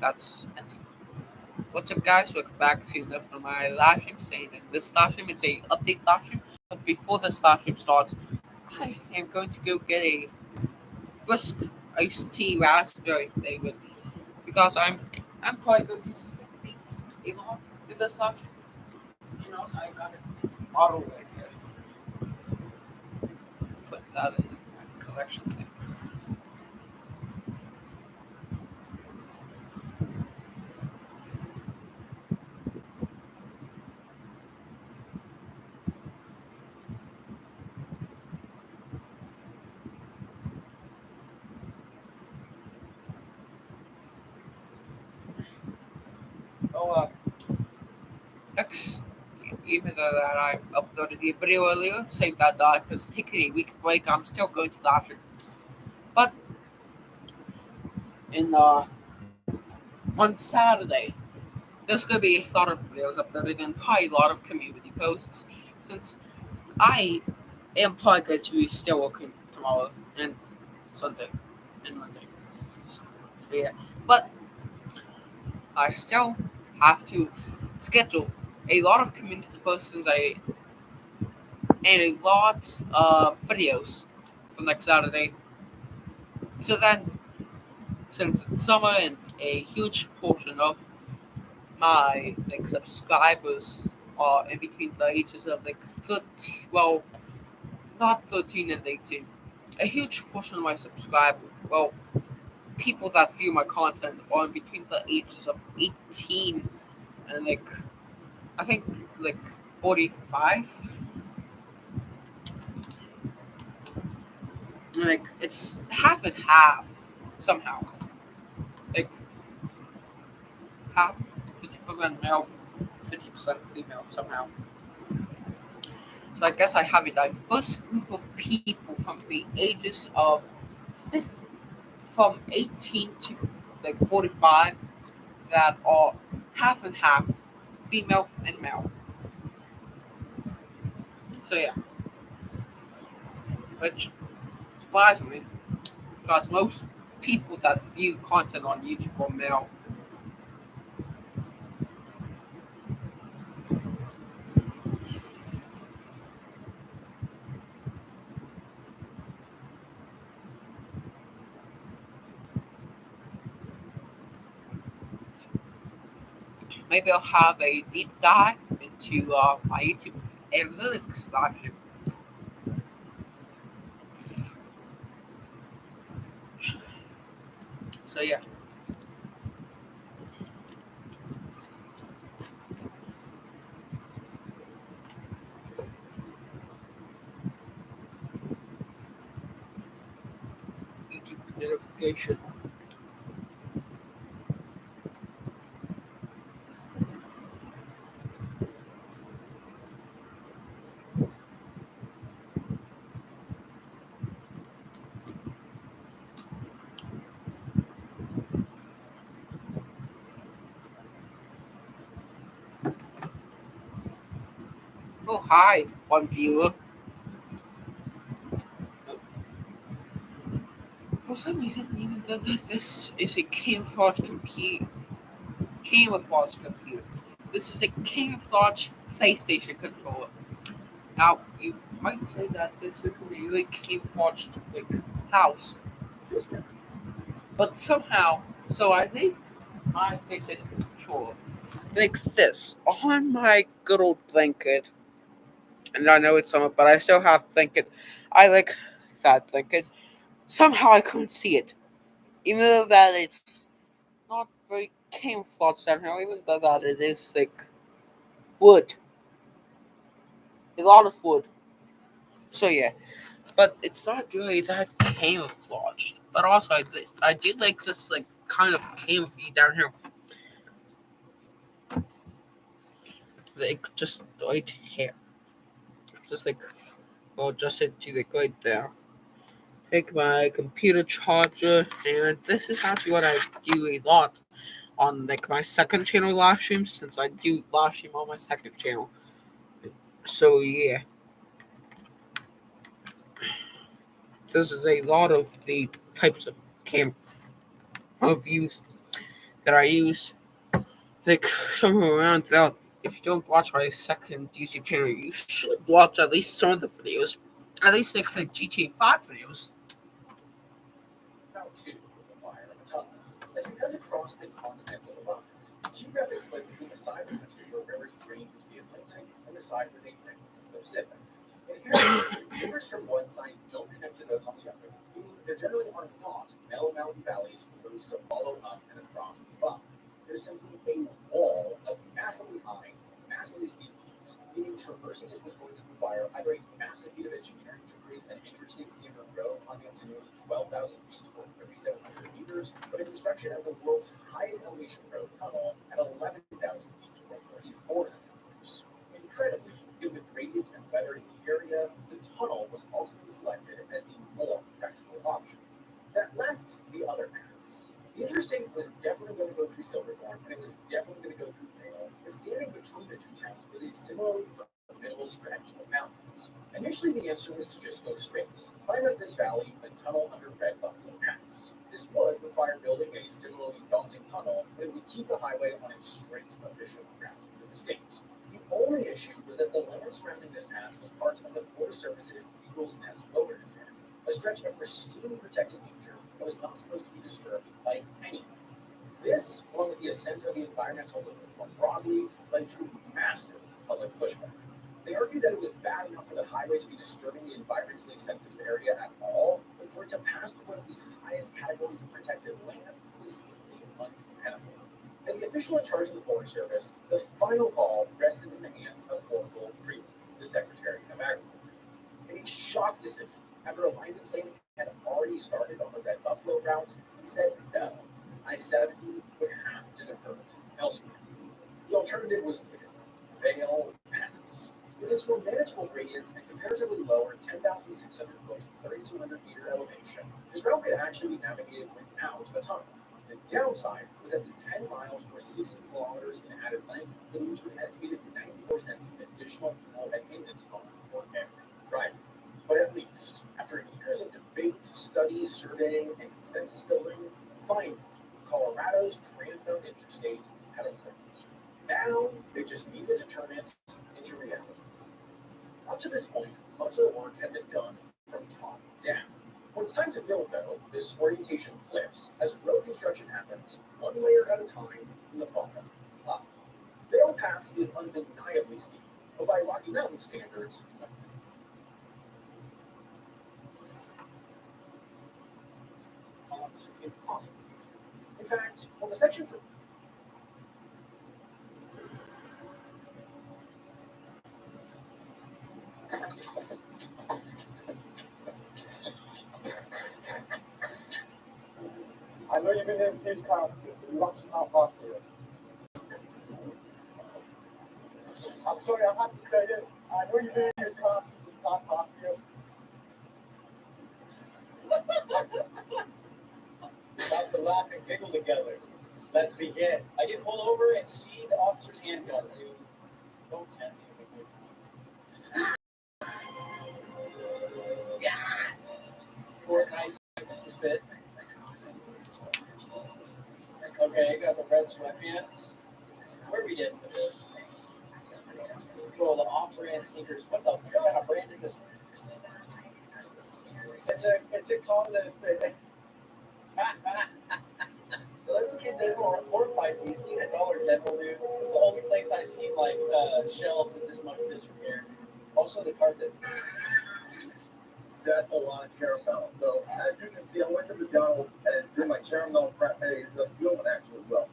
That's empty. What's up, guys? Welcome back to my live stream. Saying that this live stream is a update live stream. But before this live stream starts, I am going to go get a brisk iced tea raspberry flavored because I'm probably going to speak a lot in this live stream. And also, I got a bottle right here. Put that in my collection thing. Oh, next, even though that I uploaded the video earlier, saying that I was taking a week break, I'm still going to live stream. But in on Saturday, there's gonna be a lot of videos uploaded and probably a lot of community posts since I am probably going to be still working tomorrow and Sunday and Monday. So yeah, but I still have to schedule a lot of community posts and a lot of videos for next Saturday. So then, since it's summer and a huge portion of my subscribers are in between the ages of 13, well, not 13 and 18. A huge portion of my subscribers, well, people that view my content are in between the ages of 18 and I think like 45. It's half and half somehow. Like half, 50% male, 50% female somehow. So I guess I have a diverse group of people from the ages of 5, from 18 to 45 that are half and half, female and male. So yeah, which surprised me because most people that view content on YouTube are male. Maybe I'll have a deep dive into my YouTube analytics live stream. So yeah, YouTube notification. Oh hi, one viewer. For some reason, even though this is a camouflage computer. This is a camouflage PlayStation controller. Now, you might say that this isn't a really camouflaged house, but somehow, so I made my PlayStation controller like this on my good old blanket, and I know it's summer, but I still have blanket. I like that blanket. Somehow I couldn't see it, even though that it's not very camouflaged down here. Even though that it is wood, a lot of wood. So yeah, but it's not really that camouflaged. But also, I do like this kind of camouflage down here, just right here, just well, just into right there. Take my computer charger, and this is actually what I do a lot on my second channel live streams, since I do live stream on my second channel. So yeah, this is a lot of the types of camera views that I use. Like somewhere around that. If you don't watch my second YouTube channel, you should watch at least some of the videos. At least like the GTA 5 videos. How to fire a tunnel. That's because across the continental divide, geographic split between the side of the country where rivers drain into the Atlantic and the side where they drain into the Pacific. Inherently, rivers from one side don't connect to those on the other, meaning there generally are not mellow mountain valleys for roads to follow up and across the divide. There's simply a wall of massively high, massively steep peaks, meaning traversing it was going to require either a massive feat of engineering to create an interstate standard road climbing up to nearly 12,000 feet or 3,700 meters, but a construction of the world's highest elevation road tunnel at 11,000 feet or 3,400 meters. Incredibly, given the gradients and weather in the area, the tunnel was ultimately selected as the more practical option. That left the other pass. The interstate was definitely going to go through Silverthorne, and it was definitely going to go through Vale, but standing between the two towns was a similarly formidable stretch of mountains. Initially, the answer was to just go straight, climb up this valley, and tunnel under Red Buffalo Pass. This would require building a similarly daunting tunnel, but it would keep the highway on its straight, efficient route through the state. The only issue was that the land surrounding this pass was part of the Forest Service's Eagle's Nest Wilderness Area, a stretch of pristine protected nature that was not supposed to be disturbed by anything. This, along with the ascent of the environmental movement more broadly, led to massive public pushback. They argued that it was bad enough for the highway to be disturbing the environmentally sensitive area at all, but for it to pass through one of the highest categories of protected land was simply untenable. As the official in charge of the Forest Service, the final call rested in the hands of Orville Freeman, the Secretary of Agriculture. In a shock decision, after alignment planning had already started on the Red Buffalo route, he said no. I-70 would have to divert elsewhere. The alternative was clear: Vale Pass. With its more manageable gradients and comparatively lower 10,600 foot, 3,200 meter elevation, this route could actually be navigated without a tunnel. The downside was that the 10 miles or 60 kilometers in added length would lead to an estimated 94 cents in additional fuel and maintenance costs for every driver. But at least, after years of debate, study, surveying, and consensus building, finally, Colorado's Trans Mountain Interstate had a purpose. Now, they just needed to turn it into reality. Up to this point, much of the work had been done from top down. When it's time to build, though, this orientation flips as road construction happens one layer at a time from the bottom up. Vale Pass is undeniably steep, but by Rocky Mountain standards, not impossible steep. In fact, on the section from I know you've been in Steve's house. You watch how popular. I'm sorry, I have to say it. I know you've been in his house. It's not popular. about to laugh and giggle together. Let's begin. I get pulled over and see the officer's handgun. Dude, don't tempt me. Yeah. 496, this is fit. Okay, got the red sweatpants. Where are we getting with this? Oh, the off-brand sneakers. What the fuck kind of brand is this? It's a condom fit. Let's get that horrifies me. It's in a Dollar General, dude. This is the only place I've seen like shelves in this much disrepair. Also the carpet. That's a lot of caramel. So as you can see, I went to McDonald's and did my caramel frappe. It's a good one actually as well.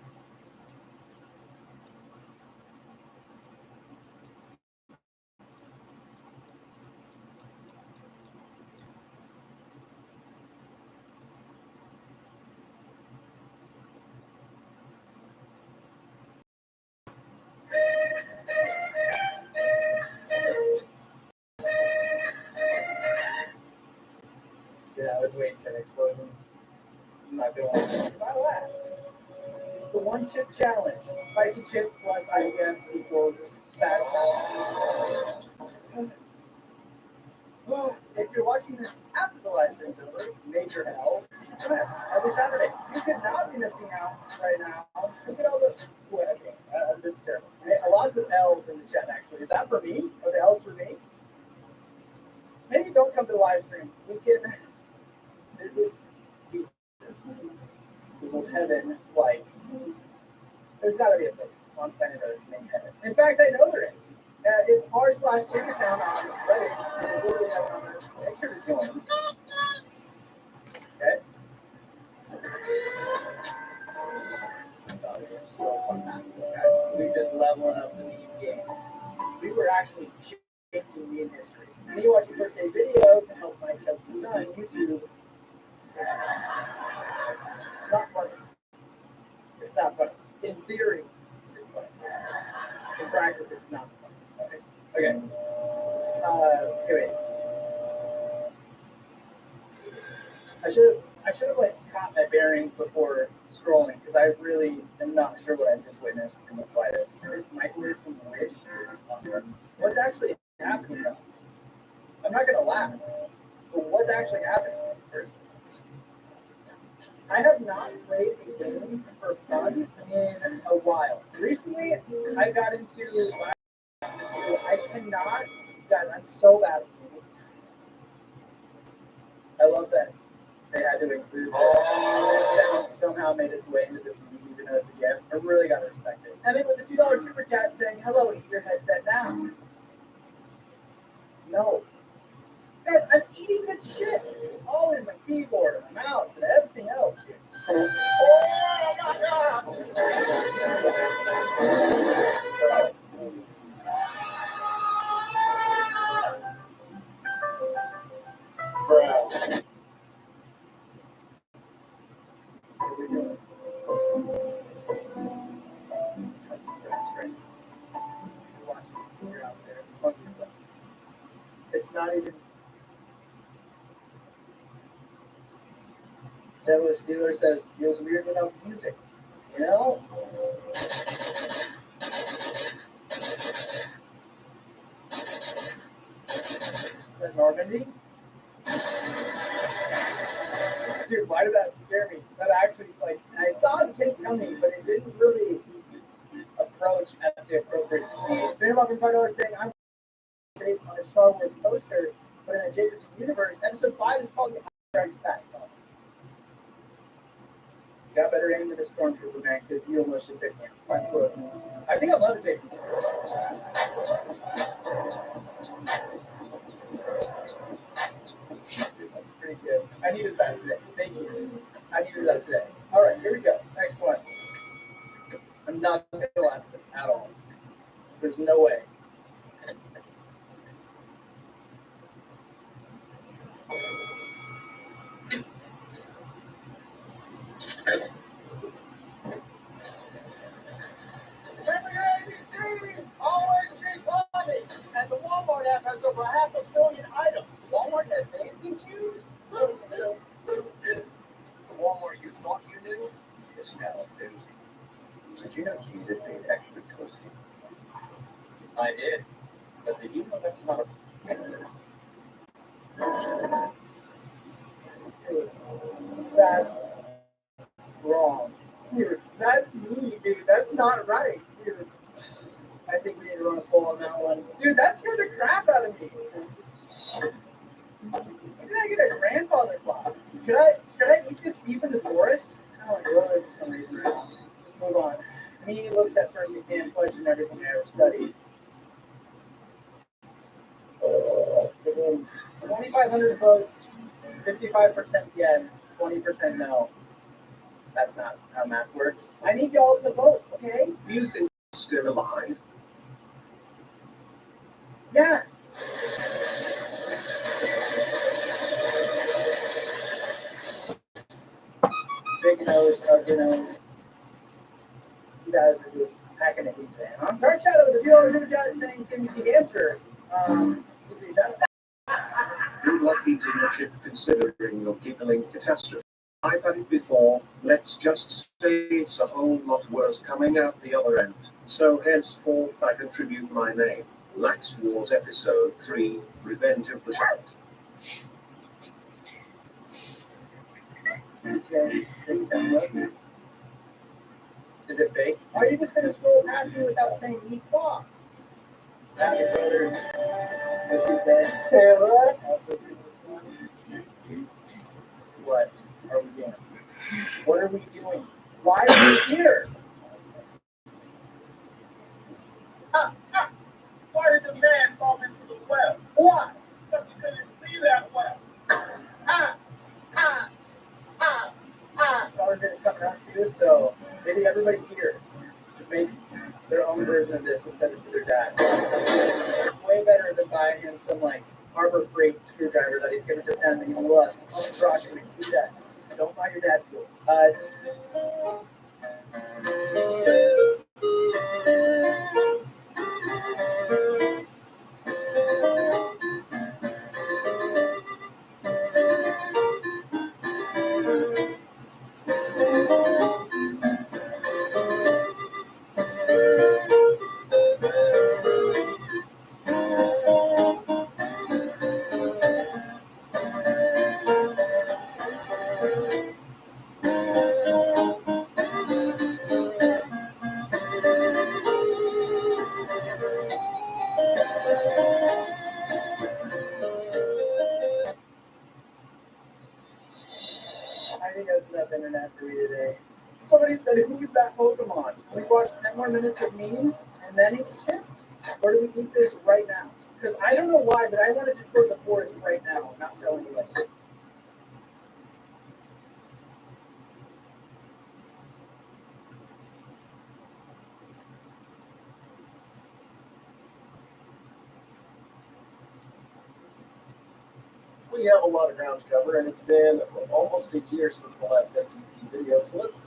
Yeah, I was waiting for an explosion. I'm not doing it. It's the one chip challenge. Spicy chip plus I guess equals fat. if you're watching this after the live stream's over, major hell, yes, every Saturday. You could not be missing out right now. Look at all the. Well, okay, this is terrible. Lots of L's in the chat, actually. Is that for me? Are the L's for me? Maybe don't come to the live stream. We can visit Jesus. Google heaven lights. There's got to be a place on planet Earth named heaven. In fact, I know there is. It's r/Tinkertown on Reddit. It's literally heaven on Earth. Make sure to join. Okay. Oh, you're so fantastic, guys. We've been leveling up the meme game. We were actually changing meme history. Me watching first aid video to help my chubby son YouTube. It's not funny. It's not funny. In theory, it's funny. In practice, it's not funny. Okay. Anyway. I should have like caught my bearings before scrolling because I really am not sure what I just witnessed in the slightest. This microwave from Wish is awesome. What's actually happening though? I'm not gonna laugh, but what's actually happening first? I have not played a game for fun in a while. Recently, I got into. I cannot. Guys, I'm so bad at gaming. I love that they had to include that. This somehow made its way into this movie, even though it's a gift. I really gotta respect it. And then with the $2 super chat saying, "Hello, eat your headset now." No. Guys, I'm eating good shit. It's always my keyboard and my mouse and everything else. Oh my god! Bro. What are we doing? That's strange. You're watching this, you're out there. It's not even. Devilish Dealer says feels weird without music. You know? Is that Normandy? Dude, why did that scare me? That actually, like, I saw the tape coming, but it didn't really approach at the appropriate speed. Venom from $5 saying, I'm based on a Star Wars poster, but in the Jacobson universe, episode 5 is called The Strikes Back. You got better aim than a stormtrooper, man, because you almost just didn't. I think I love it. Pretty good. I needed that today. Thank you. I needed that today. All right, here we go. Next one. I'm not going to laugh at this at all. There's no way. Remember your ABCs! Always be funny! And the Walmart app has over 500 million items. Walmart has dancing shoes? The Walmart you thought you knew is now new. Did you know Cheez-It made extra toasty? I did. But did you know that's not a... That's wrong. Dude, that's me, dude. That's not right, dude. I think we need to run a poll on that one. Dude, that scared the crap out of me. When did I get a grandfather clock? Should I eat this deep in the forest? I don't know for some reason right now. Just move on. Me looks at first exam question everything I ever studied. 2,500 votes, 55% yes, 20% no. That's not how math works. I need y'all to vote, okay? Do you think he's still alive? Yeah. Big nose, ugly nose. You guys are just packing a heat fan. I'm Dark Shadow, the $2 super chat saying, can you see hamster? You see Shadow? Good luck eating the chip considering your giggling catastrophe. I've had it before, let's just say it's a whole lot worse coming out the other end. So henceforth I contribute my name. Lax Wars Episode 3, Revenge of the Shout. Is it fake? Are you just gonna scroll past me without saying meat fuck? Happy brother. Was you best? Taylor. Also see this one. What are we doing? What are we doing? Why are we here? Why did the man fall into the well? Why? Because he couldn't see that well. Ah, ah, ah, ah. Tarzan is coming out too, so maybe everybody here should make their own version of this and send it to their dad. It's way better than buying him some like Harbor Freight screwdriver that he's going to pretend that he loves. Oh, it's rocking me. Do that. Don't buy your dad tools. I think that's enough internet for me today. Somebody said, who's that Pokemon? We watch 10 more minutes of memes and then eat shit? Or do we eat this right now? Because I don't know why, but I want to just go to the forest right now, not tell anybody. We have a lot of ground to cover, and it's been almost a year since the last SCP video, so let's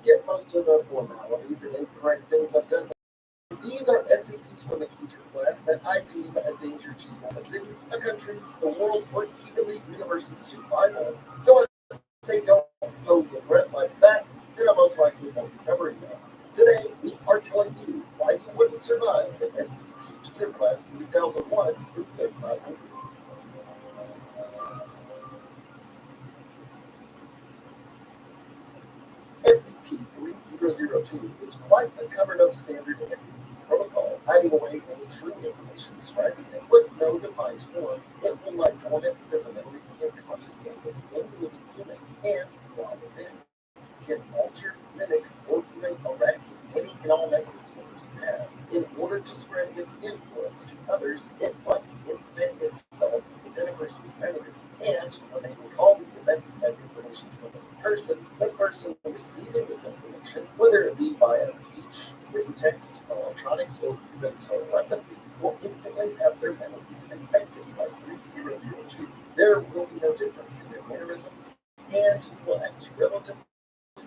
get most of the formalities and incorrect things I've done. These are SCPs from the Keter class that I deem a danger to a city's, a country's, the world's, or even the universe's survival. So if they don't pose a threat like that, then I most likely won't be covering them. Today, we are telling you why you wouldn't survive the SCP Keter class 3001 through 3500. SCP-3002 is quite a covered-up standard SCP protocol, hiding away any true information describing it with no defined form. It will lie dormant within the memories and this information, whether it be via speech, written text, electronics, or even telepathy, will instantly have their memories infected by 3002. There will be no difference in their mannerisms, and you will act relatively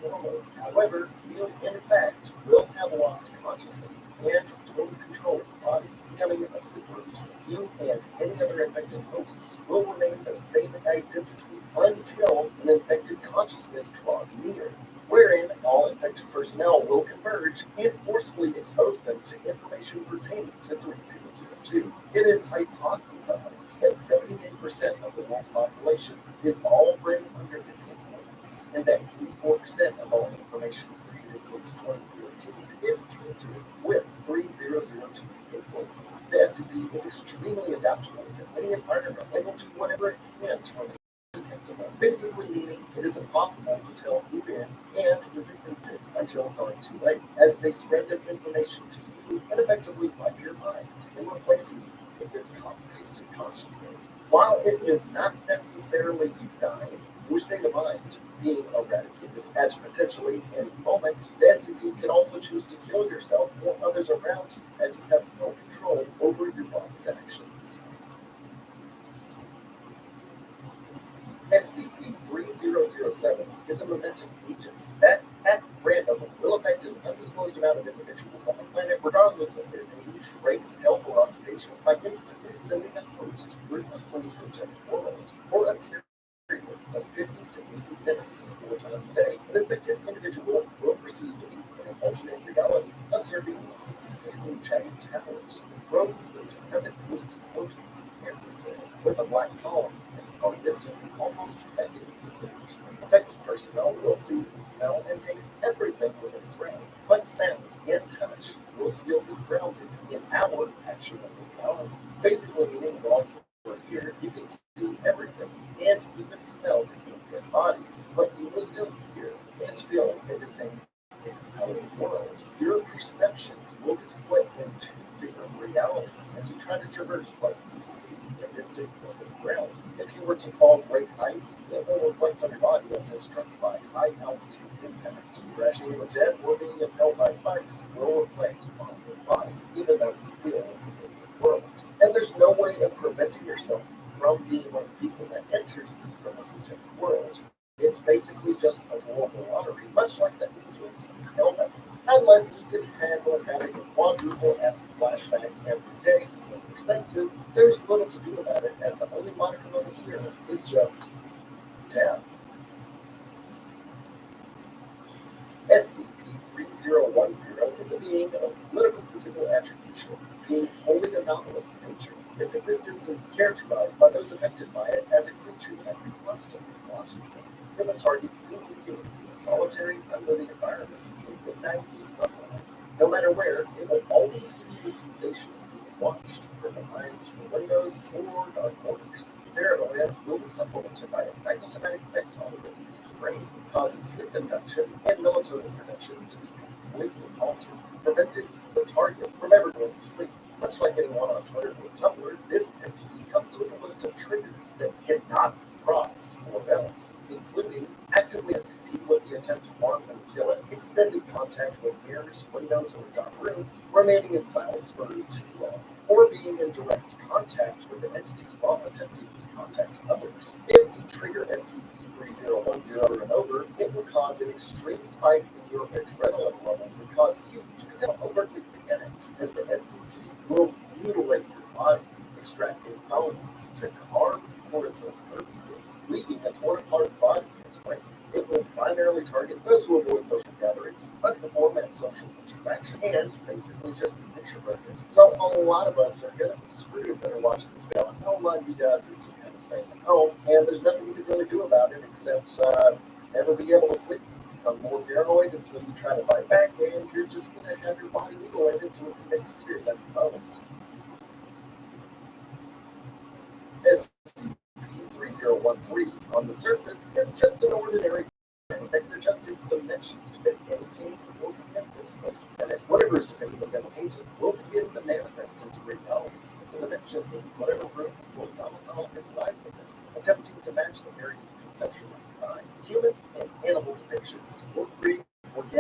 normal. However, you in fact will have lost consciousness and total control of the body, becoming a sleeper. You and any other infected hosts will remain the same identity until an infected consciousness draws near, wherein all infected personnel will converge and forcefully expose them to information pertaining to 3002. It is hypothesized that 78% of the world's population is already under its influence, and that 84% of all information created since 2014 is tainted with 3002's influence. The SCP is extremely adaptable to any environment and will do whatever it can to remain detectable. Basically meaning it is impossible to tell who is and is infected until it's already too late, as they spread their information to you and effectively wipe your mind and replacing you with its copy-pasted consciousness. While it is not necessarily you dying, your state of mind being eradicated at potentially any moment, the SCP can also choose to kill yourself or others around you, as you have no control over your body's actions. SCP-3007 is a momentum agent that, at random, will affect an undisclosed amount of individuals on the planet, regardless of their age, race, health, or occupation, by instantly sending a host through a hallucinogenic world for a period of 50 to 80 minutes, 4 times a day. An infected individual will proceed to be in an alternate reality, observing standing jagged towers, rows of decrepit twisted corpses every day, with a black column on distance almost beckoning visitors. Affected personnel will see, smell, and taste everything within its range, but sound and touch will still be grounded in our actual reality. Basically meaning while you are here, you can see everything and even smell decaying bodies, but you will still hear and feel everything in our world. Your perceptions will be split into different realities as you try to traverse what you see in this difficult realm. If you were to fall great heights, it will reflect on your body as if struck by high altitude impact. Crashing in a jet or being impelled by spikes will reflect on your body, even though you feel it's a different world. And there's no way of preventing yourself from being one of the people that enters this hallucinogenic world. It's basically just a global lottery, much like the angels in Hellbound. Unless you can handle having a quadruple acid flashback every day, seeing your senses, there's little to do about it, as the only modicum of a cure is just death. SCP-3010 is a being of political physical attributions, being wholly anomalous in nature. Its existence is characterized by those affected by it as a creature that constantly watches them. It will target single beings in solitary, unliving environments between midnight and sunrise. No matter where, it will always give you the sensation of being watched from behind your windows or dark corners. Paranoia will be supplemented by a psychosomatic effect on the recipient's brain, causing sleep induction and melatonin production to be completely altered, preventing the target from ever going to sleep. Much like anyone on Twitter or Tumblr, this entity comes with a list of triggers that cannot be crossed or else, including actively SCP with the intent to harm and kill it, extended contact with mirrors, windows, or dark rooms, remaining in silence for too long, or being in direct contact with the entity while attempting to contact others. If you trigger SCP-3010 and over, it will cause an extreme spike in your adrenaline levels and cause you to become overtly panicked, as the SCP will mutilate your body, extracting bones to carve for its own purposes, leaving a torn apart body in its wake. It will primarily target those who avoid social gatherings, underperform at social interaction, and basically just introverted. So a lot of us are going to be screwed that are watching this video. I know a lot of you guys are just kind of staying at home, and there's nothing you can really do about it except never be able to sleep. Become more paranoid until you try to fight back, and you're just going to have your body mutilated so it can make spears out of your bones. SCP-3013 on the surface is just an ordinary thing that can adjust its dimensions to fit any painting or canvas placed within it. Whatever is depicted within the painting will begin to manifest into reality. The dimensions of whatever room will domicile and lies within, attempting to match the various conceptual design. Human and animal depictions will create organic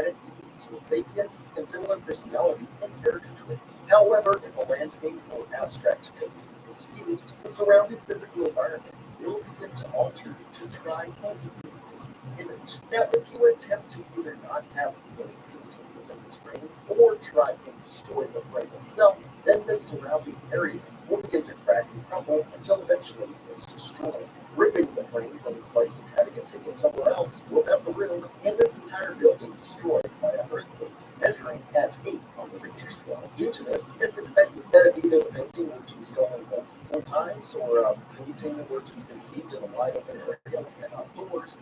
beings with sapience and similar personality and character traits. However, if a landscape or abstract painting is used, the surrounding physical environment will begin to alter to try and imitate this image. Now, if you attempt to either not have any painting within this frame or try and destroy the frame itself, then the surrounding area will begin to crack and crumble until eventually it's destroyed. Ripping the frame from its place and having it taken somewhere else will have the room and its entire building destroyed by earthquakes measuring at 8 on the Richter scale. Due to this, it's expected that if either the painting were to be stolen multiple times or a painting were to be conceived in a wide open area and outdoors,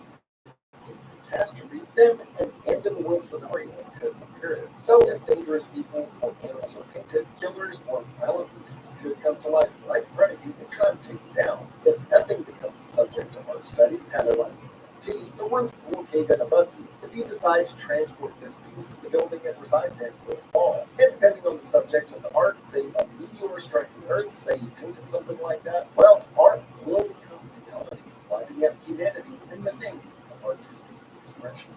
catastrophe, then an end of the world scenario could occur. So, if dangerous people or animals are painted, killers or violent beasts could come to life right in front of you and try to take you down. If nothing becomes the subject of art study, kind of like T, the roof will cave in above you. If you decide to transport this piece, the building it resides in will fall. And depending on the subject of the art, say a meteor striking Earth, say you painted something like that, well, art will become reality, wiping out humanity in the name of artistic expression.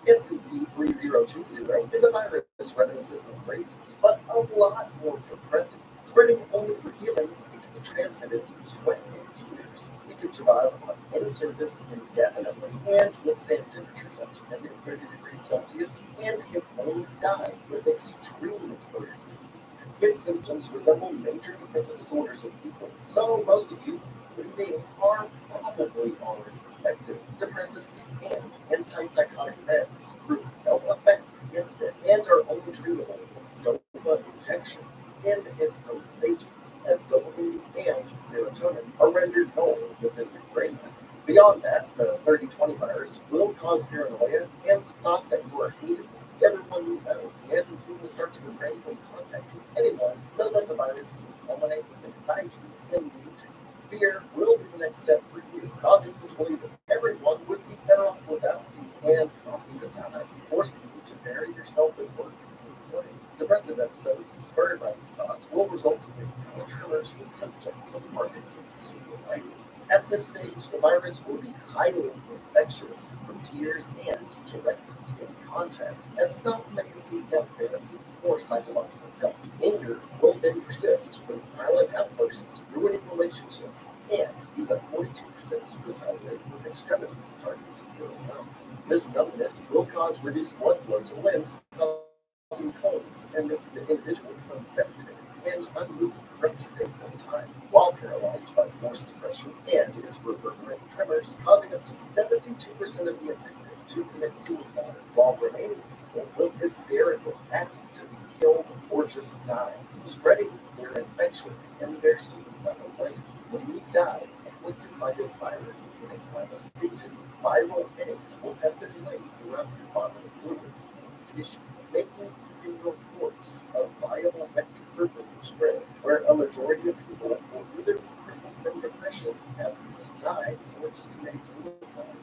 SCP-3020 is a virus reminiscent of rabies, but a lot more depressing. Spreading only for humans, it can be transmitted through sweat and tears. It can survive on any surface indefinitely and withstand temperatures up to -30 degrees Celsius and can only die with extreme exposure to heat. Its symptoms resemble major depressive disorders in people, so most of you breathing are probably already infected. Depressants and antipsychotic meds prove no effect against it and are only treatable with dopa injections in its early stages, as dopamine and serotonin are rendered null within the brain. Beyond that, the 3020 virus will cause paranoia and the thought that you are hated by everyone you know, and you will start to refrain from contacting anyone so that the virus can culminate inside you and mutate. Fear will be the next step for you, causing you to believe that everyone would be better off without you and not even die, forcing you to bury yourself in work and play. Depressive episodes spurred by these thoughts will result in tremors with symptoms of Parkinson's life. At this stage, the virus will be highly infectious from tears and direct skin contact, as some may seek out therapy or psychological help. Anger will then persist with violent outbursts, ruining relationships, and even 42% suicide rate with extremities starting to feel numb. This numbness will cause reduced blood flow to limbs, causing colds, and the individual becomes sedentary and unmoved for up to days at a time, while paralyzed by forced depression and its reverberating tremors, causing up to 72% of the infected to commit suicide, while remaining people will hysterically ask to be killed or just die, spreading their infection in their suicidal way. When you die afflicted by this virus in its final stages, viral eggs will have been laid throughout your bodily fluid and tissue, making you your corpse a viable vector for further spread, where a majority of people will either be crippled from depression, as just died, or just commit suicide.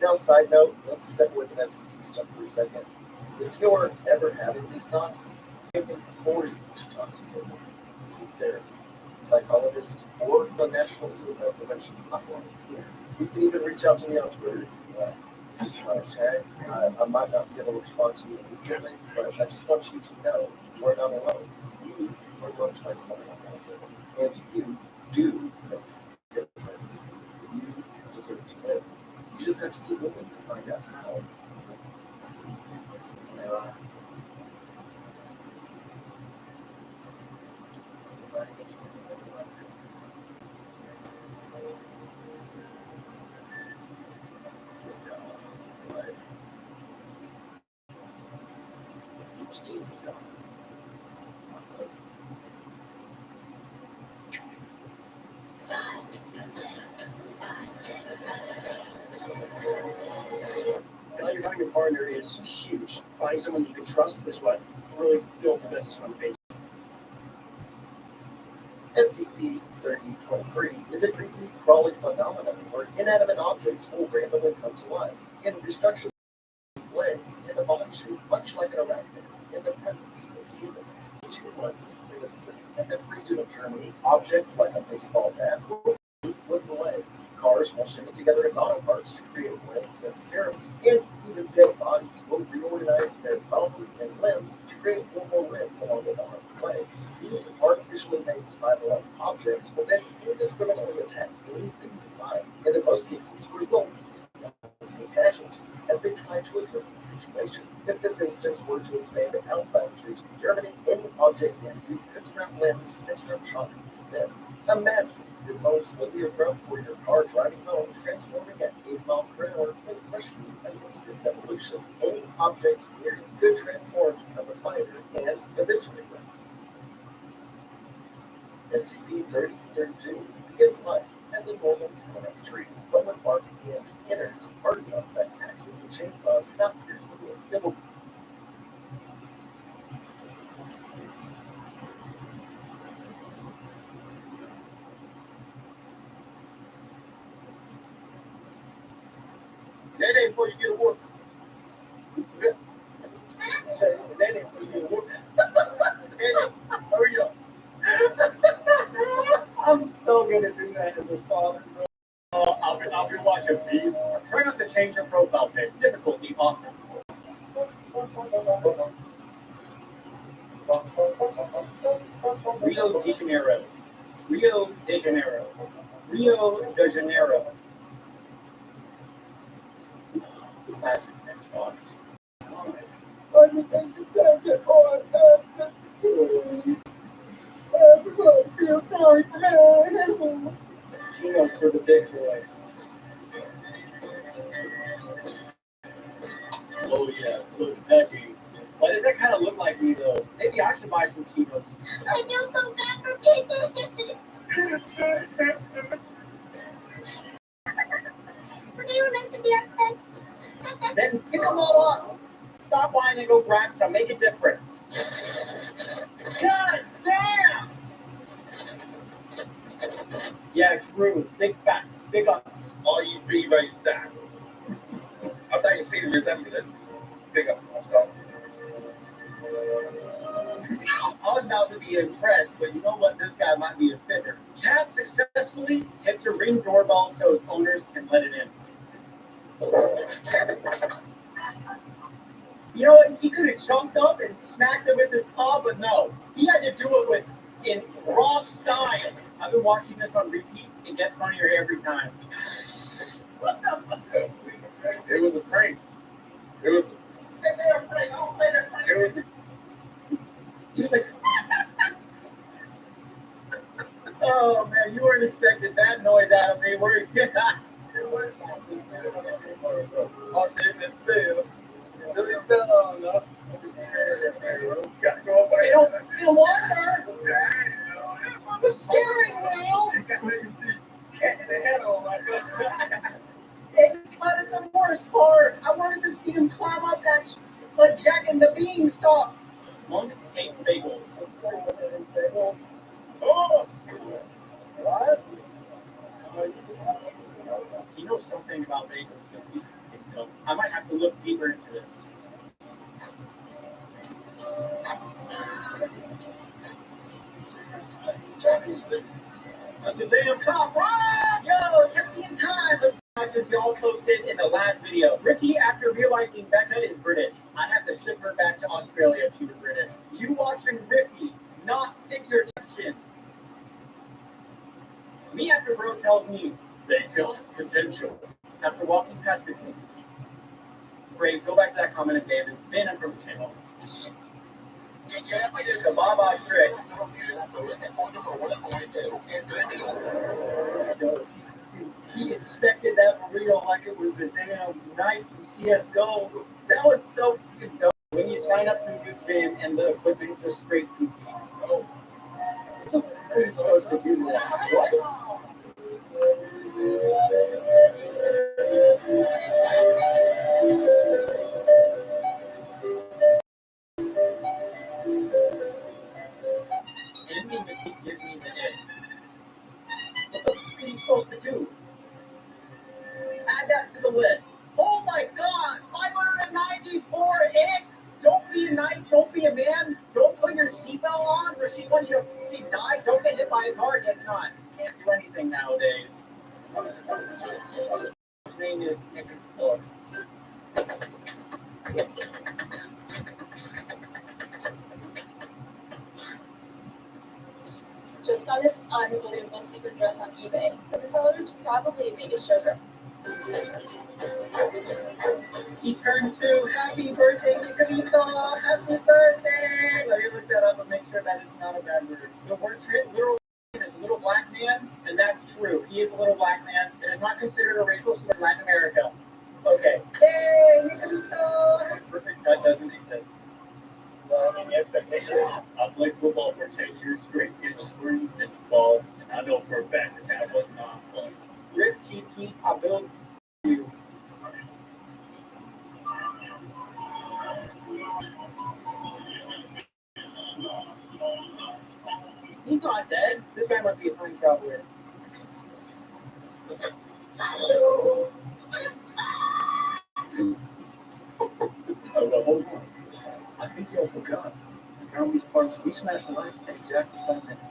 Now, side note, let's step away from SCP stuff for a second. If you're ever having these thoughts, I can implore you to talk to someone, seek therapy, a psychologist, or the National Suicide Prevention Hotline. You can even reach out to me on Twitter if you like. Okay, I might not be able to respond to you immediately, but I just want you to know you are not alone. You are loved by someone out there, and you do make a difference. You deserve to live. You just have to keep looking to find out how. Now, Your having a partner is huge. Finding someone you can trust is what really builds a business from the base. SCP-3023 is a creepy, crawling phenomenon where inanimate objects will randomly come to life in destruction legs in a body shape much like an arachnid in the presence of humans. 2 months in a specific region of Germany, objects like a baseball bat will sleep with the legs. Cars will shimmy together its auto parts to create along with armed legs, these artificially made spider-like objects will then indiscriminately attack anything nearby, and in most cases results in casualties as they try to address the situation. If this instance were to expand outside its region in Germany, any object in view could strap limbs and strap shock this. Imagine your phone slightly abrupt or your car driving home transforming at 8 miles per hour and pushing you against its evolution. Any object near you could transform to become a spider and eviscerate them. SCP-3032 begins life as a normal coconut tree, but when bark and innards hard enough that axes and chainsaws cannot pierce the wood, it will that ain't before you get a whoop. That ain't before you get a whoop. Hurry up. I'm so gonna do that as a father, bro. I'll be watching feed. Try not to change your profile pic. Difficulty often. Rio de Janeiro. Rio de Janeiro. Rio de Janeiro. Classic Xbox. Chino's for the big boy. Oh yeah, good packing. Why does that kind of look like me though? Maybe I should buy some Chinos. I feel so bad for people. They were meant to be our pets. Then pick them all up. Stop buying and go grab some. Make a difference. God damn! Yeah, true. Big facts. Big ups. All you be right there. I thought you see the resemblance. Big up myself. I was about to be impressed, but you know what? This guy might be a fitter. Cat successfully hits a Ring doorbell so his owners can let it in. You know what? He could have jumped up and smacked it with his paw, but no. He had to do it in raw style. I've been watching this on repeat. It gets funnier every time. What the fuck? It was a prank. It was. It was. He was like, oh man, you weren't expecting that noise out of me, were you? They don't feel under on the steering wheel. They cut at the worst part. I wanted to see him climb up that like Jack and the Beanstalk. Monk hates bagels. Oh! What? He knows something about bagels that he's dumb. I might have to look deeper into this. That's a damn cop. Run! Yo, kept me in time. Let's see y'all posted in the last video. Ricky, after realizing Becca is British, I'd have to ship her back to Australia if she was British. You watching Ricky, not pick your caption. Me after bro tells me they got potential. After walking past the clip. Brave, go back to that comment and ban him from the channel. It's a Baba trick. He inspected that burrito like it was a damn knife from CSGO. That was so freaking dope. When you sign up to a new gym and the equipment just straight goofy. Oh. What the fuck are you supposed to do to that? What? Ending the scene gives me the edge. What the fuck are you supposed to do? Add that to the list. Oh my god! 594X! Don't be nice, don't be a man, don't put your seatbelt on where she wants you to fucking die. Don't get hit by a car, guess not. Can't do anything nowadays. His name is Nick. got this unbelievable secret dress on eBay, but the sellers probably made a sugar. He turned 2. Happy birthday, Nicolito! Happy birthday! Let me look that up and make sure that it's not a bad word. The word literal is little black man, and that's true. He is a little black man. It is not considered a racial slur in Latin America. Okay. Yay, Nicolito! Perfect. That doesn't exist. Well, I mean, the expectation is I played football for 10 years straight in the spring and the fall, and I know for a fact that that was not fun. Rip Chief Keith, I built you. He's not dead. This guy must be a time traveler. Hold on. I think y'all forgot. Around these parts, we smashed the light at exactly 5 minutes.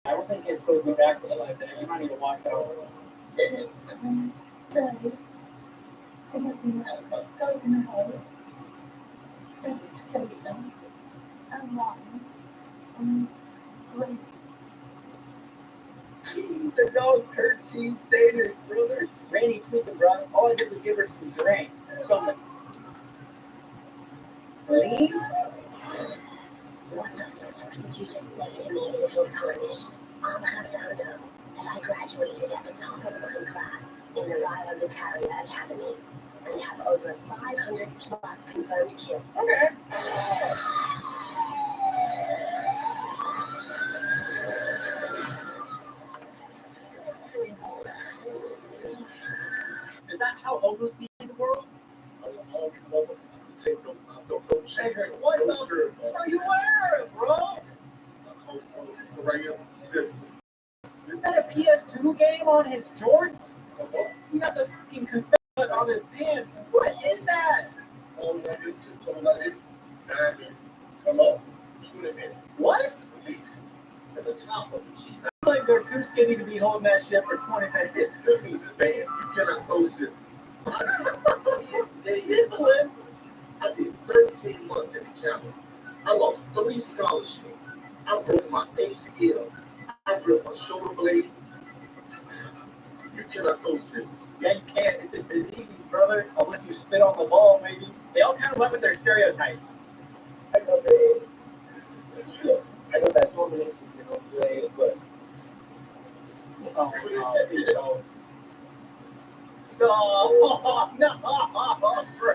I don't think it's supposed to be back for the live day. You might need to watch out. The dog hurt Cheese Stater's brother. Rainy tweaking, bro. All I did was give her some drink. Something. Leave? What the fuck did you just say to me, little tarnished? I'll have thou know that I graduated at the top of my class in the Raya Lucaria Academy and have over 500 plus confirmed kills. Okay. Is that how hobos be in the world? Cedric, what the are you wearing, bro? Is that a PS2 game on his jorts? He got the fucking confetti on his pants. What is that? What? Legs are too skinny to be holding that shit for 20 minutes. Syphilis? I did 13 months in the county. I lost 3 scholarships. I broke my ACL. I broke my shoulder blade. You cannot go to. Yeah, you can't. It's a disease, brother. Unless you spit on the ball, maybe. They all kind of went with their stereotypes. I know that combination, you know what I'm saying? But Oh, no. No, bro.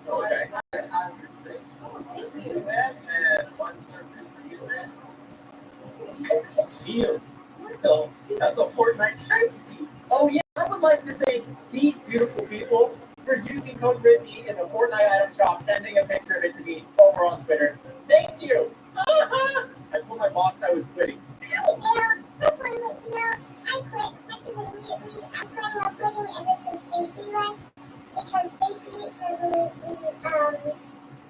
Okay. Shield. What the? That's the Fortnite shiesty. Oh yeah, I would like to thank these beautiful people for using code Ridley in the Fortnite item shop, sending a picture of it to me over on Twitter. Thank you. I told my boss I was quitting. Hi there, just want to let you know I quit active immediately as planning on quitting ever since JC left because JC showed me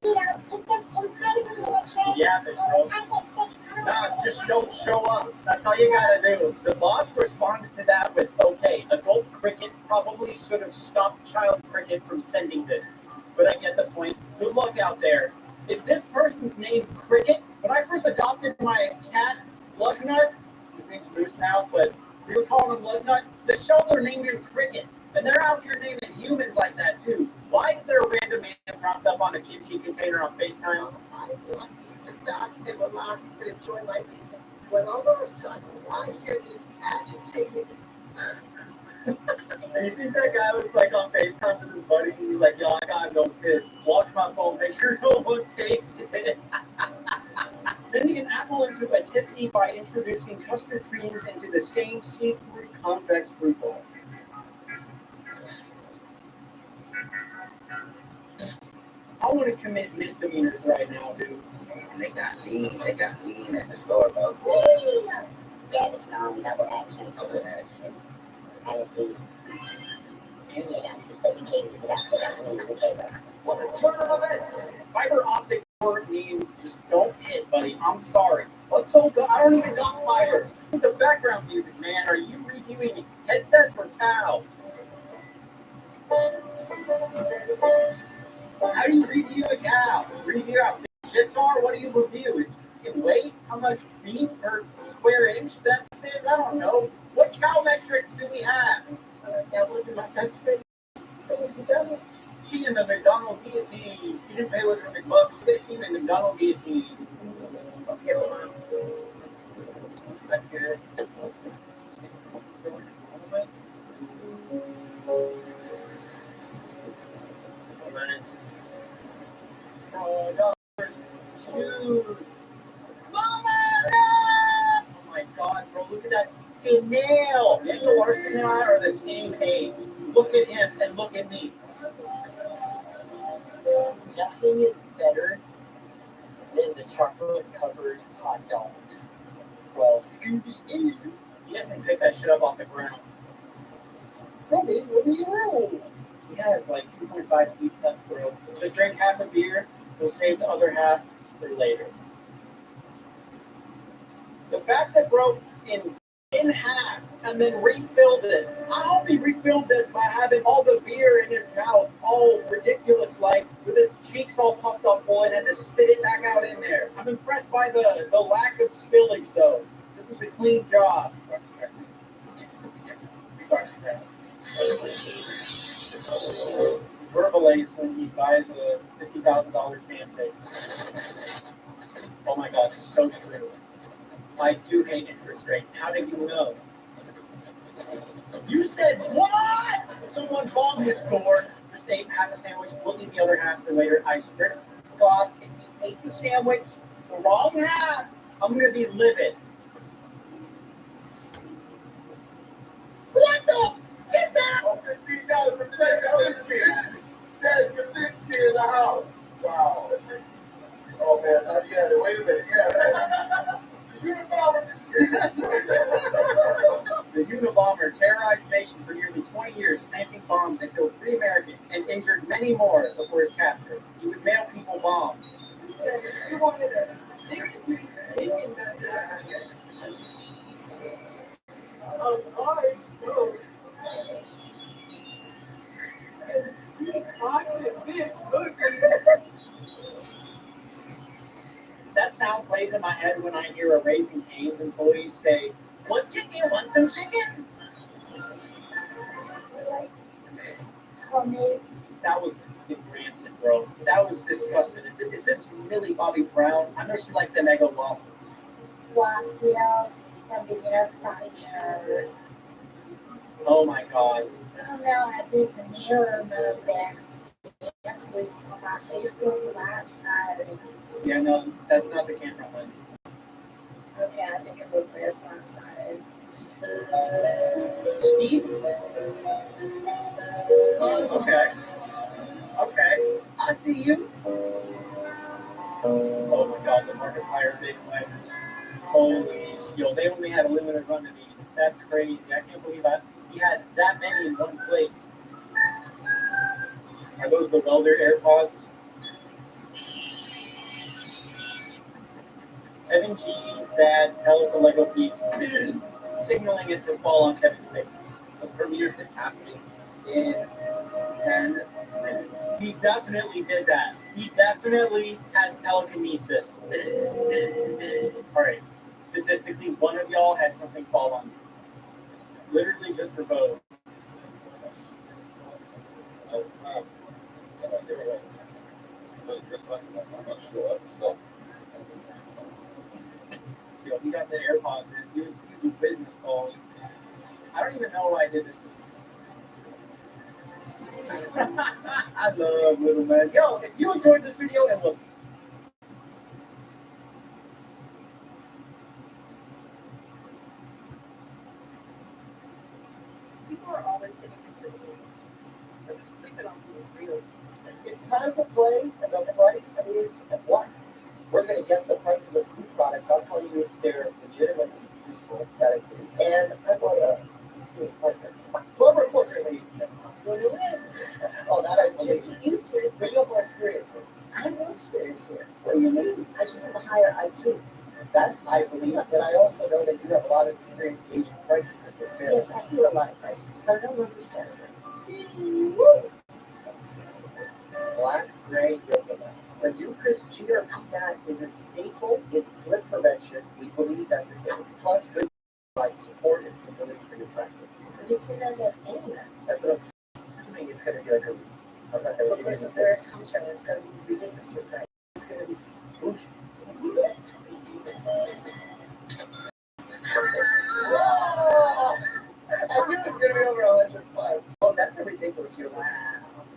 it's just incredibly immature. Yeah, bro. I get sick. Nah, just don't show up. That's all you gotta do. The boss responded to that with, okay, adult cricket probably should have stopped child cricket from sending this. But I get the point. Good luck out there. Is this person's name Cricket? When I first adopted my cat, Lugnut, his name's Moose now, but we were calling him Lugnut, the shelter named him Cricket. And they're out here naming humans like that too. Why is there a random man propped up on a kimchi container on FaceTime? I want to sit back and relax and enjoy my weekend. When all of a sudden I hear this agitated. And you think that guy was like on FaceTime with his buddy and he's like, yo, I gotta go piss. Watch my phone, make sure no one takes it. Sending an apple into a tissy by introducing custard creams into the same see-through convex fruit bowl. I want to commit misdemeanors right now, dude. They got lean at the store, bro. Yeah, the strong double action. Hennessy. And They got lean in the cable. what a turn of events! Fiber optic cord means just don't hit, buddy. buddy. I'm sorry. What's so good? I don't even got fiber. The background music, man. Are you reviewing headsets or cows? How do you review a cow? Review how big shits are? What do you review? It's in weight? How much beef per square inch that is? I don't know. What cow metrics do we have? That wasn't my best friend. It was the devil. She in the McDonald guillotine. She didn't pay with her McBucks. She in the McDonald guillotine. Okay, hold on. That's good. Shoes. Mama, no! Oh my god, bro, look at that. A nail. Daniel Larson and I are the same age. Look at him and look at me. Nothing is better than the chocolate-covered hot dogs. Well, Scooby-Doo. He doesn't pick that shit up off the ground. Maybe, what do you know? He has like 2.5 feet left, bro. Just drink half a beer. We'll save the other half for later. The fact that broke in half and then refilled it. I hope he refilled this by having all the beer in his mouth, all ridiculous like, with his cheeks all puffed up full, and had to spit it back out in there. I'm impressed by the lack of spillage, though. This was a clean job. Verbalace when he buys a $50,000 fan tape. Oh my god, so true. I do hate interest rates. How did you know? You said what? Someone bombed his store. Just ate half a sandwich. We'll eat the other half for later. I swear to God, if you ate the sandwich, the wrong half, I'm gonna be livid. What the f is that? Oh, $15 for Kaczynski. Dad Kaczynski in the house. Wow. Oh man, I get it. Wait a minute. Yeah. The Unabomber terrorized nations for nearly 20 years, planting bombs that killed 3 Americans and injured many more before his capture. He would mail people bombs. He wanted a 6-piece steak in that. That sound plays in my head when I hear a Raising Cane's employee say, "What's kicking? Want some chicken?" Homemade. That was rancid, bro. That was disgusting. Is this Millie Bobby Brown? I know she liked the Eggo waffles. Waffles from the air fryer. Oh my god. Oh no, I did the mirror move next. Actually, so my face looked lopsided. Yeah, no, that's not the camera one. Okay, I think it looked less lopsided. Steve? Okay. Okay. I see you. Oh my god, the Markiplier big fighters. Holy shit. They only had a limited run of these. That's crazy. I can't believe he had that many in one place. Are those the welder AirPods? Kevin G's dad tells the Lego piece, signaling it to fall on Kevin's face. The premiere is happening in 10 minutes. He definitely did that. He definitely has telekinesis. Alright, statistically, one of y'all had something fall on you. Literally just for both. You know, he got the AirPods in. He was using business calls. I don't even know why I did this to him. I love little man. Yo, if you enjoyed this video, and look. People are always getting contributed. They're just sleeping on being real. It's time to play the price is what? We're going to guess the prices of food products. I'll tell you if they're legitimately useful. And I bought a rubber quarter, ladies and gentlemen. Oh, that I Just get used to it. But you have more experience. I have no experience here. We're do you mean? I just have a higher IQ. That I believe, but I also know that you have a lot of experience gauging prices of your fair. Yes, I hear a lot of prices, but I don't know this category. Black, gray, yoga mat. When Yuka's GRP mat is a staple in slip prevention, we believe that's a thing. Plus, good provide support and stability for your practice. But isn't that at any mat? That's what I'm assuming it's going to be like a. I'm not going to give Because you of where it comes from, it's going to be ridiculously priced. It's going to be bougie. Whoa! I knew it was going to be over 100 bucks. Oh, that's a ridiculous year. Wow.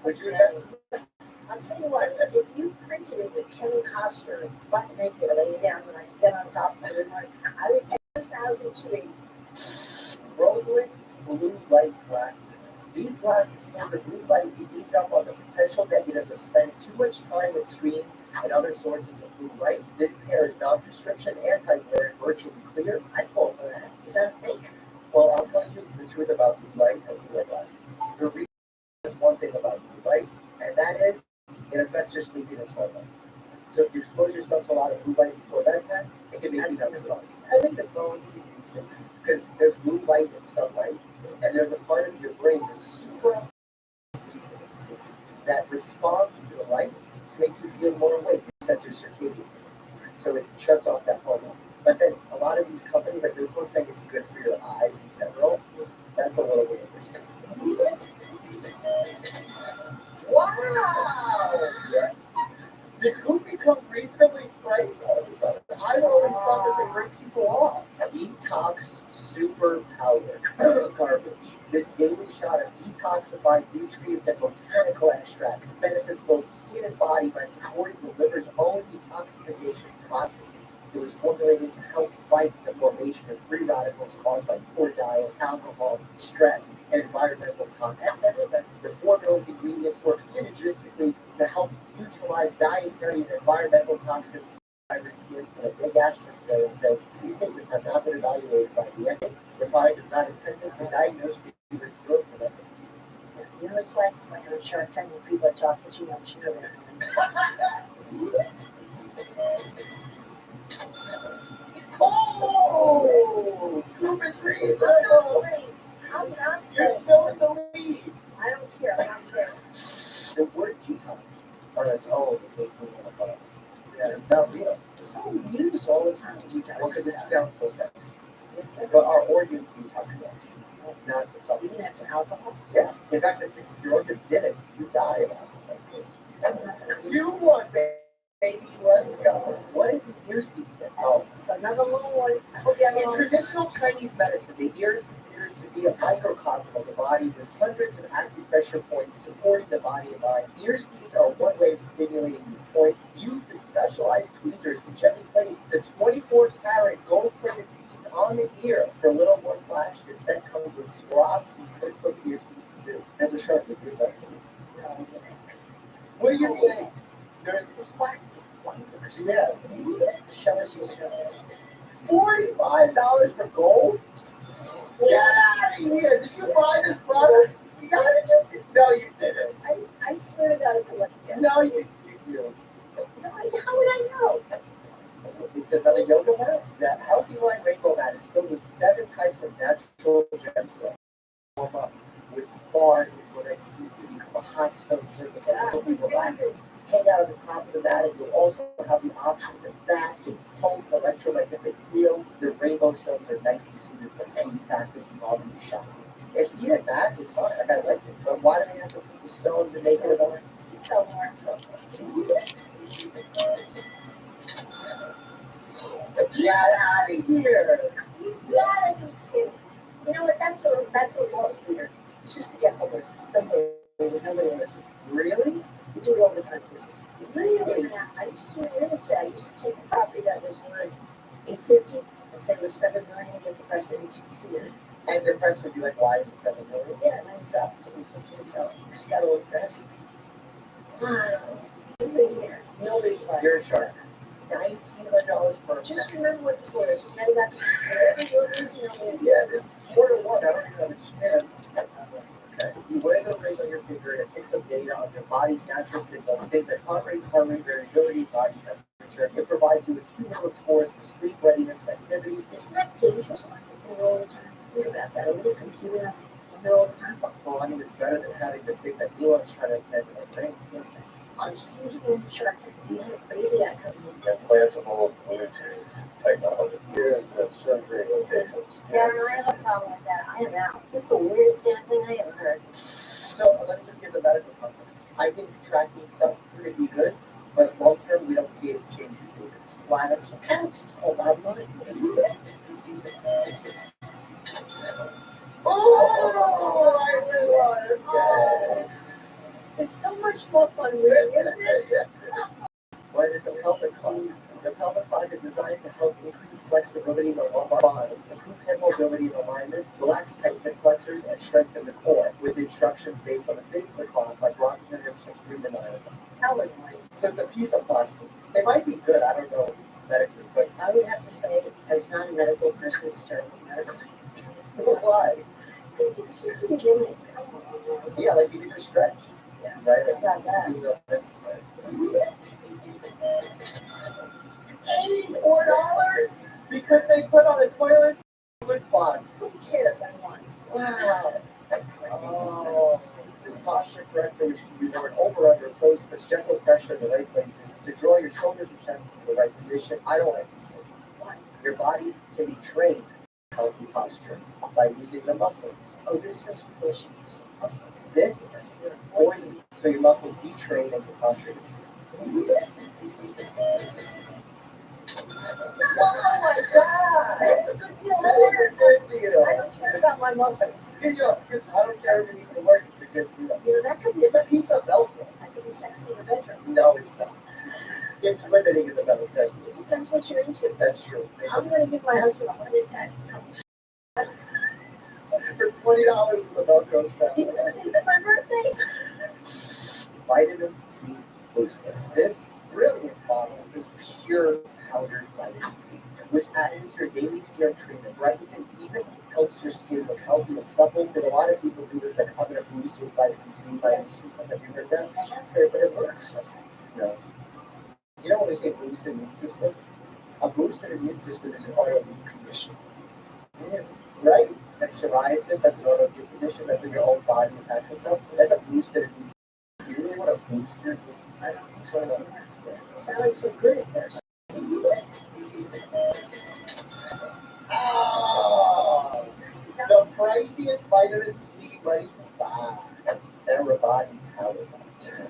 Would you invest in that? I'll tell you what, if you printed it with Kevin Costner butt naked laying down when I could get on top of it, I would pay $1,280. Rolling blue light glasses. These glasses stand for blue light to ease up on the potential negatives of spending too much time with screens and other sources of blue light. This pair is non-prescription, anti-glare, virtually clear. I'd fall for that. Is that fake? Well, I'll tell you the truth about blue light and blue light glasses. The reason is one thing about blue light, and that is it affects your sleepiness hormone. So if you expose yourself to a lot of blue light before bedtime, it can make you not sleep. As in the phones, because there's blue light and sunlight, and there's a part of your brain, the super that responds to the light to make you feel more awake. It sets your circadian. So it shuts off that hormone. But then a lot of these companies, like this one, saying it's good for your eyes in general. That's a little bit interesting. Wow! Yeah. Did who become reasonably priced all of a sudden? I always thought that they break people off. Detox super powder. Garbage. This daily shot of detoxified nutrients and botanical extracts benefits both skin and body by supporting the liver's own detoxification processes. It was formulated to help fight the formation of free radicals caused by poor diet, alcohol, stress, and environmental toxins. The formula's ingredients work synergistically to help neutralize dietary and environmental toxins. Vibrant skin, and a big asterisk there that says these statements have not been evaluated by the FDA. The product is not intended to diagnose people with growth hormone. You know, it's like a Shark Tank where people are talking too much. You know that. Oh! Cooper threes! I'm not You're still in the lead! I don't care. I don't care. The word detox on its own is yeah, it's not real. It's so used all the time. Detox. Well, because it sounds so sexy. But our organs detox us, not the supplement. Even after alcohol? Yeah. In fact, if your organs didn't, you die of alcohol. 2-1, baby. Let's go. What is an ear seed? Oh, it's another long one. I hope you have in traditional Chinese medicine, the ear is considered to be a microcosm of the body with hundreds of acupressure points supporting the body and mind. Ear seeds are one way of stimulating these points. Use the specialized tweezers to gently place the 24-karat gold-plated seeds on the ear. For a little more flash, this set comes with Swarovski crystal ear seeds too. As a sharp with your lesson. What do you mean? There's this whack. Yeah. Show us your stuff. $45 for gold? Get out of here! Did you buy this product? You got it? No, you didn't. I swear to God, it's a lucky guess. No, you. No, how would I know? It's another yoga mat. The Healthy Line Rainbow Mat is filled with 7 types of natural gemstones. Warm up with far infrared heat to become a hot stone surface that will help you relax. Hang out at the top of the mat, and you'll also have the option to bask in pulsed electromagnetic fields. The rainbow stones are nicely suited for any practice involving the chakras. If heated mat is fine, I like it. But why do they have to put the stones and make it more? To sell more. Get out of here! You gotta be kidding. You know what? That's a loss leader. It's just to get homeless. Don't worry, nobody ever. Really? We do it all the time, business. Really? Yeah, I used to do real estate. I used to take a property that was worth $850 and say it was $7 million and get the price at HBC. And the press would be like, why is it $7 million? Yeah, and then drop it to $850 and sell it. Just got a little press. Wow. Something here. Nobody's buying. You're a shark. $1,900 for. Just remember what the score is. Okay, that's whatever you're losing on the Yeah, it's 4-1. I don't even have a chance. Okay. You wear the ring on your finger and it picks up data on your body's natural signals, things like heart rate variability, body temperature, posture. It provides you with cumulative scores for sleep readiness and activity. Isn't that dangerous? Like thinking all the time. Think about that. A little computer there all the time. Well, I mean, it's better than having the thing that Elon's trying to invent in our brain. Yes. Unseasonable attractive. We had a crazy outcome. Implantable Bluetooth technology. Years of surgery locations. Darren, I have a problem with that. I am out. This is the weirdest damn thing I ever heard. So let me just give the medical context. I think tracking stuff could be good, but long term, we don't see it change behaviors. Why? That's what counts. It's called our money. Oh, I really want it. Okay. It's so much more fun with it, isn't it? What is a pelvic clog? The pelvic clog is designed to help increase flexibility in the lumbar spine, improve head mobility and alignment, relax tight hip flexors, and strengthen the core, with instructions based on the face of the clog, like rocking your hips from 3 to 9 of them. How annoying. So it's a piece of plastic. They might be good, I don't know medically, but I would have to say, as not a medical person, it's terrible medically. why? Because it's just a gimmick. Come on. Yeah, like you can just stretch. Yeah. Right? Like, Got that. seems unnecessary. $84 because they put on a toilet lip clog. Who cares? I want. Wow. Oh, this posture corrector, which can be worn over under clothes, puts gentle pressure in the right places to draw your shoulders and chest into the right position. I don't like these things. Why? Your body can be trained in healthy posture by using the muscles. Oh, this just force you to use the muscles. This is for you, so your muscles detrain and your posture detrain. Oh my God! That's a good deal. That is a good deal. I don't care about my muscles. I don't care if it even works. It's a good deal. You know, that could be It's a sexy. piece of Velcro. That could be sexy in the bedroom. No, it's not. It's limiting in the metal thing. It depends what you're into. That's true. I'm going to give my husband a heart attack. For $20 in the Velcro strap. He's going to say, is it my birthday? Vitamin C booster. This brilliant bottle is pure powdered vitamin C, which added into your daily serum treatment brightens and even helps your skin look healthy and supple. Because a lot of people do this, like, I'm going to boost with vitamin C, vitamin C stuff. Have you heard that? I have heard, but it works. No. You know when we say boost immune system? A boosted immune system is an autoimmune condition. Yeah. Right? Like psoriasis, that's an autoimmune condition. That's when your own body attacks itself. That's a boosted immune system. Do you really want to boost your immune system? I don't think so. It sounded so good at first. Oh, the priciest vitamin C ready to buy. A Therabody powder.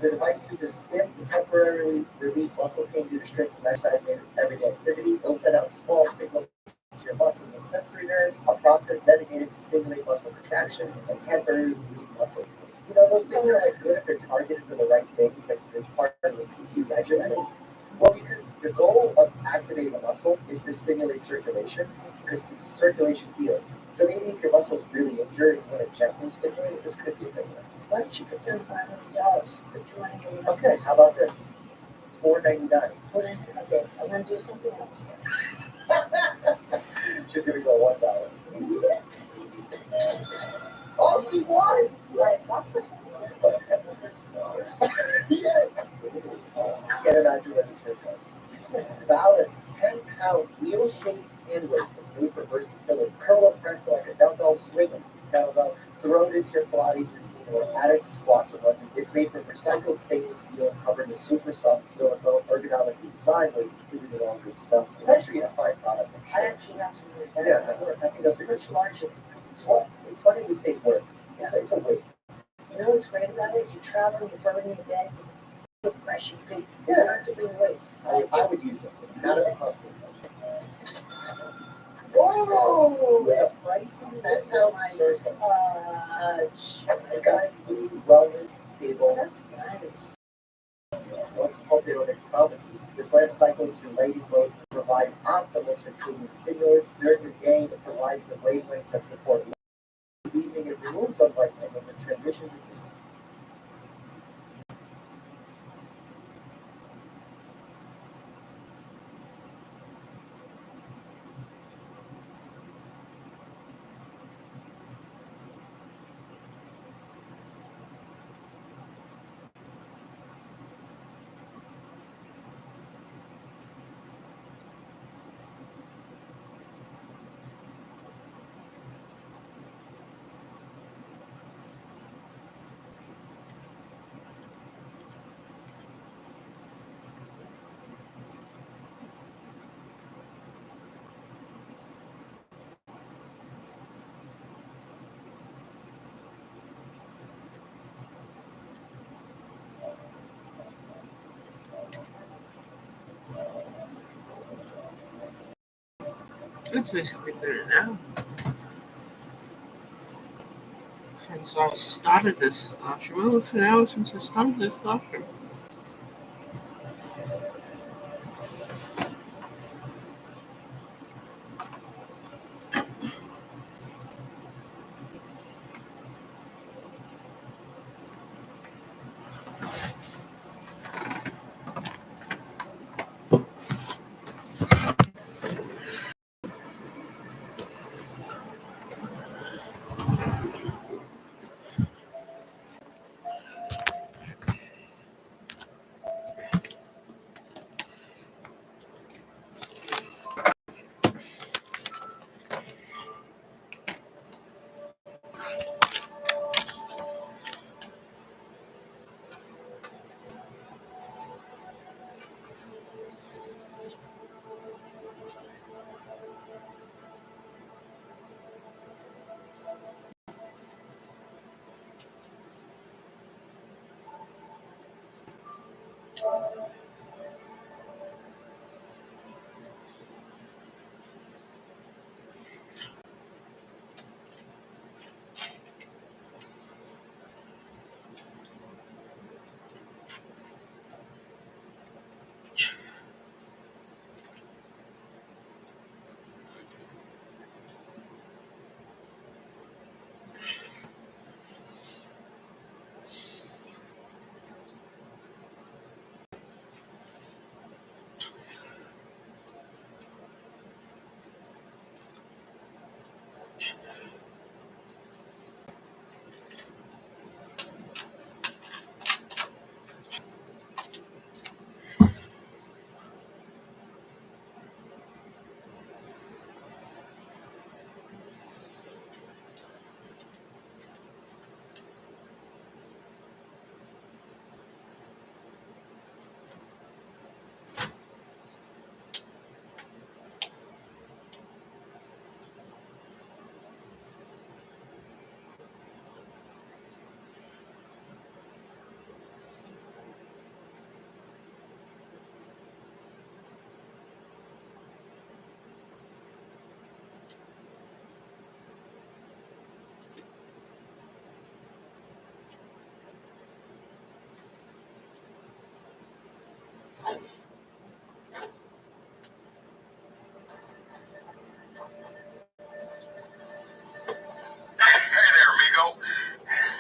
The device uses stim to temporarily relieve muscle pain due to strength from exercise and everyday activity. It'll send out small signals to your muscles and sensory nerves, a process designated to stimulate muscle contraction and temporarily relieve muscle pain. You know, those things are like good if they're targeted for the right things, like it's part of the PT regimen. Well, because the goal of activating the muscle is to stimulate circulation, because the circulation heals. So maybe if your muscle's really injured and you want to gently stimulate it, this could be a thing. Why don't you put down $500 for $200? Okay, how about this? $4.99. Okay, I'm going to do something else. She's gonna go $1. Oh, she won! Right, what was Yeah. I can't imagine what this shirt does. Ballast 10-pound wheel-shaped hand weight is made for versatility. Curl up press like a dumbbell swing kettlebell. Throw it into your Pilates routine or add it to squats and lunges. It's made from recycled stainless steel and covered with super soft silicone, ergonomically designed, where you can do all good stuff. It's actually a fine product. I'm I sure. actually have some really bad. Yeah, I think that's a good Much larger. Well, it's funny you say work. It's a weight. You know what's great about it? If you're traveling, you throw it in your bag, you put pressure, you can Yeah. learn to bring weights. I would use it. Not if it costs this much. Oh, a pricey 10-pound circle. Sky blue wellness table. That's nice. Let's hope they don't make promises. This lamp cycles through lighting modes to provide optimal circadian stimulus. During the day, it provides the wavelengths that support light. In the evening, it removes those light signals and transitions into sleep. It's basically better now. Since I started this last year. Well, for now, since I started this last year. Hey there, amigo.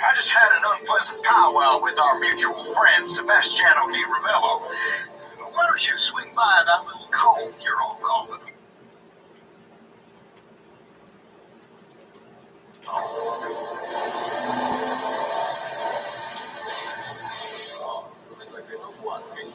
I just had an unpleasant powwow with our mutual friend, Sebastiano Di Ravello. Why don't you swing by that little cove you're all calling? Oh, looks like they don't want me.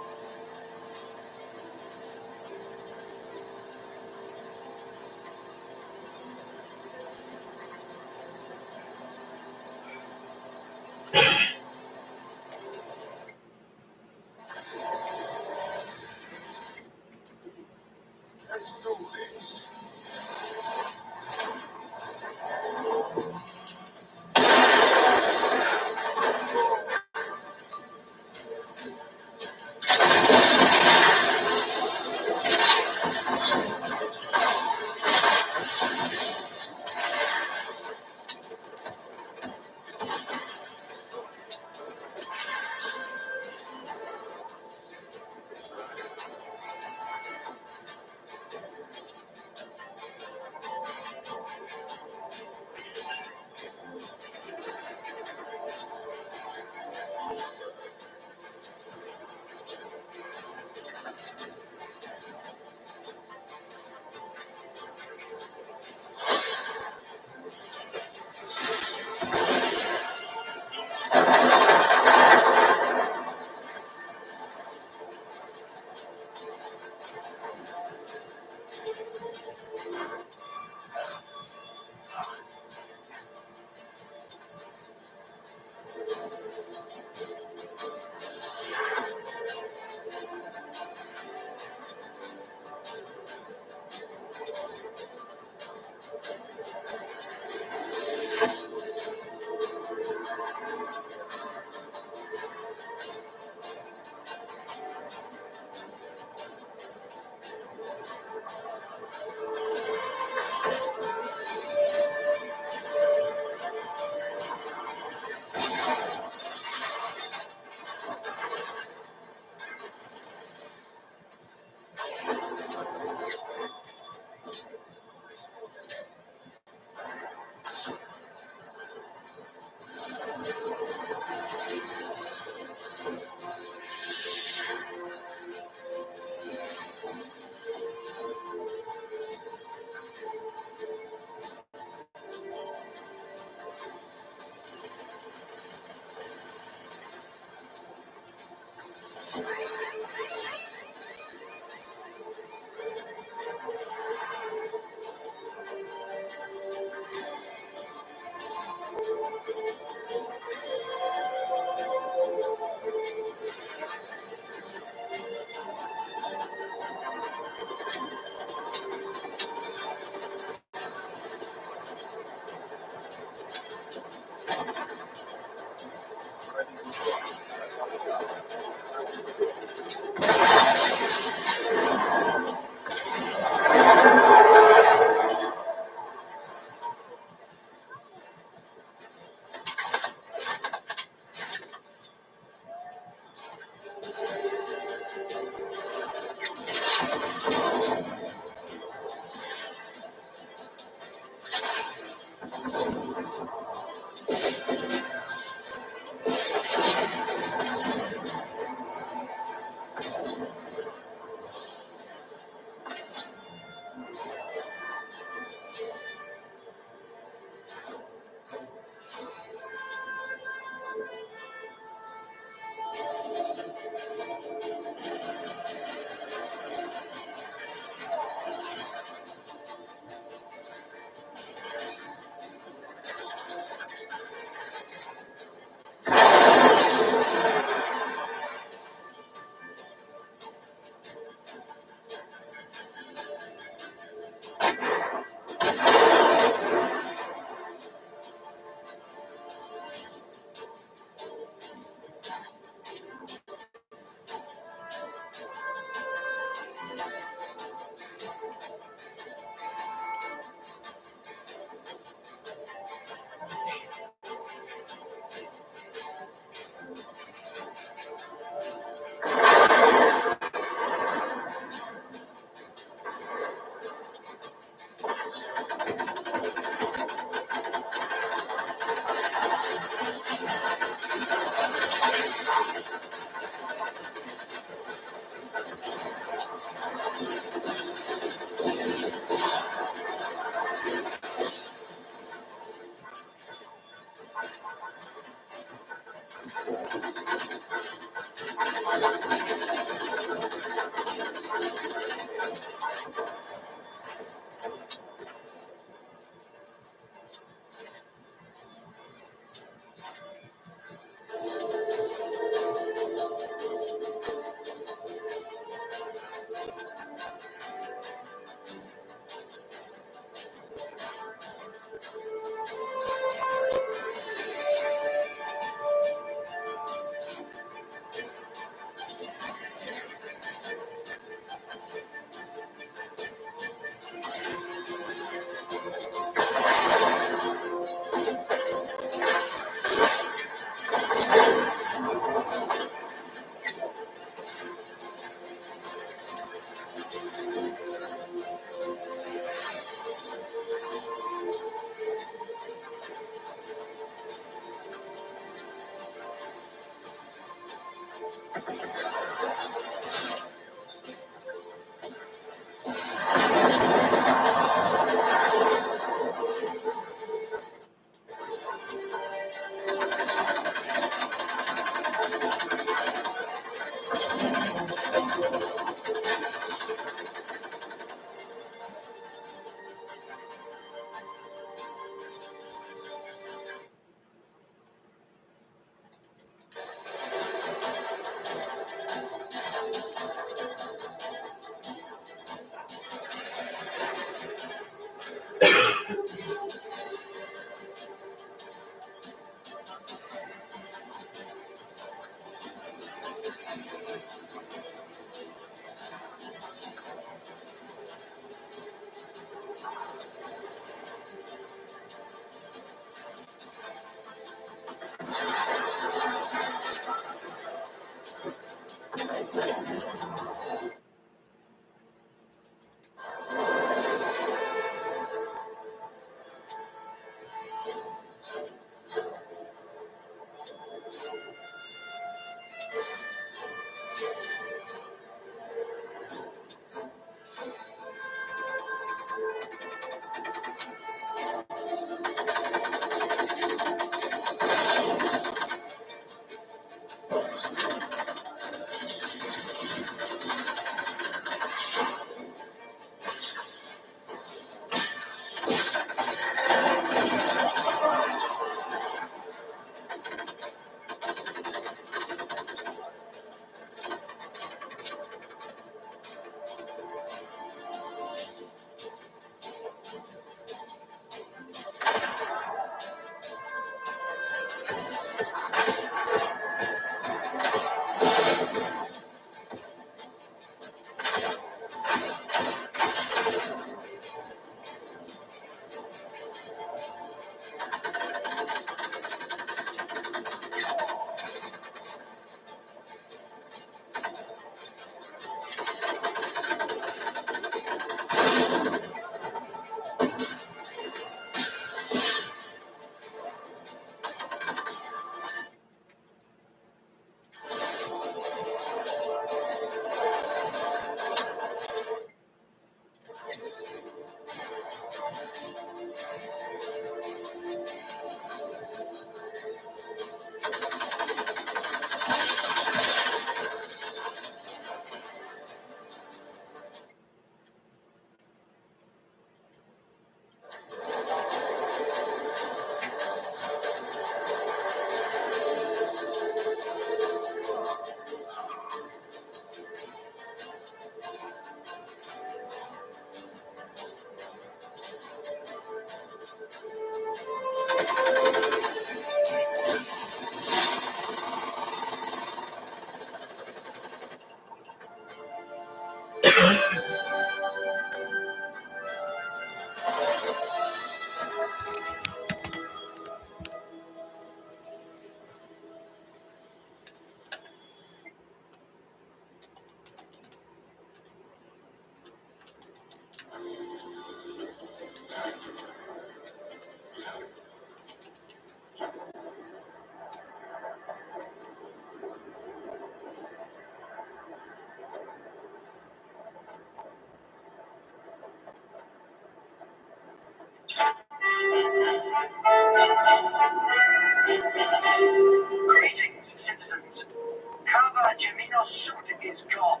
suit is gone.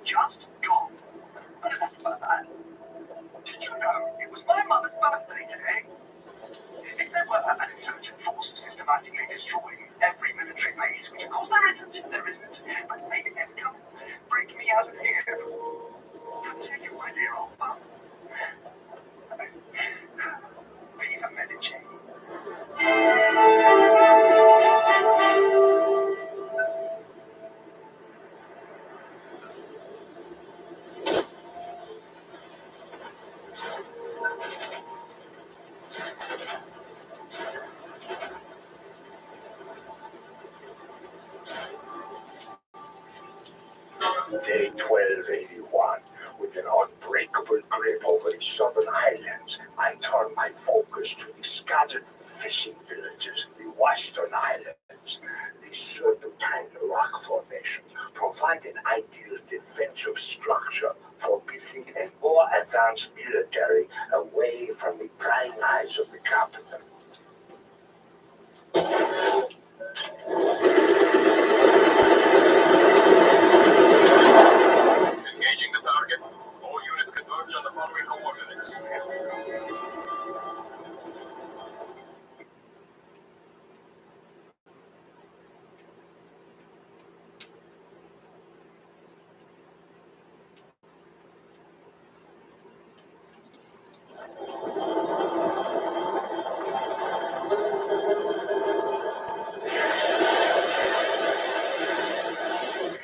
Just gone. But did you know it was my mother's birthday today? If there were an insurgent force systematically destroying every military base, which of course there isn't, but maybe they'd come break me out of here. Take you, my dear old mum. Viva Medici. Day 1281. With an unbreakable grip over the southern islands, I turn my focus to the scattered fishing villages in the western islands. These serpentine rock formations provide an ideal defensive structure for building a more advanced military away from the prying eyes of the capital. Engaging the target. All units converge on the following coordinates.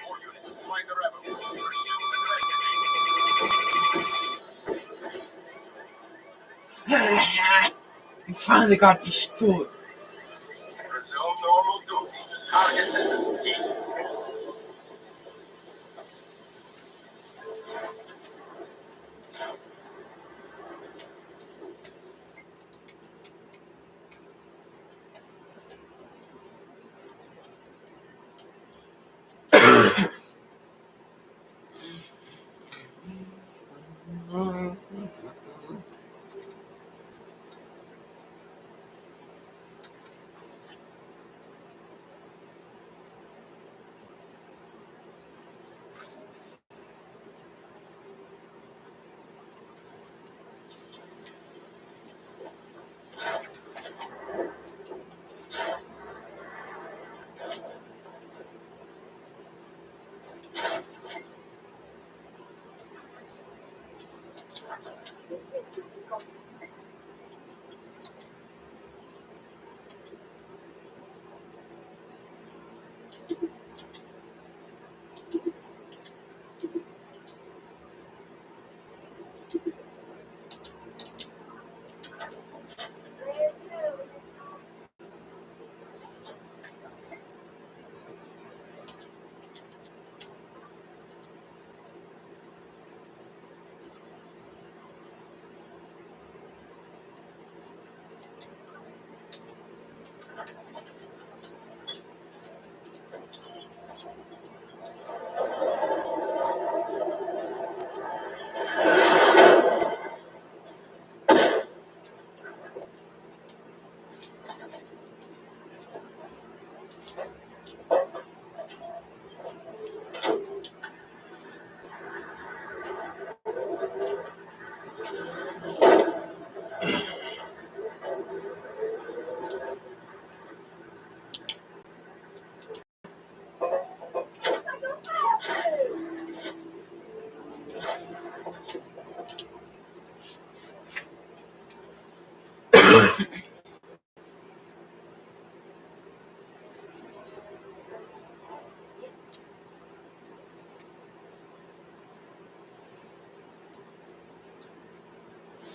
All units, find the rebels. Pursue the dragon. You finally got destroyed. Resume normal duty. Target system D.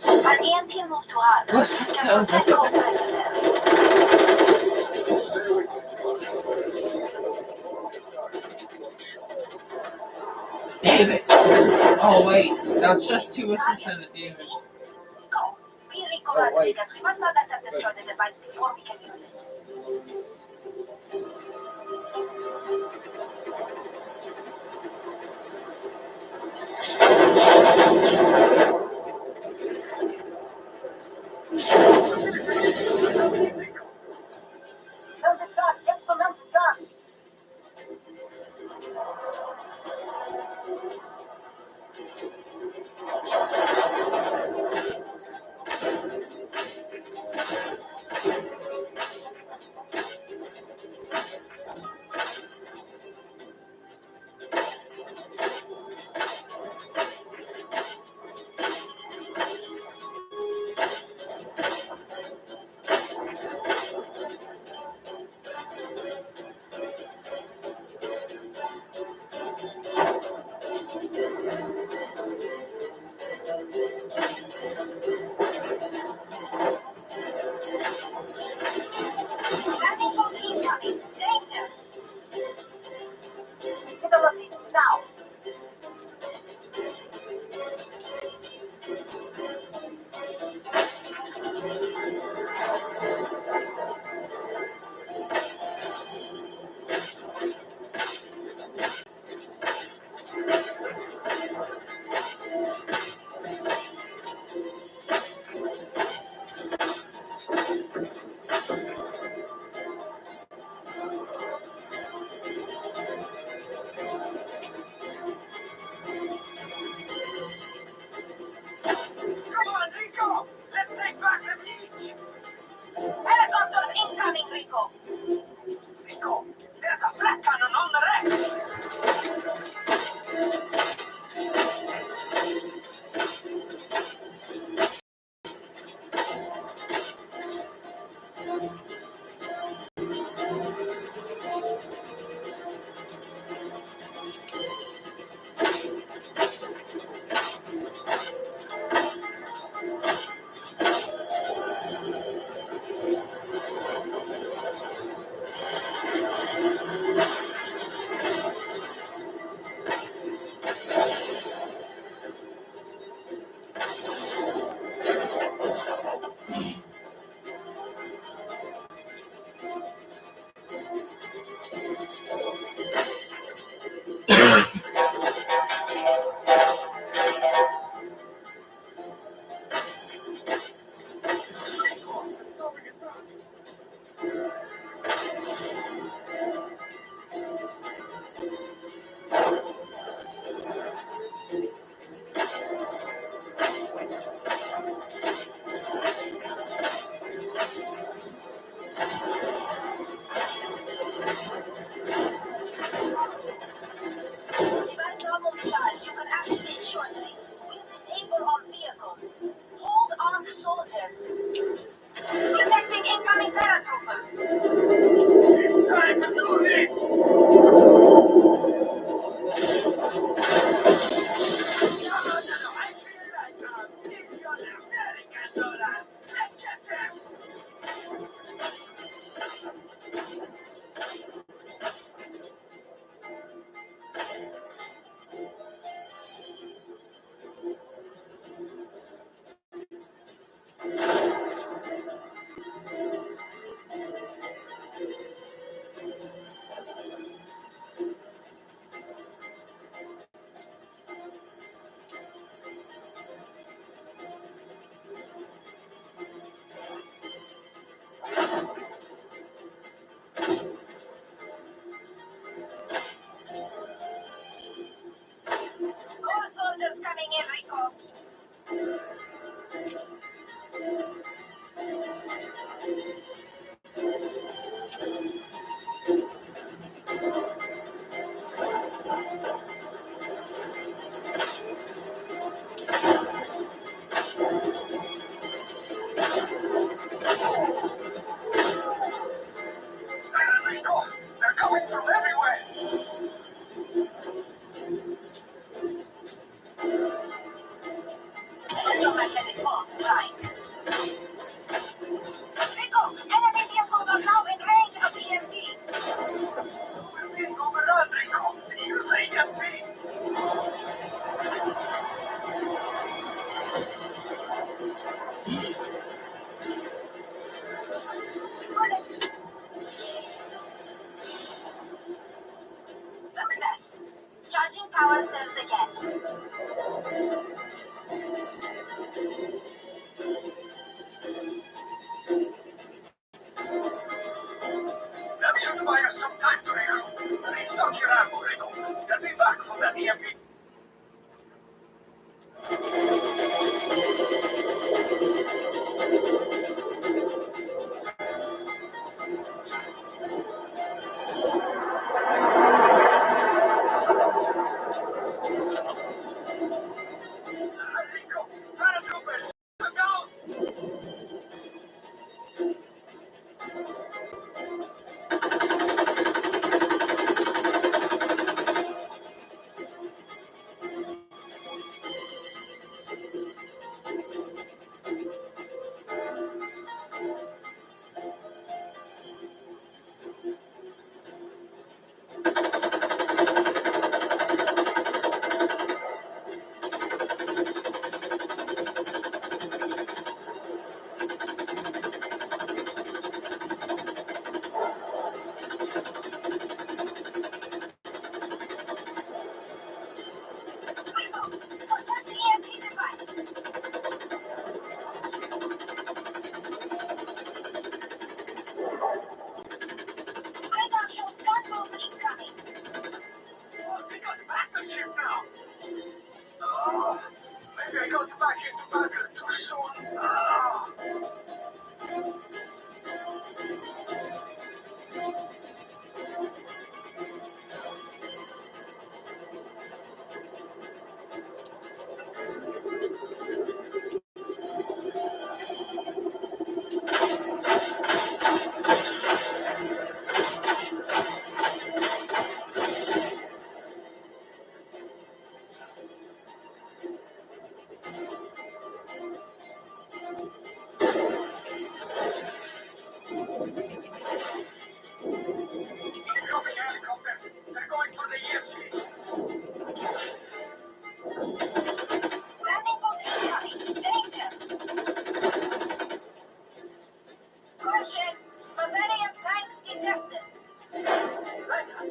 An EMP moved to Harbor. What's that? Protect all personnel. Damn it! Oh wait, that's just two assists and a David. Go. Be Oh wait. because we must not let them destroy the device before we can use it.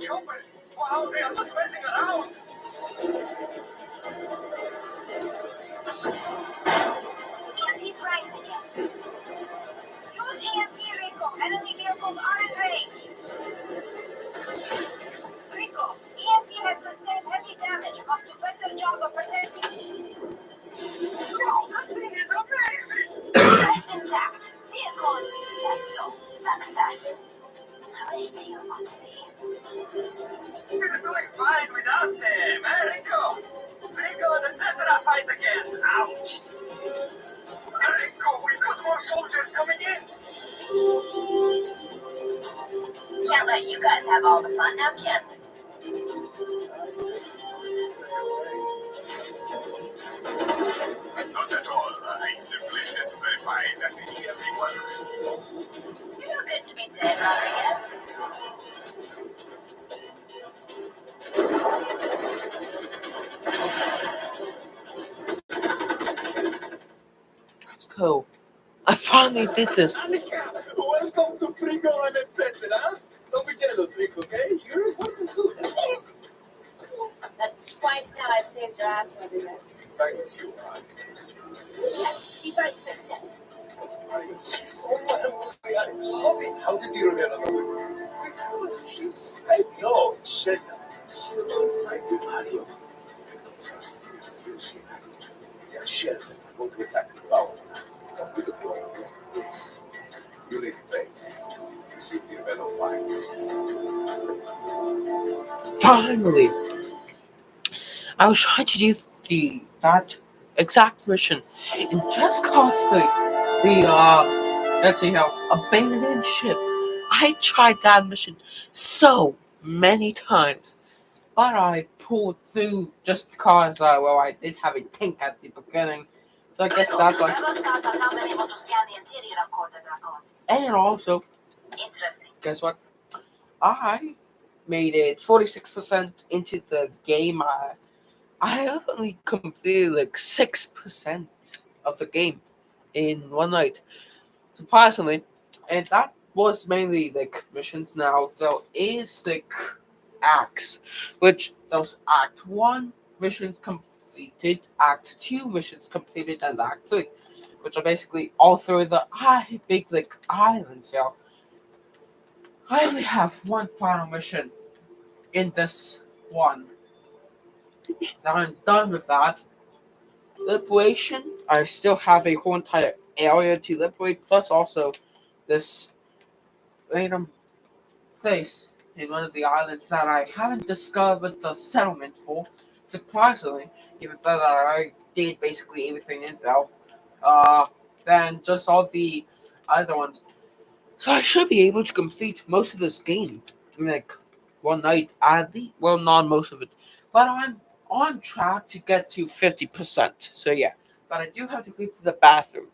Choppers? Wow, they are just messing around. EMP price again. Use EMP Rico. Enemy vehicles are in range. Rico, EMP has sustained heavy damage. Must do better job of protecting. Wow, that thing is amazing. Rest intact. Vehicle is successful. Success. I wish you could see. We're doing fine without them, eh, Rico? Rico, the Tetra fight again. Ouch. Rico, we've got more soldiers coming in. Can't let you guys have all the fun now, can we? Not at all. I simply need to verify that the EMP works. You're good to me today, Rodriguez. Let's go. I finally did this. Welcome to Frigo and etc. Don't be jealous, Rick, okay? You're important too. Just walk. That's twice now I've saved your ass over this. Thank you, man. Yes, device successful. She's so wonderful. I love it. How did you get along with her? Because you said no. Shit. She alongside you, Mario. Trust me, you see that. Tell Sheriff I'm going to attack the power. Don't disappoint you. Yes. You need to wait. You see the develop lines. Finally, I was trying to do that exact mission and just cost let's see how abandoned ship. I tried that mission so many times, but I pulled through just because I did have a tank at the beginning, so I guess that's why. Rebel scouts have now been able to scan the interior of Corte Dracon. And also, Interesting. guess what? I made it 46% into the game. I only completed like 6% of the game in one night, surprisingly, and that was mainly like missions. Now there is like acts, which those Act One missions completed, Act Two missions completed, and Act Three, which are basically all through the big like islands. Yeah, I only have one final mission in this one. Now I'm done with that. Liberation, I still have a whole entire area to liberate, plus also this random place in one of the islands that I haven't discovered the settlement for. Surprisingly, even though that I did basically everything in there, than just all the other ones. So I should be able to complete most of this game in like one night, at least. Well, not most of it, but I'm on track to get to 50%. So yeah, but I do have to go to the bathroom.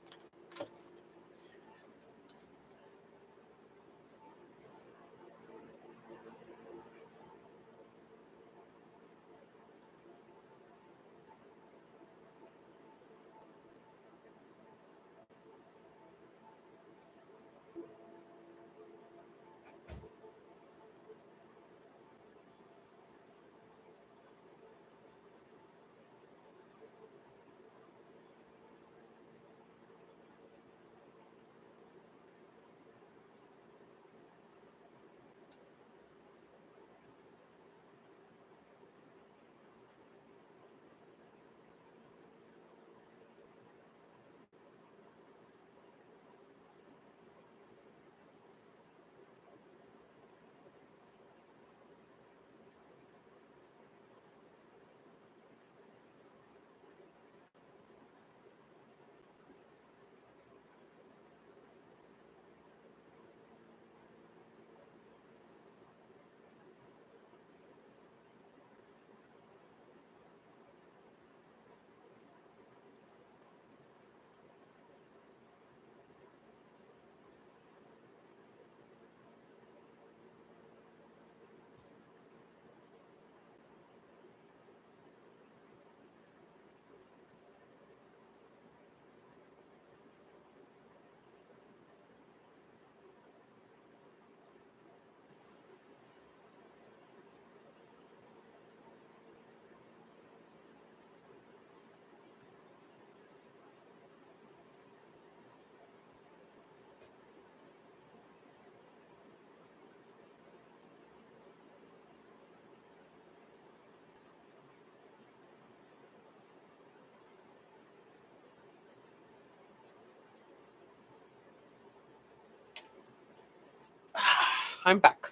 I'm back.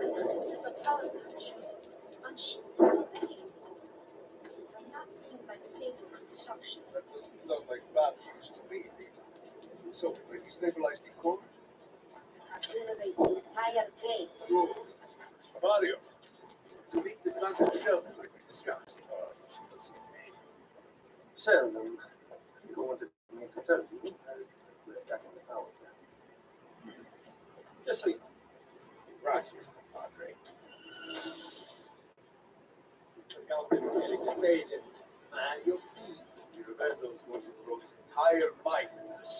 Analysis of power plant shows unshieldable vacuum core. Does not seem like stable construction. That doesn't sound like batteries to me, Dita. So, if we destabilize the core, Obliterate the entire base. good. Mario, delete the plasma shell like we discussed. Seldom. You wanted me to tell you we're attacking the power plant. Just so you know. Gracias, compadre. Counterintelligence agent. Man, your feet. The Rebello is going to throw his entire might into this.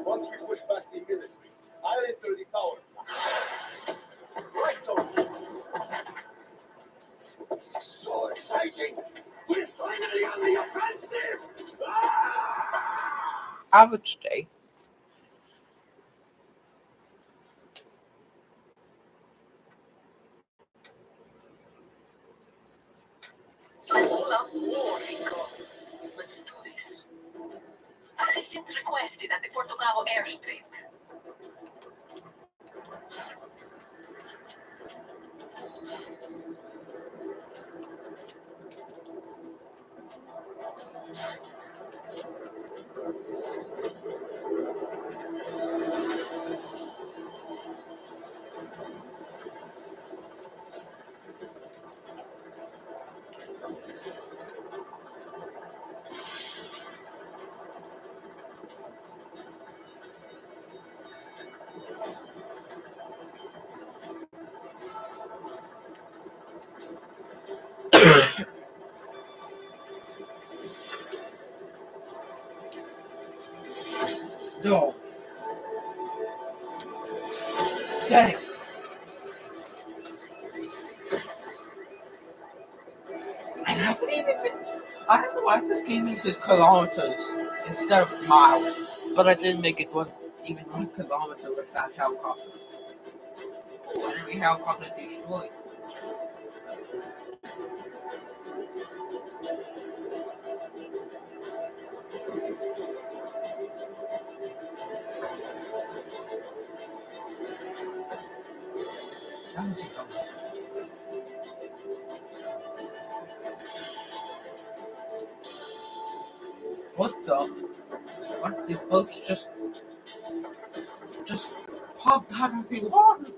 Once we push back the military, I'll enter the power plant. Right on. This is so exciting. We're finally on the offensive. Average day. Hola, Rico. Let's do this. Assistant requested at the Porto Cabo airstrip. No. Dang. And I didn't even. I don't know why this game uses kilometers instead of miles, but I didn't make it even 1 kilometer with that helicopter. Oh, enemy helicopter destroyed. That was a dumb. What the? What if the boats just popped out of the water?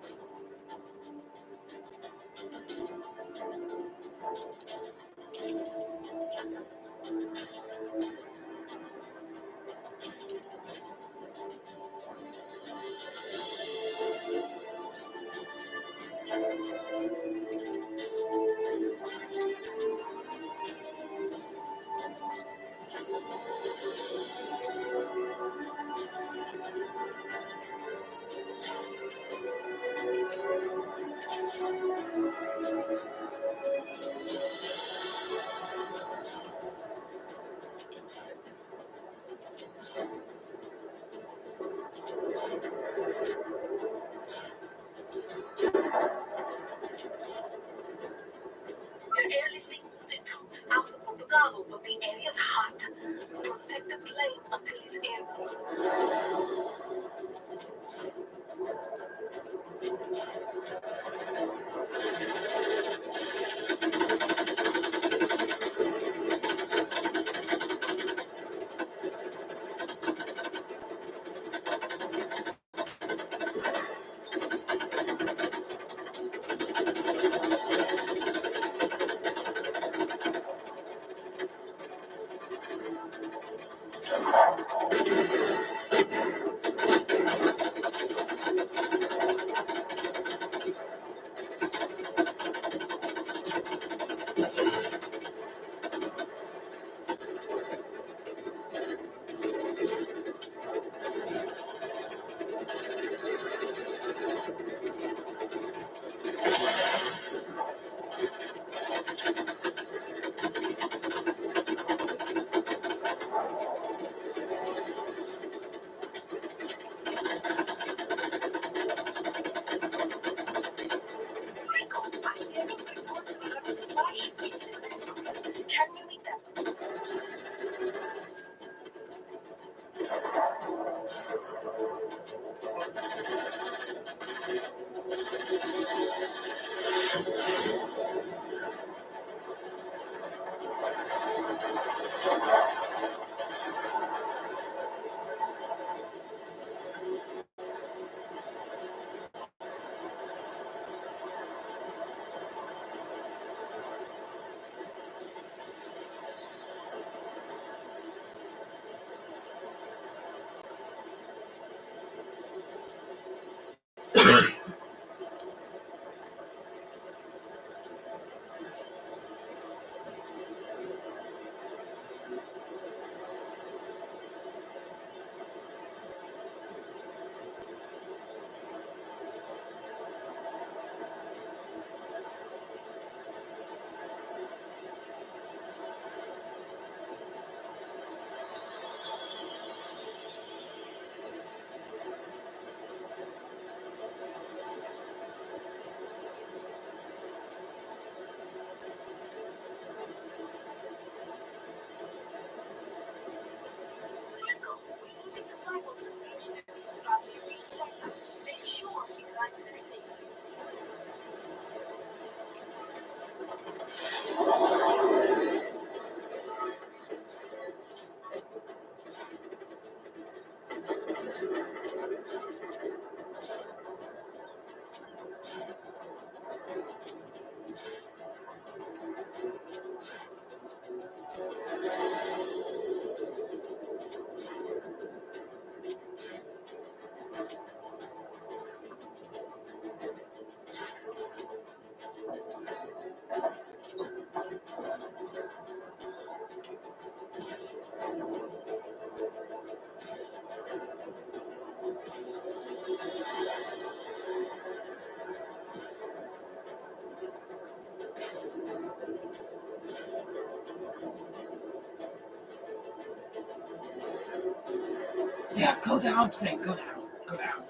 Yeah, go down, thing. Go down. Go down.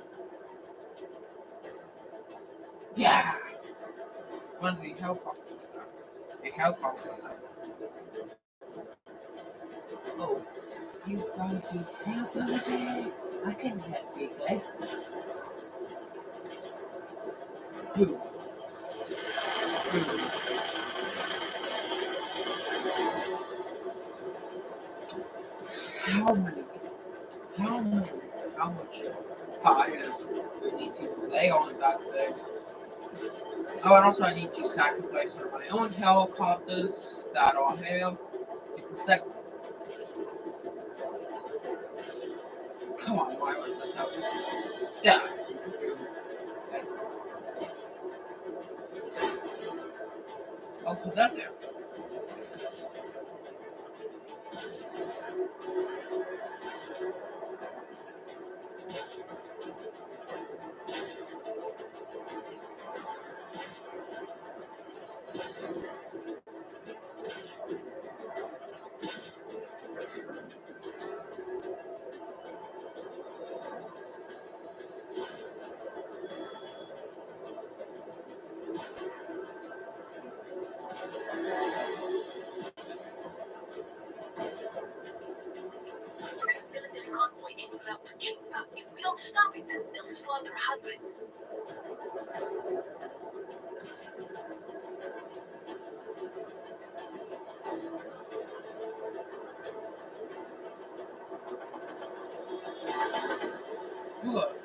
Yeah. One of the helicopters. The helicopter. Oh, you guys need help over there? I can help you guys. Boom. Boom. How many? How many? How much fire do we need to lay on that thing? Oh, and also I need to sacrifice one of my own helicopters that I have to protect. Come on, why was this happen? Yeah. I'll put that there. Military convoy en route to China. If we don't stop it, they'll slaughter hundreds. Look.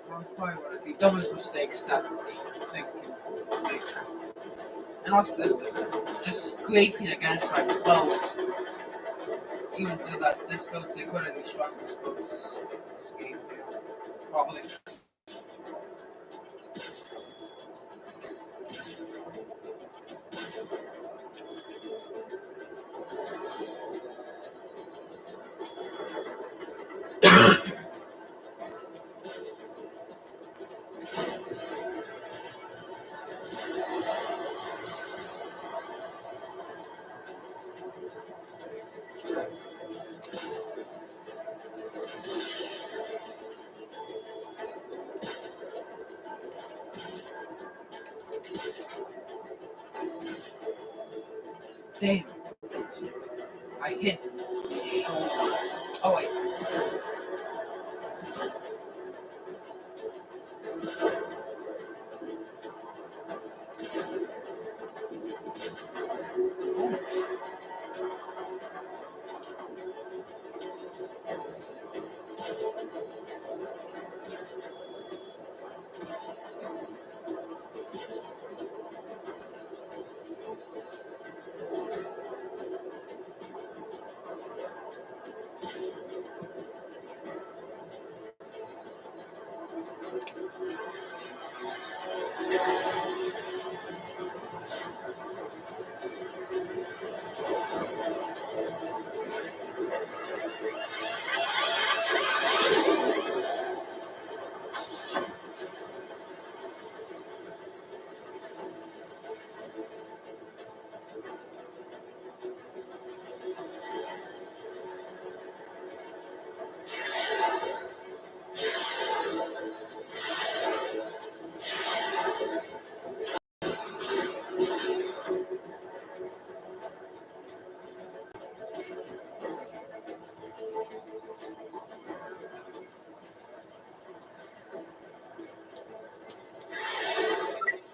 That was probably one of the dumbest mistakes that thing can make. And also this thing, just scraping against my boat. Even though that this boat's like one of the strongest boats escape. Probably. Damn. I hit the shoulder. Oh wait.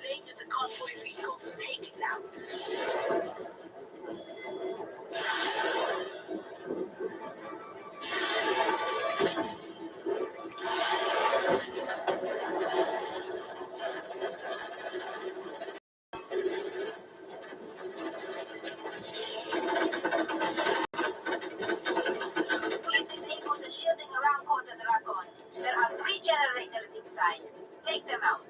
Range is a convoy vehicle. Take it now. Please disable the shielding around Quarter Dragon. There are 3 generators inside. Take them out.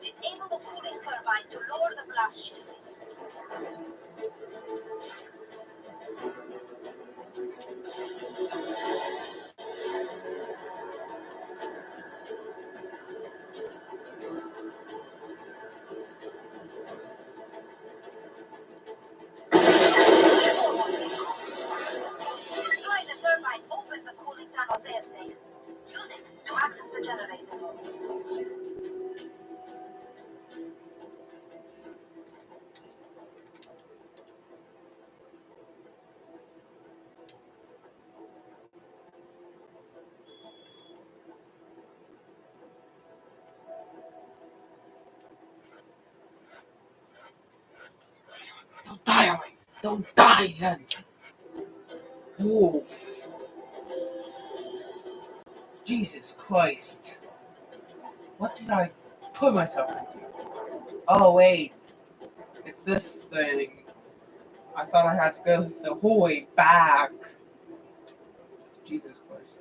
Disable the cooling turbine to lower the blast shield. Destroying the turbine opens the cooling tunnel failsafe. Use it to access the generator. Don't die on me! Don't die, Hen! Oh. Jesus Christ. What did I put myself into? Oh, wait. It's this thing. I thought I had to go the whole way back. Jesus Christ.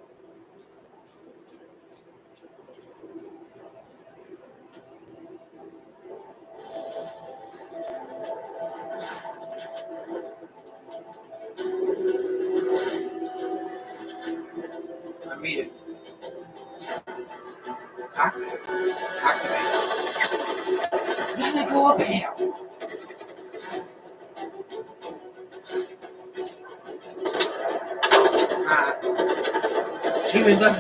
I made it. Activate. Let me go up here. Even though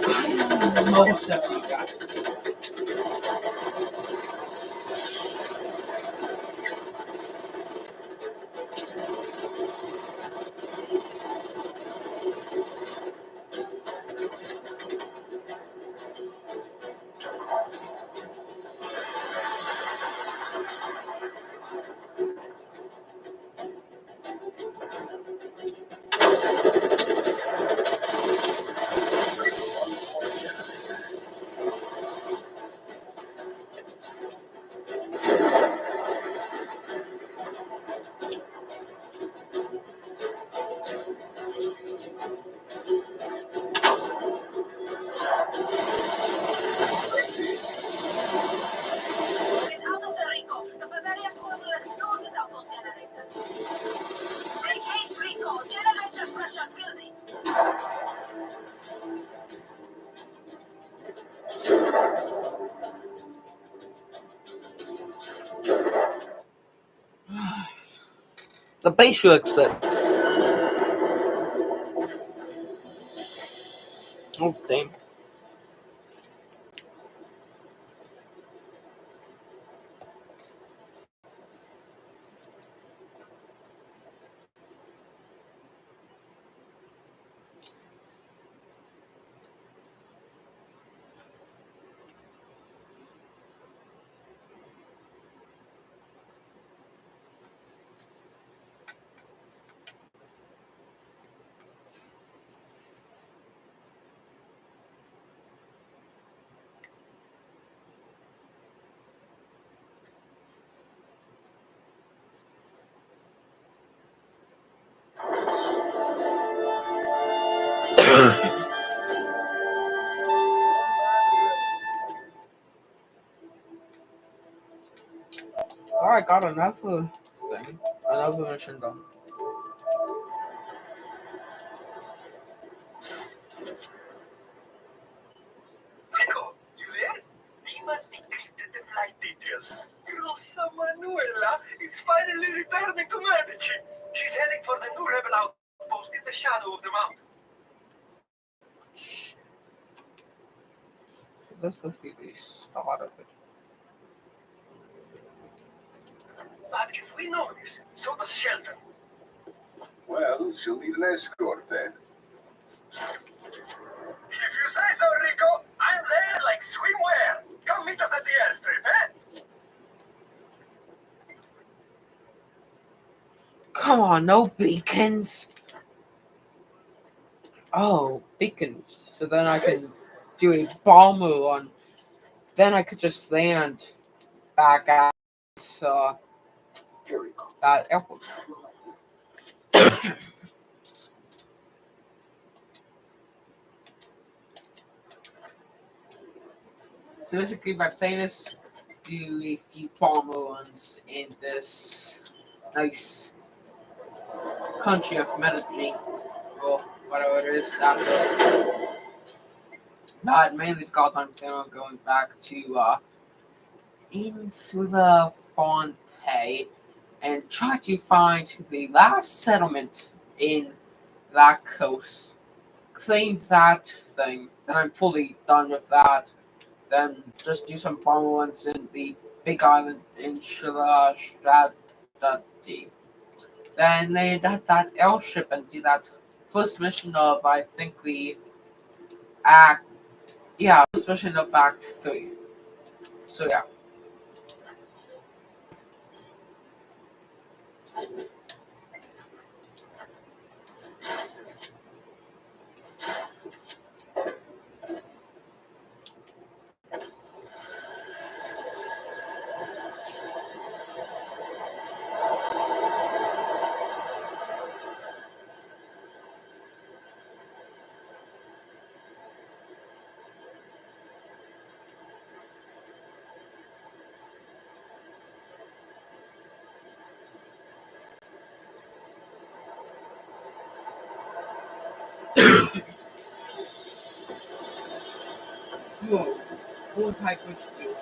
I know most of you guys. The base you expect. Oh, damn. Alright, got another thing. Another mission done. Nico, you there? We must encrypt the flight details. Rosa Manuela is finally returning to Medici. She's heading for the new rebel outpost in the shadow of the mountain. Let's go see the start of it. But if we know this, so does Sheldon. Well, she'll need an escort then. If you say so, Rico, I'm there like swimwear. Come meet us at the airstrip, eh? Come on, no beacons. Oh, beacons. So then I can do a bomber run. Then I could just land back at Here we go. that airport. So basically, my plan is to do a few bomber runs in this nice country of Medellin, or whatever it is after. Not mainly because I'm planning on going back to into the Fonte and try to find the last settlement in that coast. Claim that thing. Then I'm fully done with that. Then just do some bomber runs in the big island in Strategy. Then land at that airship and do that first mission of I think the act first mission of Act 3. So yeah. Whoa, full type which do.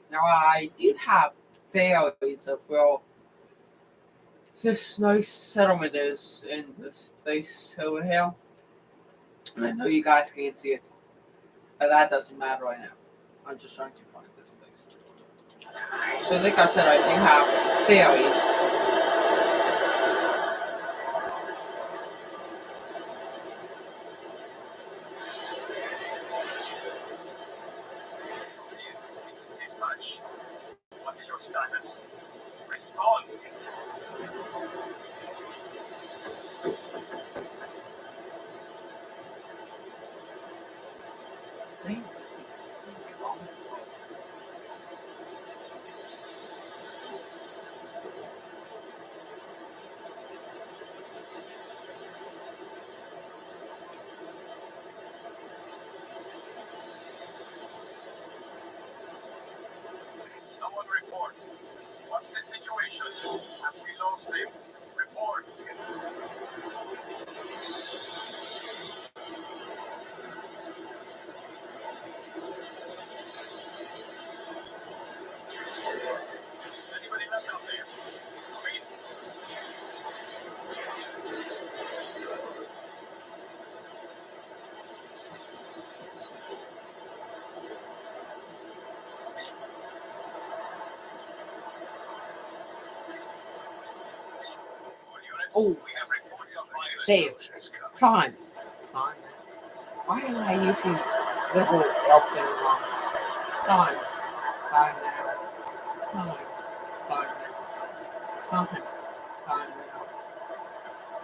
Now I do have theories of where this nice settlement is in this place over here. And I know you guys can't see it, but that doesn't matter right now. I'm just trying to find this place. So like I said, I do have theories. Dispatch. What is your status? Respond. Someone report. What's the situation? Have we lost him? Report. Anybody left out there? Come in. Oh, there. Climb. Climb. Why am I using little airplane ones? Climb. Climb now. Climb. Climb now. Climb. Climb now.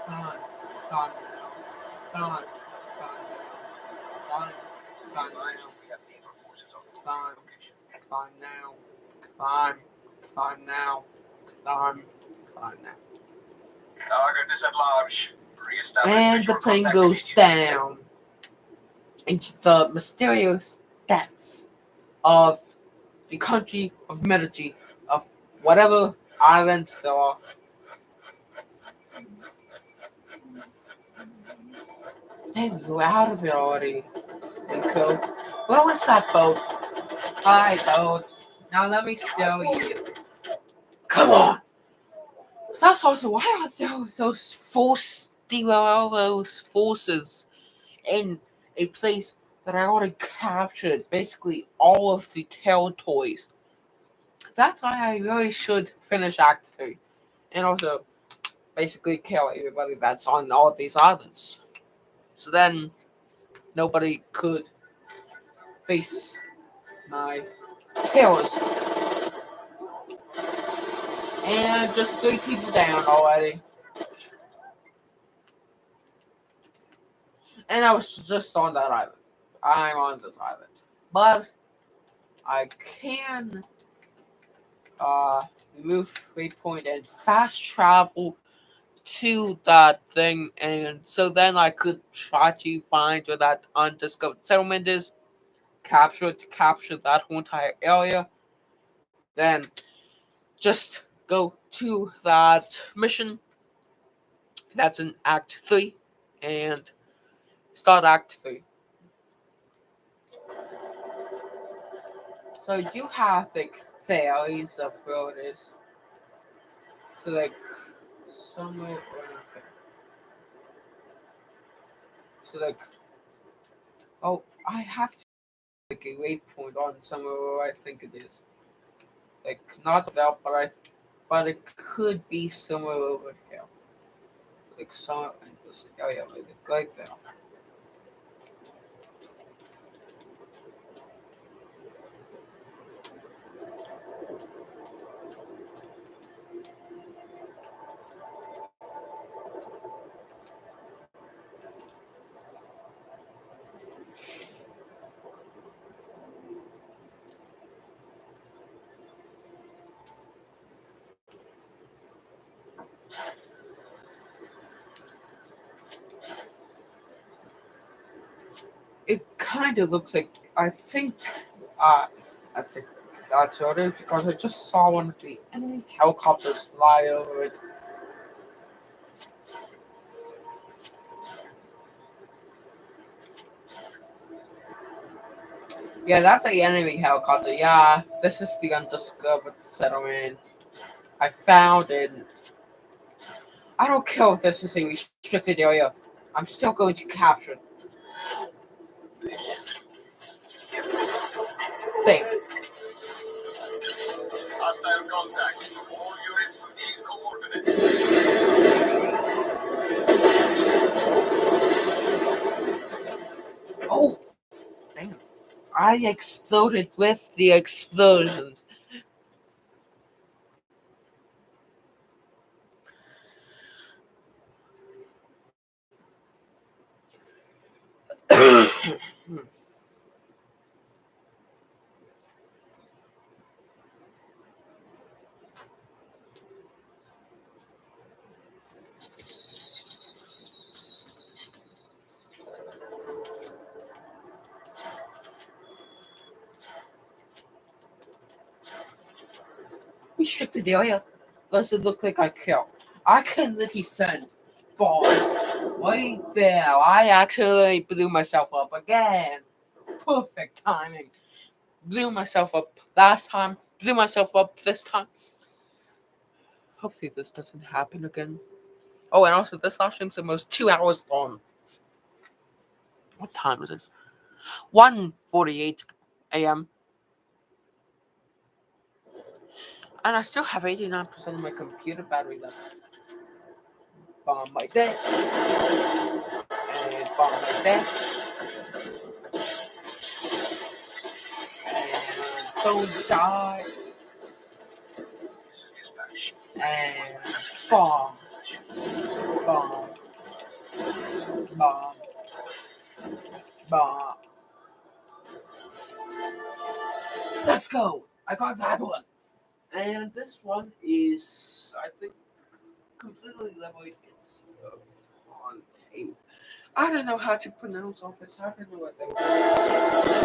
Climb. Climb now. Climb. Climb now. Climb. Climb now. Climb. Climb now. Climb. Climb now. Climb. Climb now. Target is at large. And the plane goes down into the mysterious depths of the country of Medici, of whatever islands there are. Damn, you're out of it already, Nico. Where was that boat? Hi, boat. Now let me steal you. Come on! That's also why are there those those forces in a place that I already captured basically all of the territories. That's why I really should finish Act 3. And also basically kill everybody that's on all these islands. So then nobody could face my tails. And just 3 people down already. And I was just on that island. I'm on this island. But I can remove waypoint and fast travel to that thing, and so then I could try to find where that undiscovered settlement is, capture that whole entire area, then just go to that mission that's in Act 3 and start Act 3. So I do have like theories of where it is. So like somewhere around here. So like I have to like a waypoint on somewhere where I think it is. Like not there, but it could be somewhere over here. Like somewhere in this area, like right there. It kind of looks like uh I think that's what it is because I just saw one of the enemy helicopters fly over it. Yeah, that's an enemy helicopter. Yeah, this is the undiscovered settlement. I found it. I don't care if this is a restricted area. I'm still going to capture it. Damn. Hostile contact. All units need coordinates. Oh, damn. I exploded with the explosions. Restricted area. Does it look like I killed? I can literally send balls right there. I actually blew myself up again. Perfect timing. Blew myself up last time. Blew myself up this time. Hopefully this doesn't happen again. Oh, and also this live stream's almost 2 hours long. What time is it? 1:48 a.m. And I still have 89% of my computer battery left. bomb like that, and bomb like that, and don't die, and bomb, bomb, bomb, bomb. Let's go! I got that one. And this one is, I think, completely level. It's on tape. I don't know how to pronounce all this. I don't know what they were.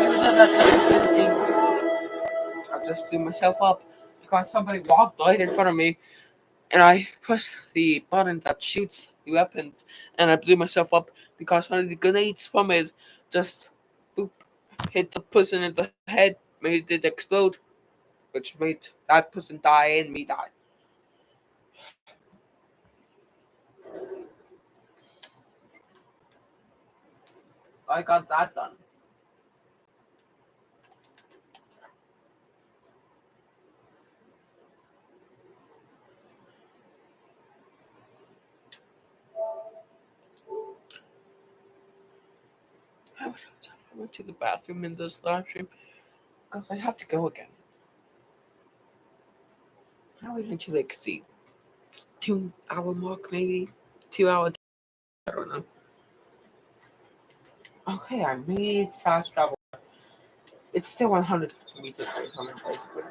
Even though that's in English, I just blew myself up because somebody walked right in front of me, and I pushed the button that shoots the weapons, and I blew myself up because one of the grenades from it just boop, hit the person in the head, made it explode, which made that person die and me die. I got that done. How many times have I went to the bathroom in this live stream? Because I have to go again. How even to like the 2 hour mark, maybe 2 hour. I don't know. Okay, I made fast travel. It's still 100 meters away from it, basically.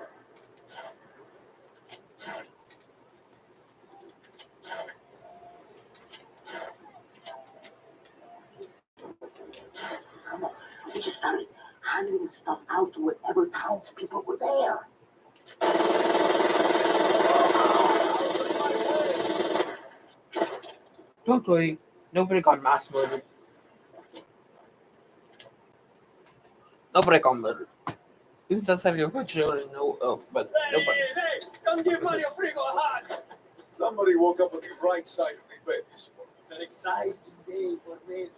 Come on, we just started handing stuff out to whatever townspeople were there. Don't worry, nobody got mass murdered. Nobody got murdered. Even that's something I children know of, but nobody. Hey, come give Mario Frigo a hug. Somebody woke up on the right side of the bed this morning. It's an exciting day for me.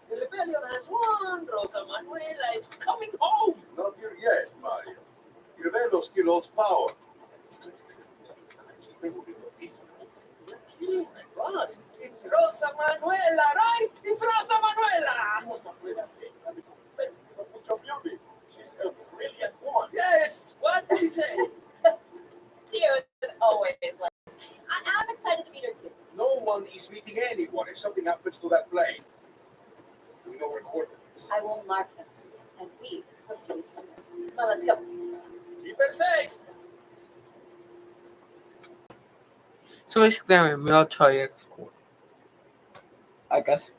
The rebellion has won. Rosa Manuela is coming home. Not here yet, Mario. The Rebello still holds power. It's going to be another time, so they will be no different. You're kidding, Ross. It's Rosa Manuela, right? It's Rosa Manuela. I was not afraid that thing. And the complexities of much of beauty. She's a brilliant one. Yes. What did he say? Tio is always like this. I'm excited to meet her too. No one is meeting anyone if something happens to that plane. Do we know her coordinates? I will mark them for you, and we will see you someday. Come on, let's go. Keep her safe. So basically, I'm a military escort, I guess.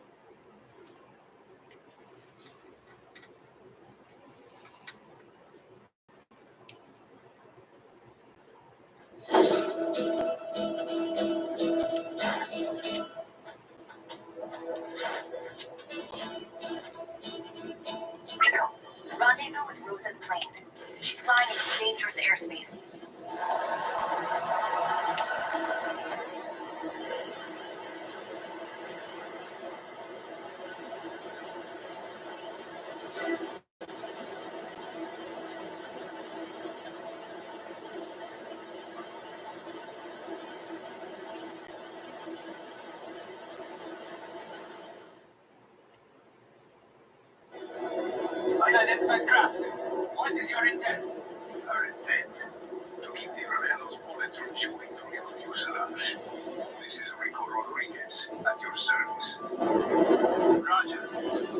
Rico, rendezvous with Rosa's plane. She's flying into dangerous airspace. Unidentified craft. What is your intent? Our intent? To keep the Rebellos' bullets from shooting through your fuselage. This is Rico Rodriguez, at your service. Roger.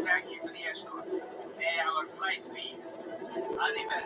Thank you for the escort. Stay our flight speed. Arrival.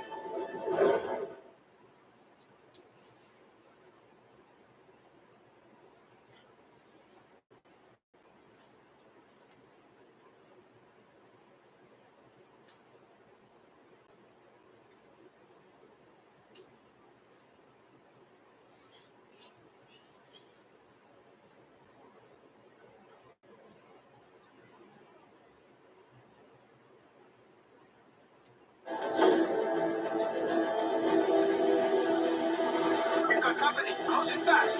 We've got company. Close it fast.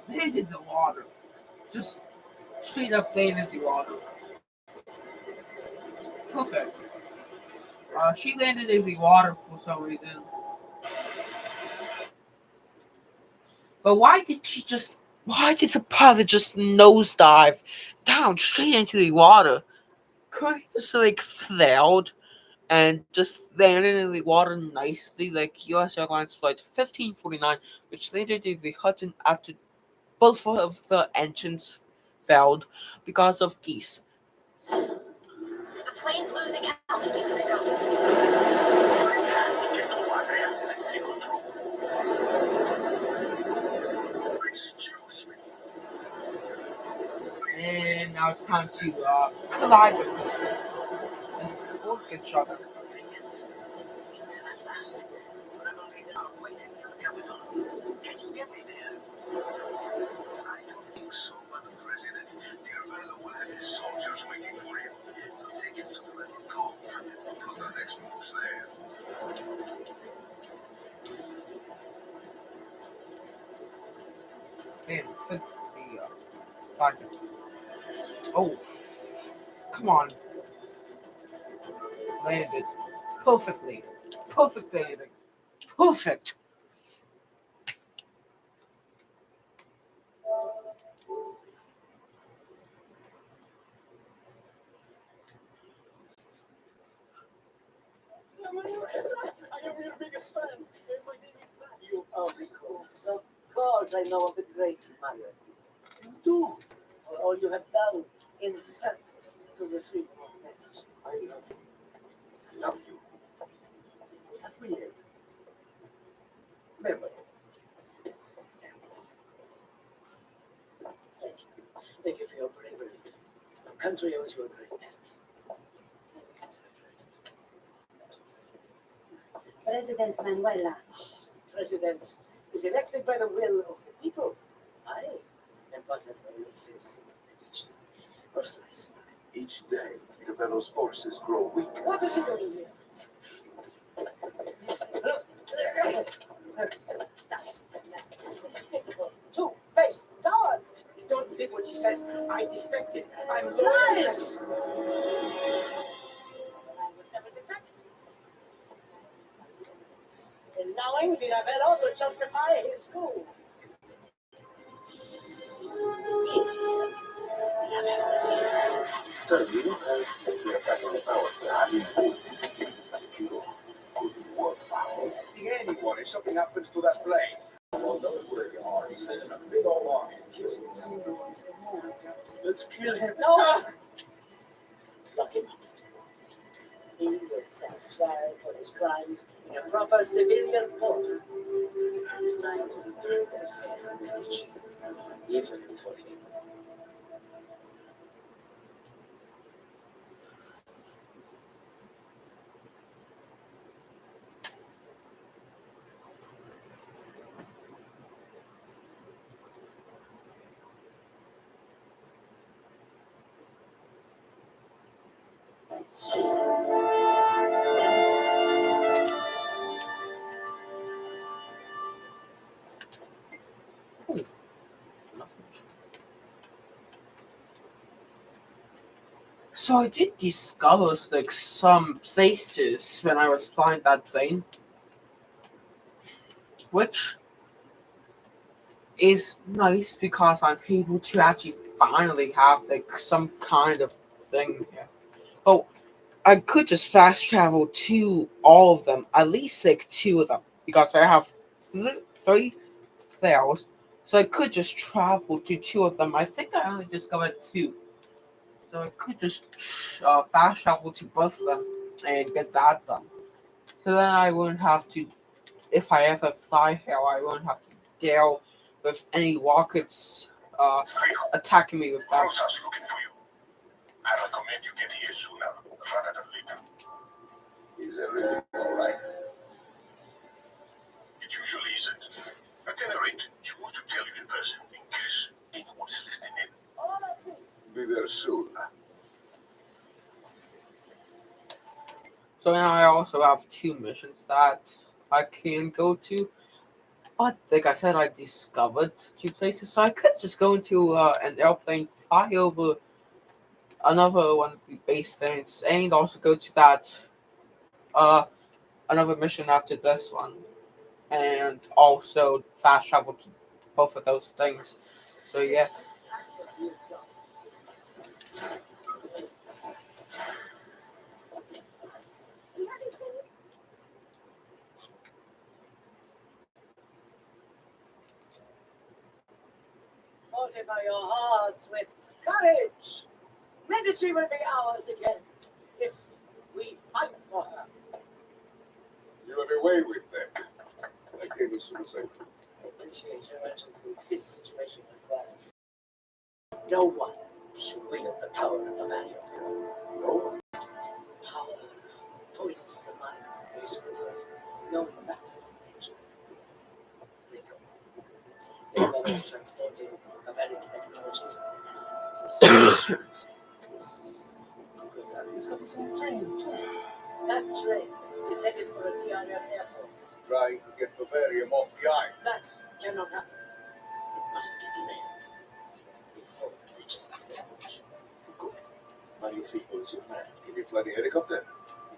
landed in the water. Just straight up landed in the water. Perfect. She landed in the water for some reason. But why did she just? Why did the pilot just nosedive down straight into the water? Could he just like failed and just landed in the water nicely, like U.S. Airlines Flight 1549, which landed in the Hudson after both of the engines failed because of geese. The plane's losing altitude. And now it's time to collide with this thing and we'll get shot at. Can you get me there? I don't think so, Madam President. Mirabello will have his soldiers waiting for him. So take him to the Rebel Cove and put the next moves there. And click the target. Oh, come on. Landed. Perfectly. Perfect landing. Perfect. I am your biggest fan. My name is Matthew. Oh, because of course I know of the great Mario. You do. For all you have done in service to the freedom of knowledge. I love you. I love you. Is that weird? Remember. Thank you. Thank you for your bravery. Our country owes you a great debt. President Manuela. President is elected by the will of the people. I am but a loyal citizen of the region. Precise. Each day, Mirabello's forces grow weaker. What is he doing here? Despicable, two-faced dog! Don't believe what she says. I defected. I'm lies! I would never defect. Allowing Mirabello to justify his coup. He is here. Mirabello is here. Sir, you have the attack on the power plant. Could be worthwhile. Anyone if something happens to that plane. Well, those were the army sending a big old army. Let's kill him. No! Lock him up. He will stand trial for his crimes in a proper civilian court. It's time to begin the fair marriage. Even for him. So I did discover like some places when I was flying that plane, which is nice because I'm able to actually finally have like some kind of thing here. Oh, I could just fast travel to all of them, at least like two of them, because I have three fails. So I could just travel to two of them. I think I only discovered two. So I could just fast travel to both of them and get that done. So then I wouldn't have to, if I ever fly here, I won't have to deal with any rockets attacking me with that. Rosa's looking for you. I recommend you get here sooner rather than later. Is everything all right? It usually isn't. At any rate, she wants to tell you in person in case anyone's listening in. Be there soon. So now I also have two missions that I can go to. But like I said, I discovered two places, so I could just go into an airplane, fly over another one of the base things, and also go to that uh another mission after this one, and also fast travel to both of those things. So yeah. Fortify your hearts with courage. Medici will be ours again if we fight for her. You have a way with them. I came as soon as I could. I appreciate your urgency. This situation requires no one should wield the power of Aviator. No? Power poisons the minds of those forces, no matter the nature. Rico, the enormous transporting of Eric technologies for spaceships. He's got his own train, too. That train is headed for a TRM airport. He's trying to get Bavarium off the island. That cannot happen. It must be delayed before it reaches its destination. Good. Mario Fico is your man. Can you fly the helicopter?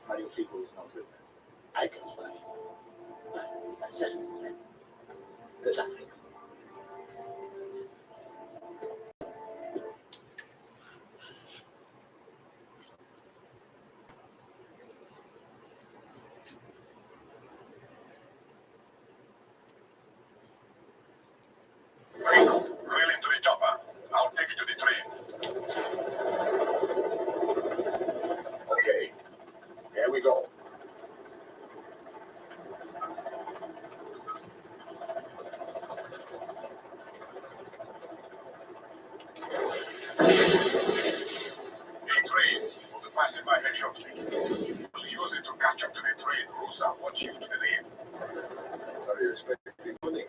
Mario Fico is not your man. I can fly. Well, that settles it then. Good luck, Rico. Reel into the chopper. I'll take you to the train. Okay. Here we go. The train will be passing by here shortly. We'll use it to catch up to the train Rusa wants you to delay. Are you expecting money?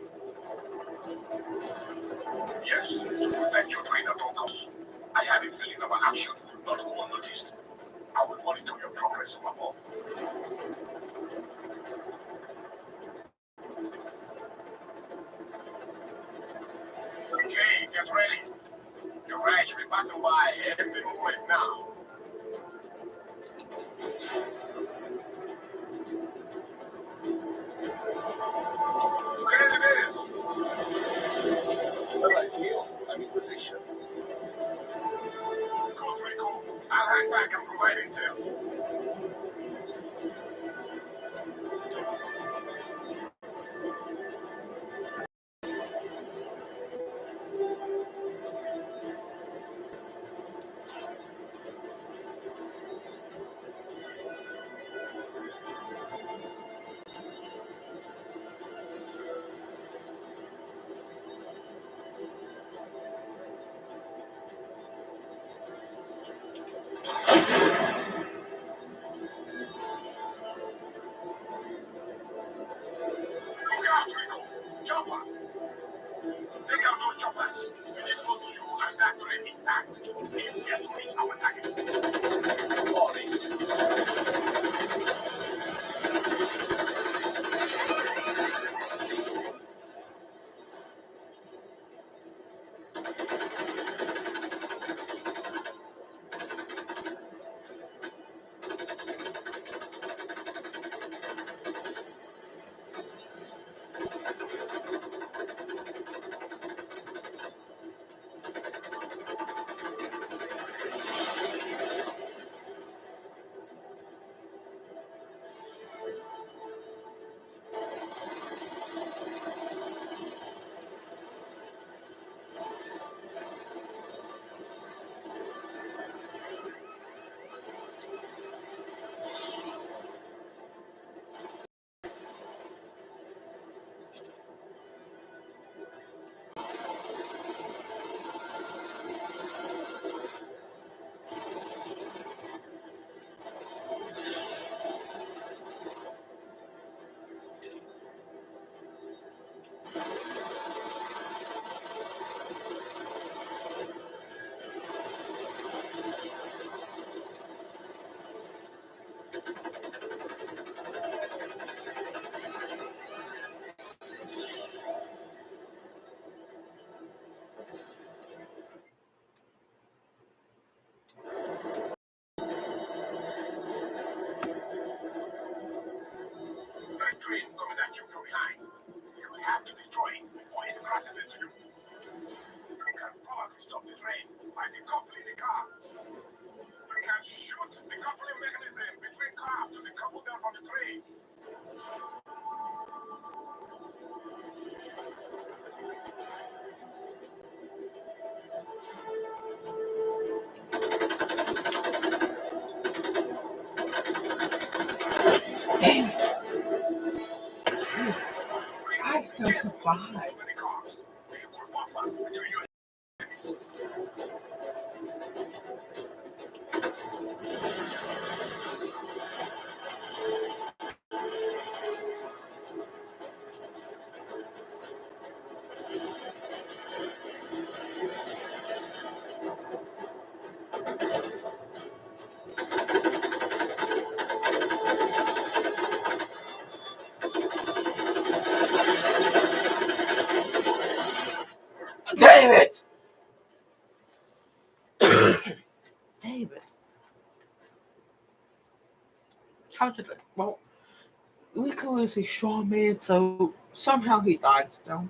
Yes, to protect your train at all costs. I have a feeling of an action not go unnoticed. I will monitor your progress from above. Okay, get ready. Your ride should be passing by every moment now. There it is. All right, Teal. I'm in position. Good, Rico. I'll hang back and provide intel. still survive. Many cars. You could buffer between your David! David. How did it? Well, we could only say Shaw made it, so somehow he died still.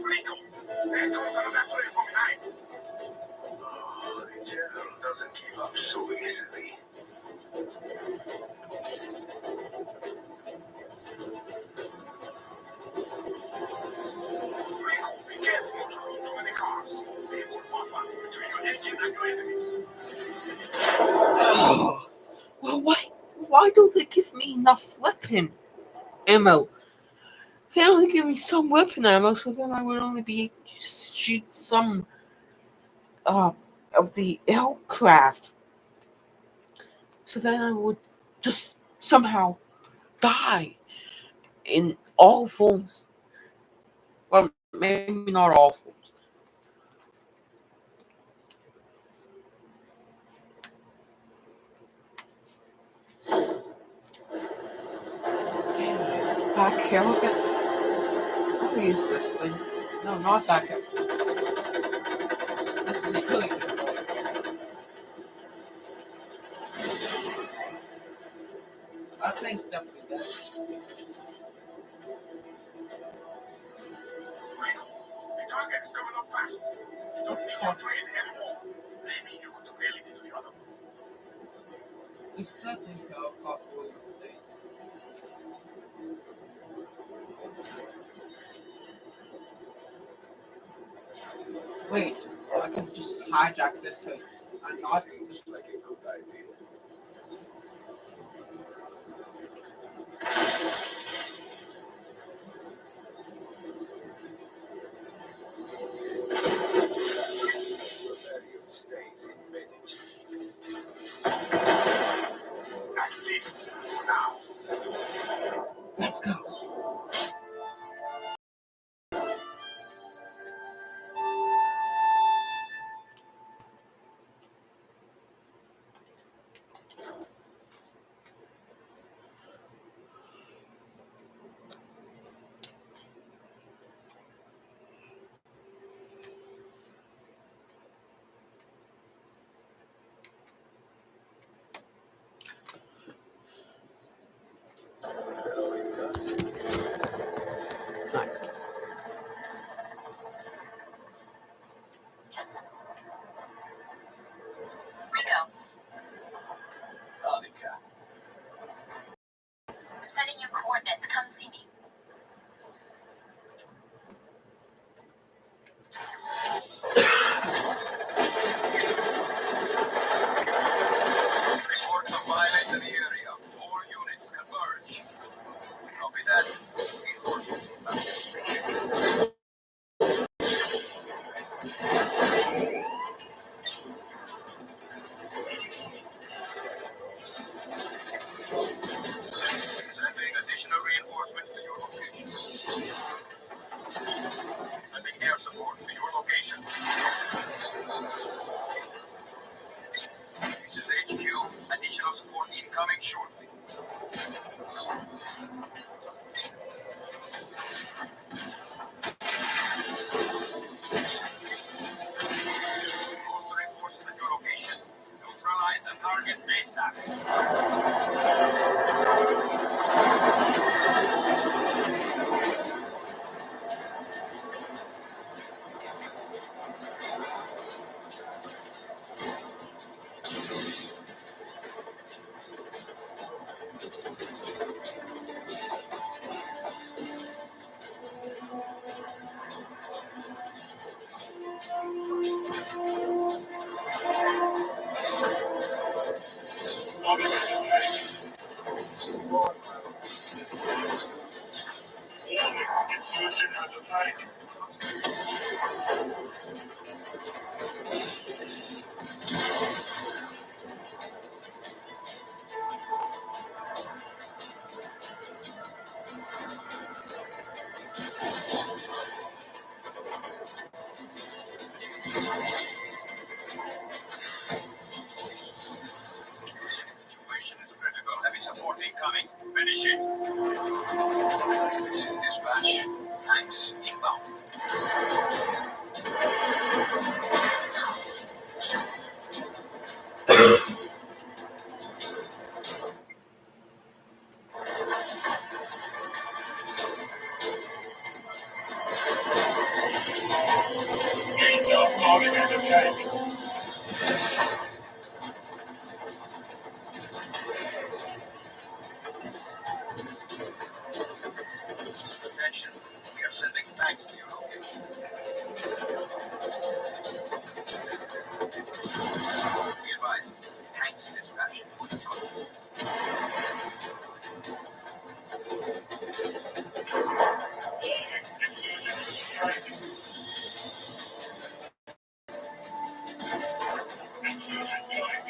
Rico. There comes another plane from behind. Oh, the general doesn't give up so easily. Rico, be careful. Too many cars. They could buffer between your engine and your enemies. Well, why don't they give me enough weapon ammo? They only give me some weapon ammo, so then I would only be able to shoot some of the aircraft. So then I would just somehow die in all forms. Well, maybe not all forms. Back here, okay. I'll use this thing. No, not that here. This is a really good one. That thing's definitely dead. Rico, the target is coming up fast. Don't need your train anymore. Maybe you could really do the other one. Is that thing helicopter thing? Wait, I can just hijack this thing. I'm not. Seems like a good idea. The barrier stays embedded. At least for now. Let's go. Situation is critical. Heavy support incoming. Finish it. Dispatch. Tanks inbound. Gains up. Target is attacked. Attention. We are sending tanks to your location. Be advised. Tanks dispatched. Insurgent strike. Insurgent strike.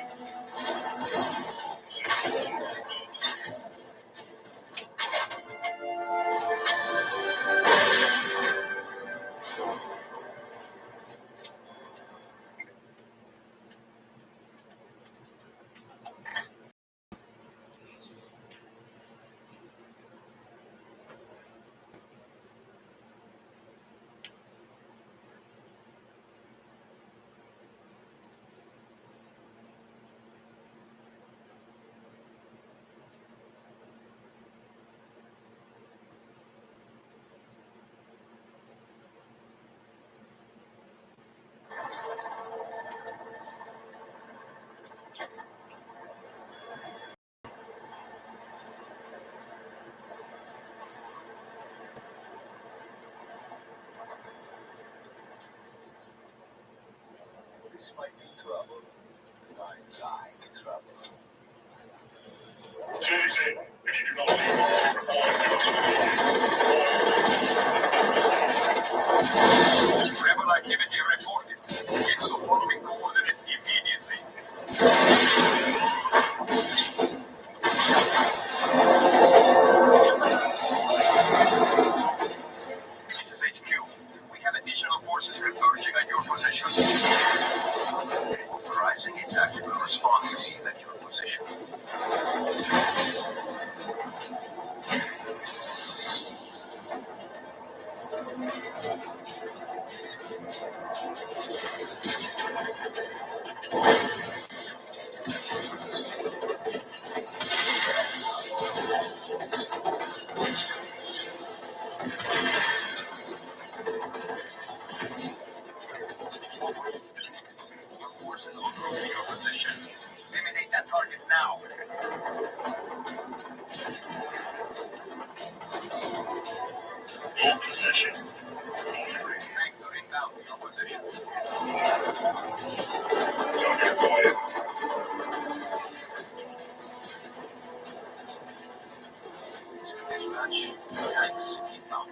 This might be trouble. I like trouble. Citizen, if you do not leave, report to us. Rebel activity reported. Get to the following coordinate immediately. This is HQ. We have additional forces converging on your position. Authorizing a tactical response team at your position. Your forces en route to your position. Eliminate that target now. In position. Tanks are inbound to your position. Target quiet. Dispatch. Tanks inbound.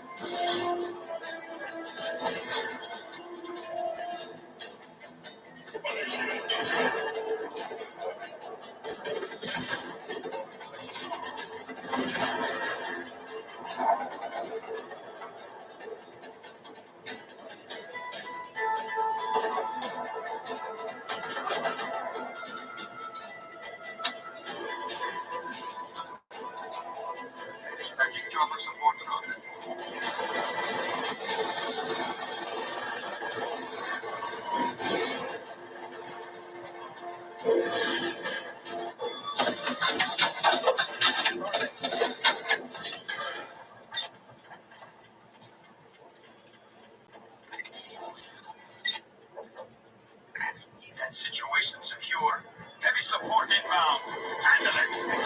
Expecting chopper support contact. That situation secure. Heavy support inbound. Handle it.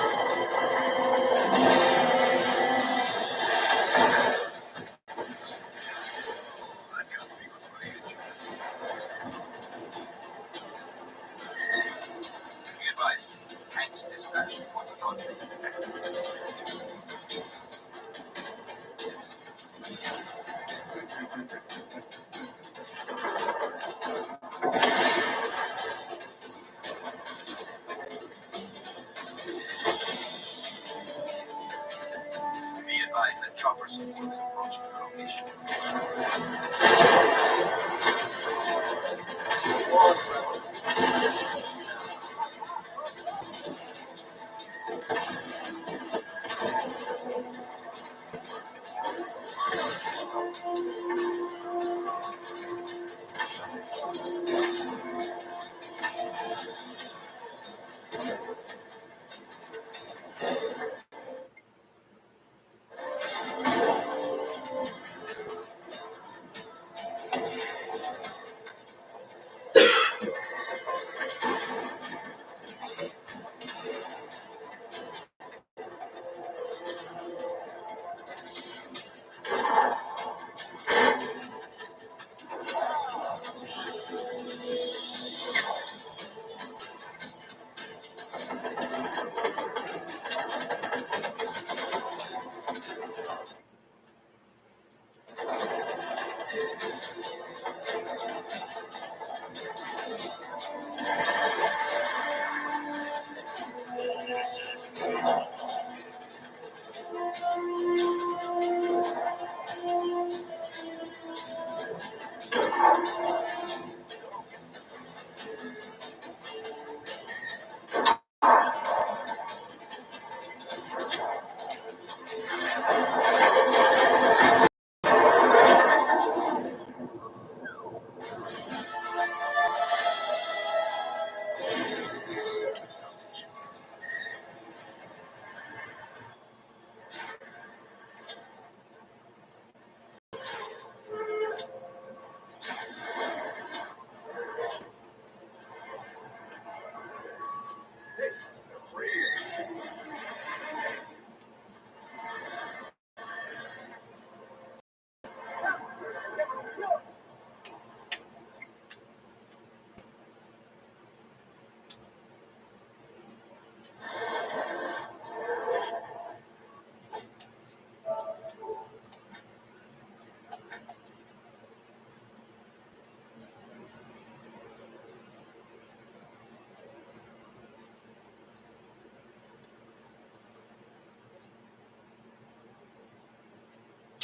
That got me with my engine. Be advised. Tanks dispatched for the front.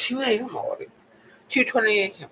2 a.m. already. 2:20 a.m.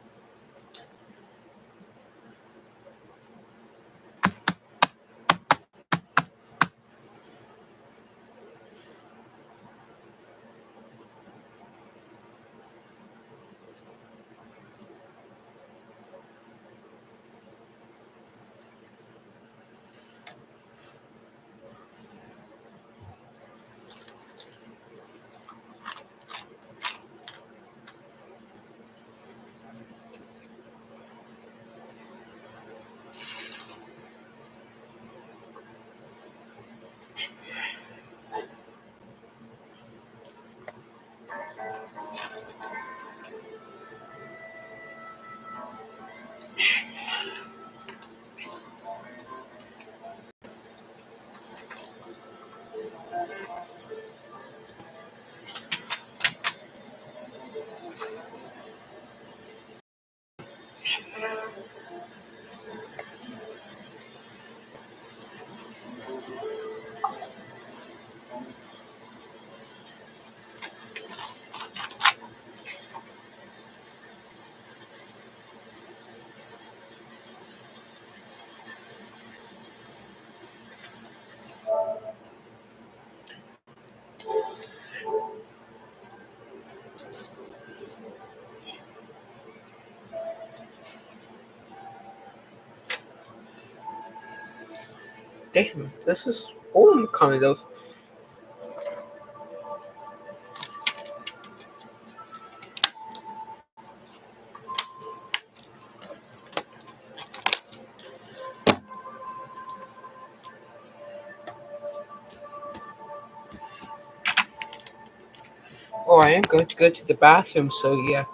Damn, this is home kind of. Oh, I am going to go to the bathroom, so yeah.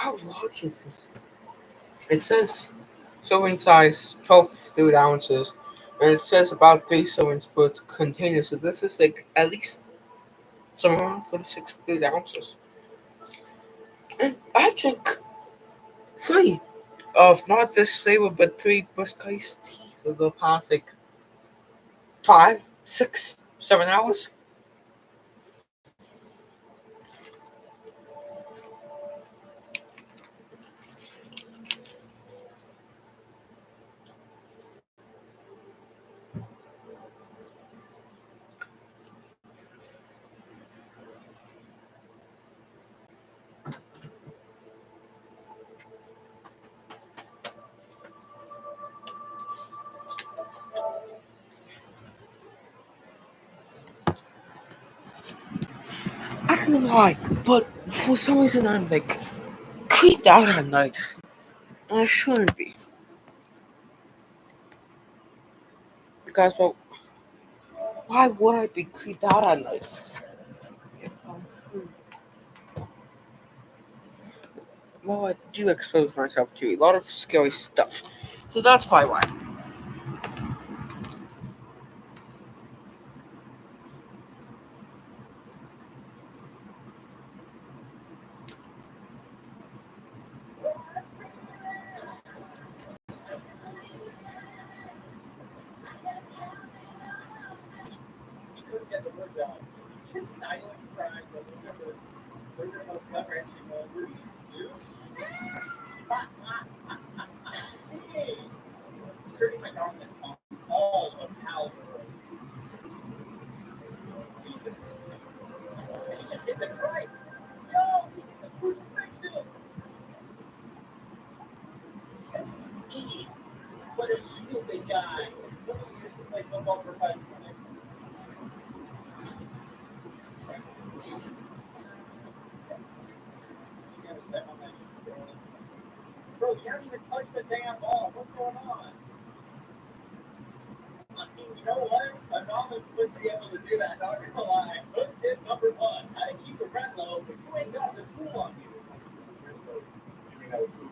How large is this? It says serving size 12 fluid ounces, and it says about 3 servings per container. So this is like at least somewhere around 36 fluid ounces. And I drink 3 of not this flavor, but 3 brisk iced teas over the past like 5, 6, 7 hours. I don't know why, but for some reason I'm like creeped out at night, and I shouldn't be. Because well, why would I be creeped out at night? If well, I do expose myself to a lot of scary stuff, so that's probably why. He couldn't get the words out. He's just silent crying. But those are the most gut-wrenching moments. You? Hey, serving my darlings on all of Hal. Jesus. He just hit the Christ. Yo, he hit the crucifixion. He, what a stupid guy. He used to play football professionally. He's gonna step on that shit. Bro, you haven't even touched the damn ball. What's going on? I mean, you know what? A novice wouldn't be able to do that, not gonna lie. Hook tip number one. How to keep the rent low, but you ain't got the tool on you.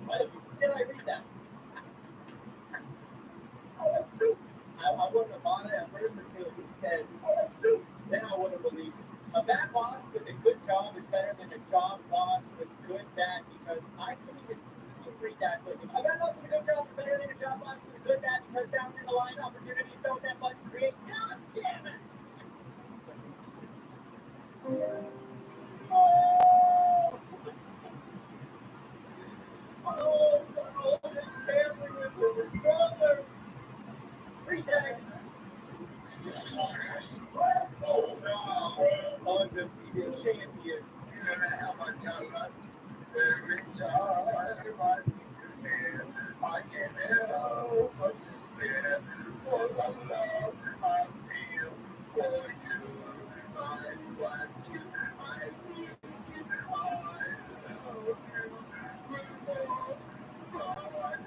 What? Did I read that? I wouldn't have bought it at first until he said, then I would have believed it. A bad boss with a good job is better than a job boss with good bad because I couldn't even read that quickly. A bad boss with a good job is better than a job boss with a good bad because down in the line opportunities don't that much create. God damn it! Oh, oh, oh, his family with him, his brother. Freestyle. Oh no, undefeated champion. You don't know how much I love you. Every time I need you near, I can't help but despair for the love I feel for you. I want you, I need you, I love you with all my heart.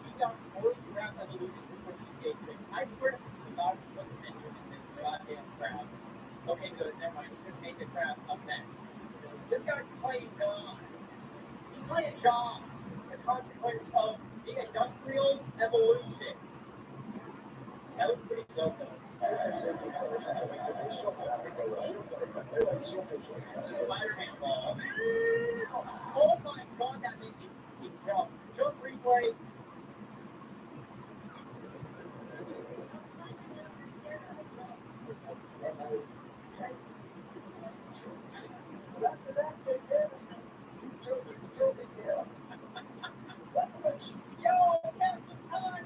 He got choreographed evolution before GTA 6. I swear to God, he wasn't mentioned in this goddamn crowd. Okay, good, never mind. He just made the crowd a mess. This guy's playing God. He's playing John. This is a consequence of the industrial evolution. That looks pretty dope, though. Spider-Man ball. Oh my God, that made me jump. Jump replay. Yo, Captain Time,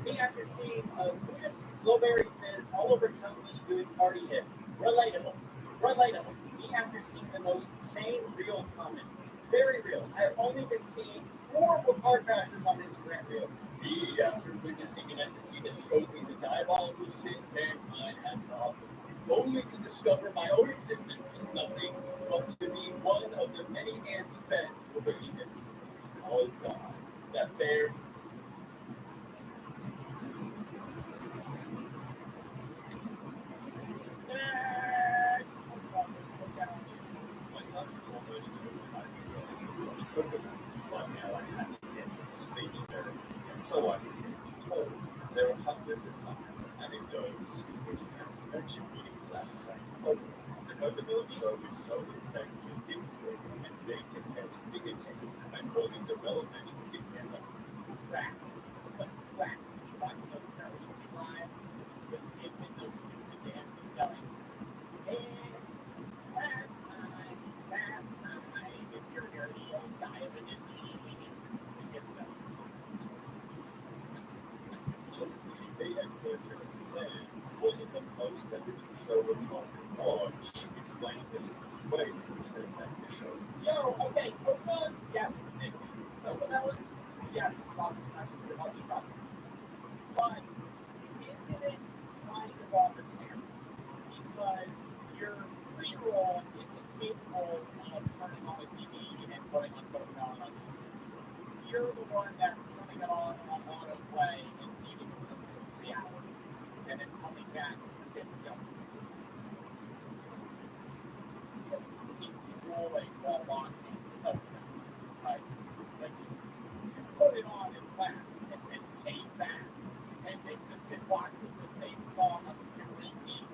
me after seeing Lucas Blueberry Fizz all over Chun-Li doing party hits. Relatable. Relatable. Me after seeing the most sane reels comment. Very real. I have only been seeing horrible car crashers on Instagram reels. Me after witnessing an entity that shows me the diabolical sins mankind has to offer. Only to discover my own existence is nothing but to be one of the many ants fed with a human. Oh God, that bears. son was almost totally watch Coconut, but now I had to get him speech therapy, so I began to talk. There are hundreds and hundreds of anecdotes in which parents mention the exact same problem. The Coconut show is so insanely addictive, it's being compared to nicotine and causing developmental impairment. Crack. It's like crack. You watching those parachute lives, those kids make those stupid dances going, it's that time, if you're dirty, you'll die of a disease. You get the message. Children's TV expert Jeremy Sands wasn't the most edited show a child could watch, explaining the simple ways in which they make the show. Yo, okay, Pokemon, yes, it's Nick. Coconut, yes, it's Boston, that's the Boston problem. But isn't it kind of on the parents? Because your 3-year-old isn't capable of turning on the TV and putting on Pokemon on YouTube. You're the one that's turning it on autoplay and leaving it for 3 hours and then coming back and it's just enjoying while watching Pokemon. Right? Like you put it on and left and came back and they've just been watching the same song on repeat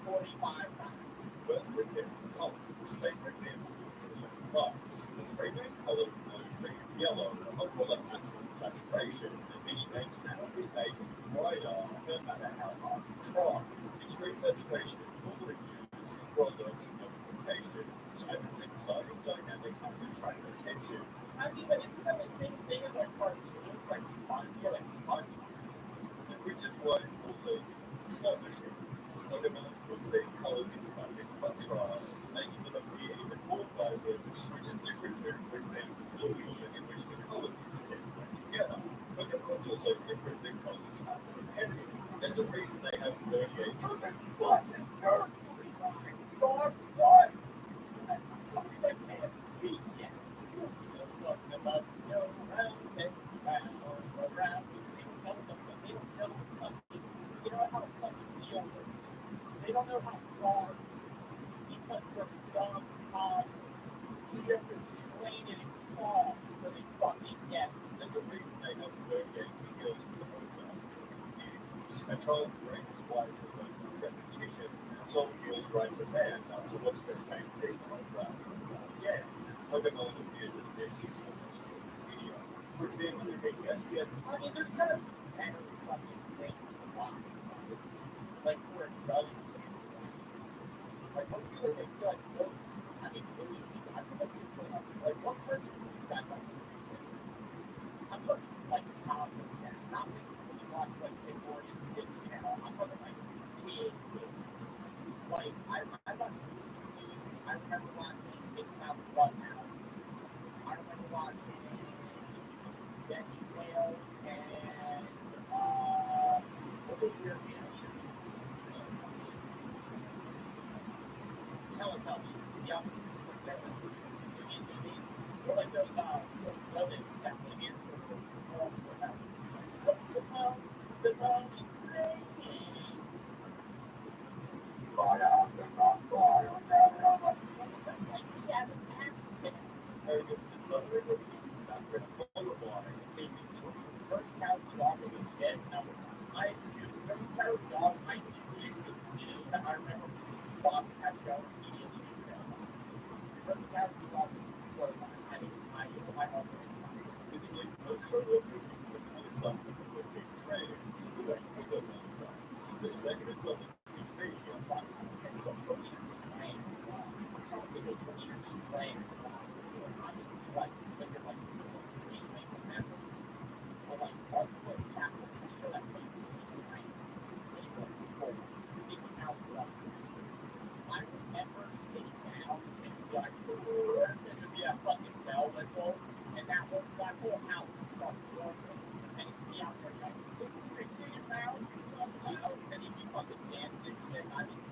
45 times. Firstly, there's the colors. Take, for example, the box. The three main colors blue, green, and yellow are all at maximum saturation, and meaning they cannot be made brighter no matter how hard you try. Extreme saturation is normally used for alerts and notifications, as it's exciting, dynamic, and attracts attention. I mean, but isn't that the same thing as like cartoons, like SpongeBob? Which is why it's also used in slot machines. Pokemon puts these colors in vibrant contrast, making them appear even more vibrant, which is different to, for example, Blue, in which the colors instead blend together. Pokemon's also different because it's not repetitive. There's a reason they have 38 different Fucking nursery rhymes, dog, what? Something that can't speak yet. Talking about go round and round, around. They don't know fucking, you know how fucking real works. They don't know how laws because they're dumb toddlers. So you have to explain it in songs so they fucking get it. There's a reason they have 38 videos with the Pokemon views. A child's brain is wired to learn through repetition, so it feels right to them to watch the same thing over and over again. Pokemon uses this in almost every video. For example, if they guess yet, I mean, there's gotta be better fucking things to watch, right? Like for adult kids. Like, don't feel like they like, no, I mean, really, you guys are like, like, what cartoons do you guys like? I'm talking like toddler cat, not like when you watch like Big Warriors and Disney Channel. I'm talking like kid. Like, I watched Blues Clues. I remember watching Mickey Mouse Clubhouse. I remember watching Veggie Tales and what was weird animation? Teletubbies. Yep. Have you seen these? They're like those rodents that live in sort of walls or whatever. The phone is ringing. But I'm that's like we have a task today. the summary review that we're qualifying came into First cow dog in the shed. Now, first cow dog might be really good. I remember watching that show immediately. First cow dog is horrifying. I also literally no show or movie was on something that would be trans the way Pokemon does. The second it's on the TV, watch the Korean trans. Some people Korean trans. Obviously, like, they're like, anything from that. Or like, Arthur Chapel, for sure, that they trans. Anyway, Mickey Mouse Club. I remember sitting down and be like, and there'd be a fucking bell whistle, and that whole house would start dancing, and he'd be out there like, it's Mickey Mouse Clubhouse, and he'd be fucking dancing and shit. I mean,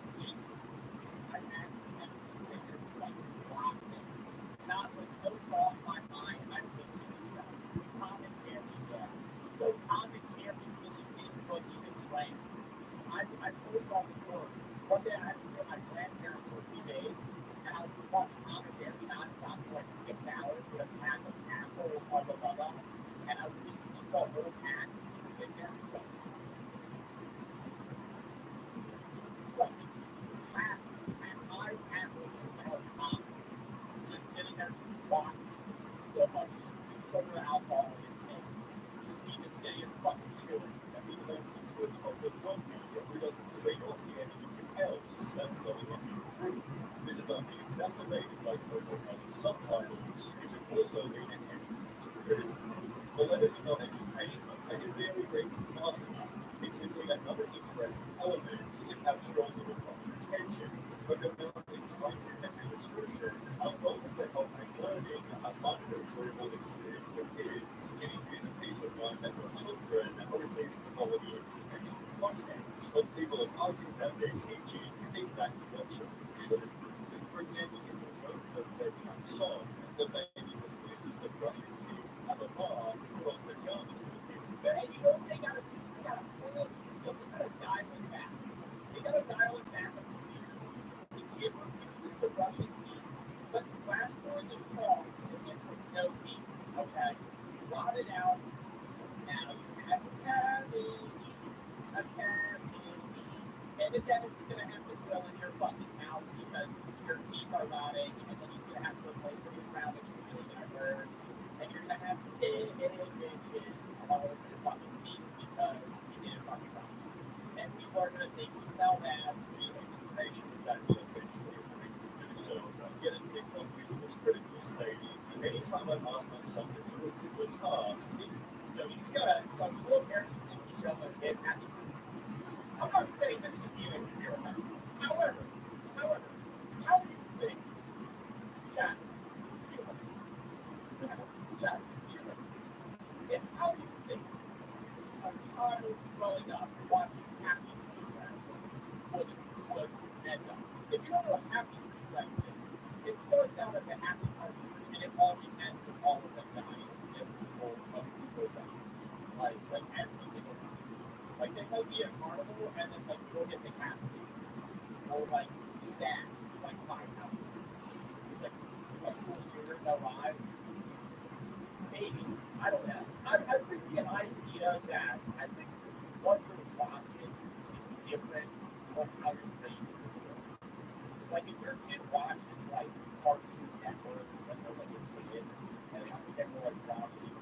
I actually have to sit there like laughing, not with no thought in my mind. I think Tom and Jerry, yeah. So Tom and Jerry really did put even trans. I told y'all before. One day I had to stay at my grandparents for a few days, and I would just watch Tom and Jerry for like 6 hours with a pack of apple on the bubba, and I would just eat the whole pack and just sit there and stuff. Like, eyes half open as I was mom, just sitting there just watching so much sugar alcohol intake. Just need to say it's fucking chilling. And he turns into a total zombie who doesn't see or hear anything else that's going on. This is only exacerbated by overwhelming subtitles, which have also been a heavy criticism. The letters are not educational, and in very breaking fast enough. It's simply another interesting element to capture all the one's attention. But the film explains in every description, our goal is to help make learning a fun and enjoyable experience for kids, giving you the peace of mind that your children are receiving quality educational content. But people have argued that they're teaching exactly what children should. For example, in the Road Bedtime song, the baby refuses to brush his teeth at a bar, put on pajamas for the kid. But hey, they gotta dial it back. They gotta dial it back a few years. The kid refuses to brush his teeth. Let's flash forward the song to the kid with no teeth. Okay, blot it out. Now you have a cavity, and the dentist is gonna have to drill in your fucking mouth because your teeth are rotting, and then he's gonna have to replace it with crown, which is really gonna hurt, and you're gonna have stitches all over your fucking teeth because you didn't fucking rot. And people are gonna think you smell bad. The education is that he eventually agrees to do so. Yet in TikTok using this critical stating, anytime I ask my son to do a simple task, it's You just gotta, like, little parents should just be showing their kids happy truth. I'm not saying this should be an experiment. However, how do you think, chat, human, chat, human, and how do you think a child growing up watching Happy Tree Friends would end up? If you don't know what Happy Tree Friends is, it starts out as a happy cartoon, and it always ends with all of them dying, and people die. Like every single time. Like they might be a carnival and then like you'll get decapitated. Or like stabbed like 5 times. It's like a school shooter alive. Maybe. I don't know. I think the idea that I think what you're watching is different from how you're raising the world. Like if your kid watches like Cartoon Network when they're like a kid and they understand more like watching,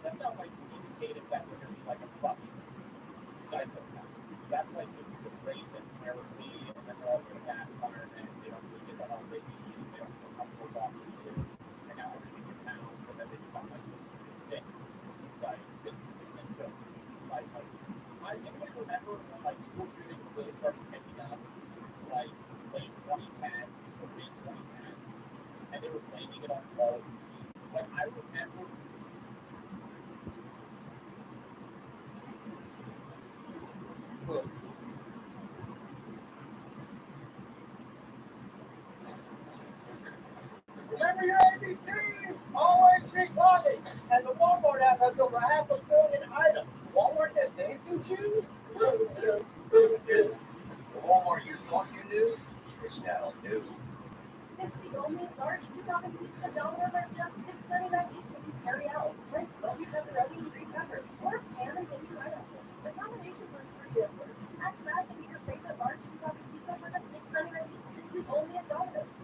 that's not like indicative that they're gonna be like a fucking psychopath. That's like if you just raise them terribly and then they're also in a bad environment, they don't really get the help they need, they don't feel comfortable talking to you, and now everything compounds and then they become like sick. Like I anybody remember when like school shootings really started picking up like late 2010s or mid 2010s and they were blaming it on Call of Duty. Like I remember remember your ABCs! Always be cautious! And the Walmart app has over 500 million items. Walmart has dancing shoes? the Walmart you thought you knew is now new. This week only, large two-topping pizza Domino's are just $6.99 each when you carry out. With bulky pepperoni and green peppers, or ham and tangy pineapple. The combinations are pretty endless. Act fast and get your favorite large two-topping pizza for just $6.99 each this week only at Domino's.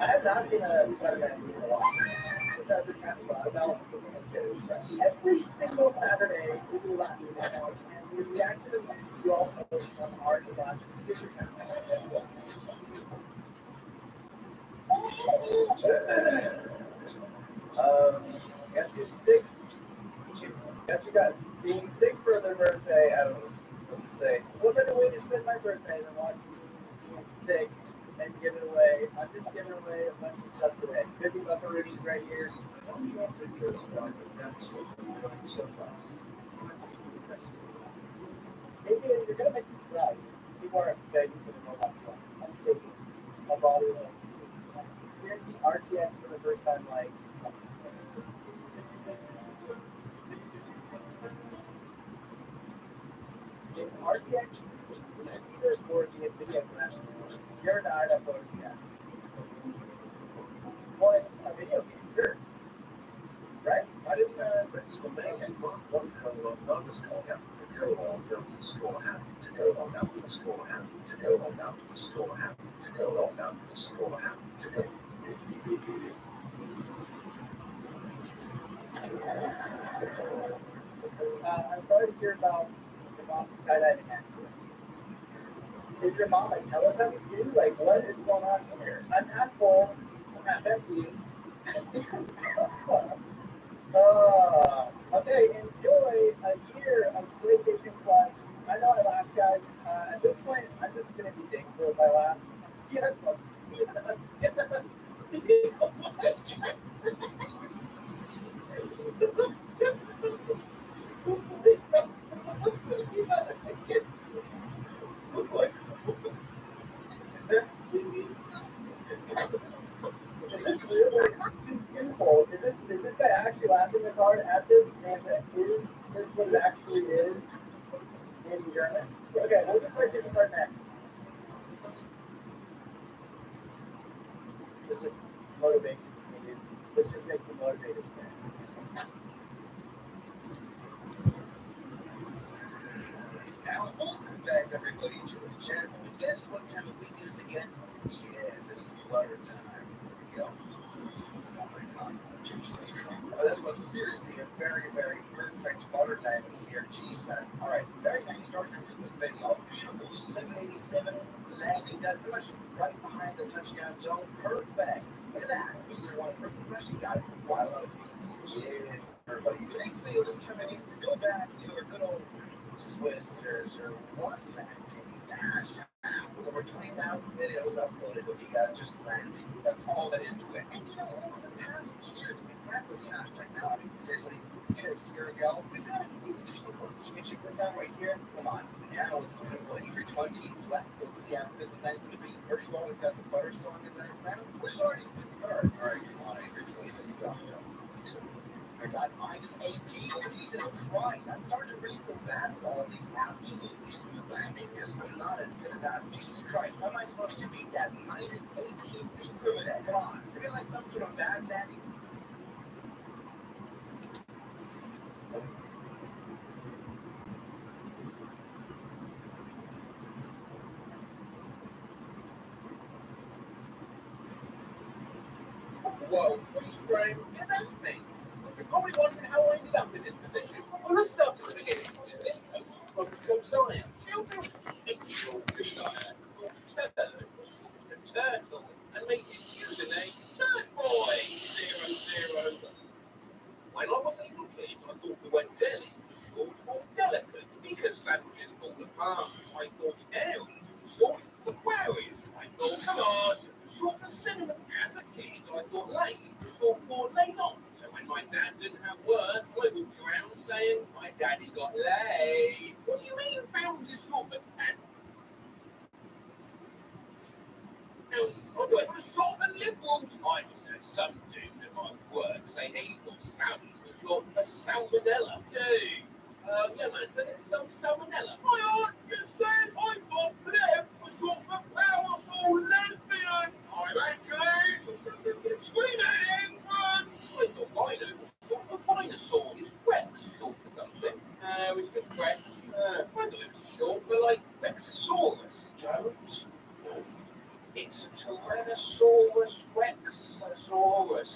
I have not seen a Spider-Man movie in a while. Every single Saturday, we do Latin Lounge, and we react to the movies you all post on r/Disney Channel. Guess who's sick? Guess who got being sick for their birthday? I don't know what to say. What better way to spend my birthday than watching movies, being sick, and give it away? I'm just giving away a bunch of stuff today. 50 buckaroonies right here. Maybe you're gonna make me cry. People are begging for the Roblox one. I'm shaking. My body is experiencing RTX for the first time, like. It's RTX, either or the NVIDIA graphics card. You're not up RTS. Well, a video game, sure. Right? Why didn't One colon underscore ham to colon underscore ham to colon underscore ham to colon underscore ham to colon underscore ham to colon. I'm sorry to hear about your mom's skydiving accident. Is your mom a Teletubby too? Like, what is going on here? I'm half full, I'm half empty. Okay, enjoy a year of PlayStation Plus. I know I laughed, guys. At this point, I'm just going to be thankful if I laugh. Yeah, is this really twofold? Is this guy actually laughing this hard at this? And is this what it actually is in German? Okay, we'll do PlayStation Card next. This is just motivation for me, dude. This just makes me motivated. Now, welcome back, everybody, to the channel. And guess what time of week it is again? Yes, it's butter time. Here we go. Oh my God, Jesus Christ. Oh, this was seriously a very, very perfect butter timing here. Geez, son. All right, very nice start to this video. Beautiful 787 landing done pretty much right behind the touchdown zone. Perfect. Look at that. This is one of the first actually got quite a lot of these. Yeah, everybody. Today's video is terminating to go back to our good old Swiss or one landing dash. With over 20,000 videos uploaded of you guys just landing. That's all that is to it. And you know, over the past year, we've had this hashtag now. I mean, seriously, a year ago, we've had a few interesting ones. You can check this out right here. Come on. Now it's beautiful A320 black. Let's see how this land's going to be. First of all, we've got the butter song in there now. We're starting to start. All right, come on, A320, let's go. I got -18. Oh, Jesus Christ. I'm starting to really feel bad for all of these absolutely smooth landings. I'm not as good as that. Jesus Christ. How am I supposed to beat that -18 feet per minute? Come on. I feel like some sort of bad landing. Whoa, freeze frame. Yeah, that's me. You're probably wondering how I ended up in this position. Well, let's start from the beginning. This coast from Josiah. Children, angel Josiah. Turd. A turtle. And made his username Turd Boy 00. When I was a little kid, I thought the word deli was short for delicate. Because sandwiches full of farms, I thought Aries was short for Aquarius. I thought, come on, short for cinnamon. As a kid, I thought laid was short for laid off. So when my dad didn't have work, I walked around saying, my daddy got laid. What do you mean pounds is short for pounds? I thought it was short for liberals. I was at some dude at my work say he thought salmon was short for salmonella. Dude. Yeah, man, but it's some salmonella. My aunt just said I thought pleb was short for powerful lesbian. I'm actually screaming run. I thought rhino was short for dinosaur. Is Rex short for something? It's just Rex. I thought it was short for like Rexosaurus. Jones? No. It's a Tyrannosaurus Rexosaurus.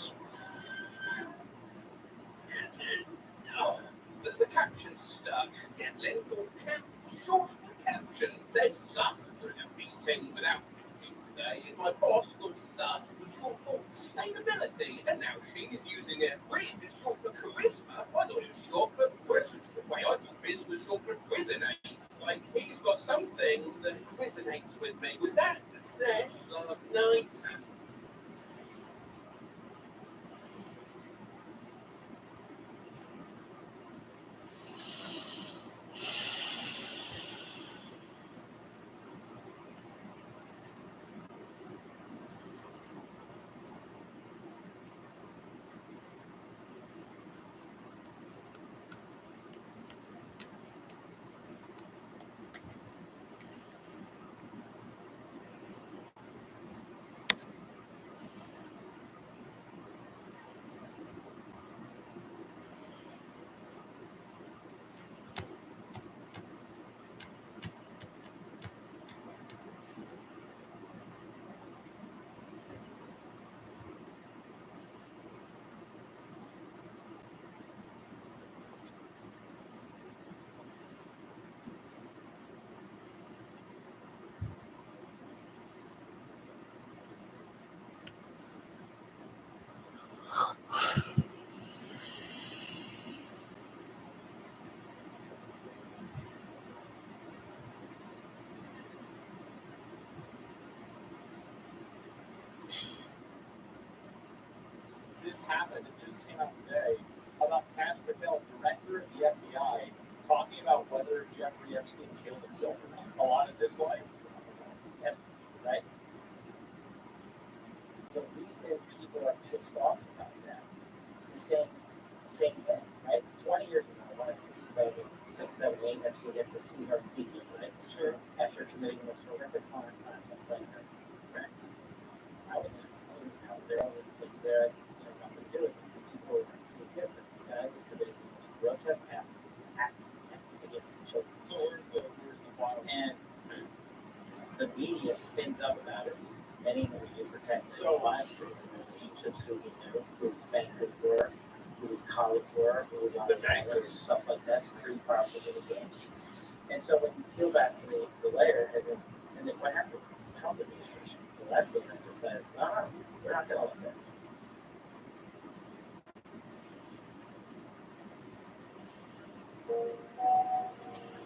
The caption stuck. Get length of cap, short for caption. Said sus during a meeting without thinking today. And my boss thought sus was short for sustainability. And now she's using it. Riz is short for charisma. I thought it was short for prison. Wait, I thought Riz was short for prisonate. Like, he's got something that resonates with me. Was that the sesh last night? just happened. It just came out today about Kash Patel, director of the FBI, talking about whether Jeffrey Epstein killed himself or not. A lot of dislikes. Yes, right? The reason people are pissed off about that is the same thing, right? 20 years ago, when it was 2006, 7, 8, Epstein gets a sweetheart treatment, right? Sure. After committing this horrific crime, right? I wasn't out there. I was in the place there. I had nothing to do with it. People were pretty pissed that this guy was committing the most grotesque acts against children. So where's the bottom? And the media spins up about it. Many in the media protect lives through his relationships, who he knew, who his bankers were, who his colleagues were, who was on the bankers, stuff like that's pretty powerful to the game. And so when you peel back the layer, and then what happened with the Trump administration? The last thing they decided, no, we're not going to let that.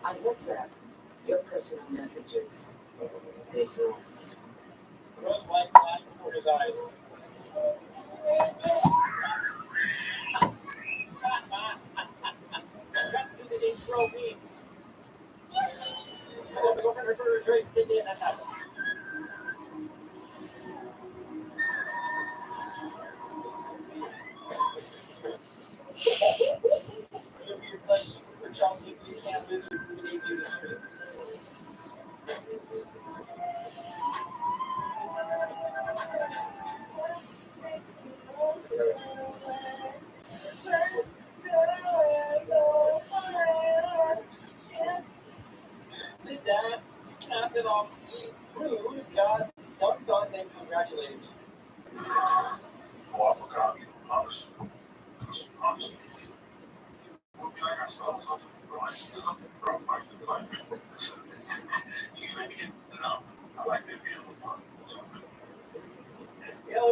On WhatsApp, your personal messages, they're yours. Rose light flashed before his eyes. Cut through the intro memes. My girlfriend referred her trade to Sydney, and that's happened. You'll be playing for Chelsea. You can't lose your debut this week. The dad snapped it off. Rude, God, dunked on, then congratulated me.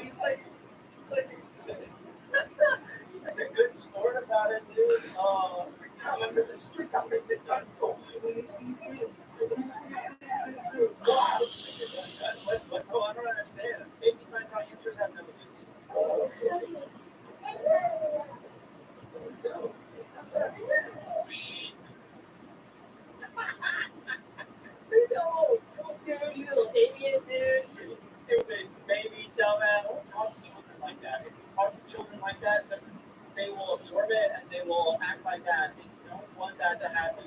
He's like a good sport about it, dude. I remember the streets. I make the gun go. What? Oh, I don't understand. Maybe finds how hamsters have noses. Let's go. No, you little idiot, dude. You're stupid, baby, dumbass. Don't talk to children like that. If you talk to children like that, then they will absorb it and they will act like that. They don't want that to happen.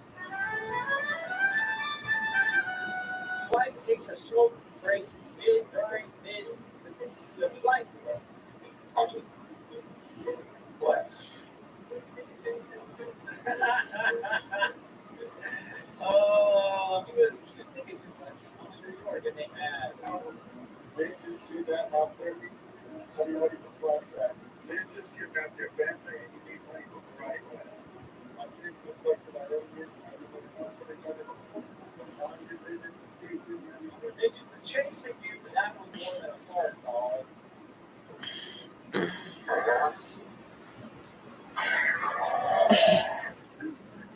Flight takes a short break during the flight. What? He was thinking too much. I'm in New York and they mad. They just do that how quickly. Are you ready for flashback? Let's just get back your family and you need money for the right class. I'm taking the plug for my own years. Everybody wants to make money. They just chasing you, but that was more than a fart, dog.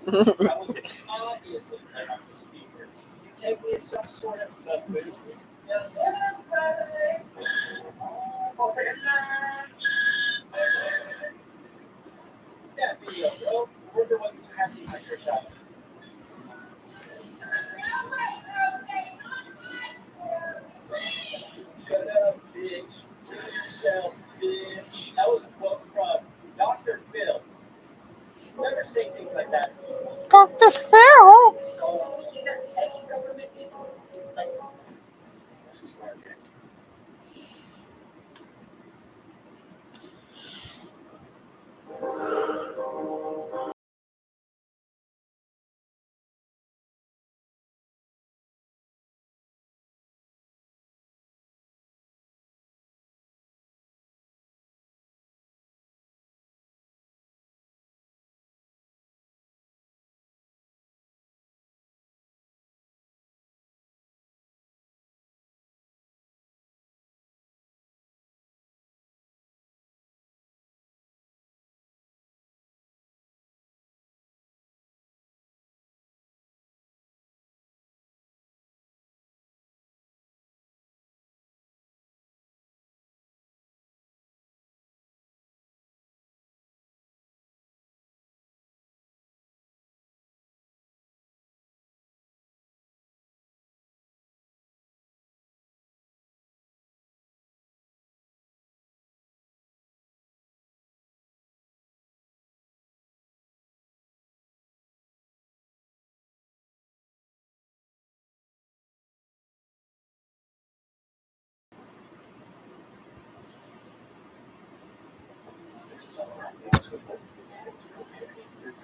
That was obviously cut off the speakers. You take me as some sort of food. That video, bro. River wasn't too happy with my church out. Shut up, bitch. Kill yourself, bitch. That was a quote from Dr. Phil. Never say things like that. Dr. Phil.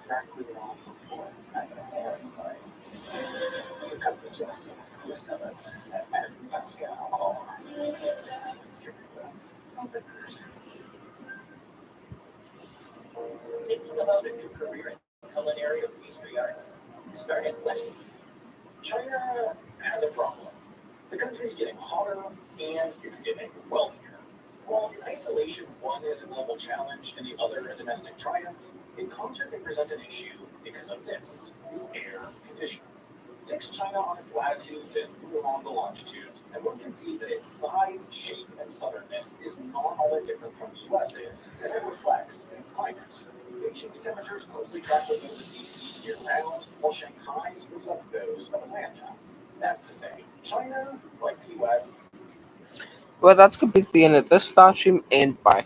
exactly wrong before. I am right. The company just for sevens and Andrew Pascal are materialists. Thinking about a new career in culinary or pastry arts? Start at West. China has a problem. The country's getting hotter and it's getting wealthier. While in isolation one is a global challenge and the other a domestic triumph, in concert they present an issue because of this new air conditioner. Fix China on its latitudes and move along the longitudes, and one can see that its size, shape, and southernness is not all that different from the US is, and it reflects in its climate. Beijing's temperatures closely track with those of DC year-round, while Shanghai's reflect those of Atlanta. That's to say, China, like the US. Well, that's completely the end of this live stream, and bye.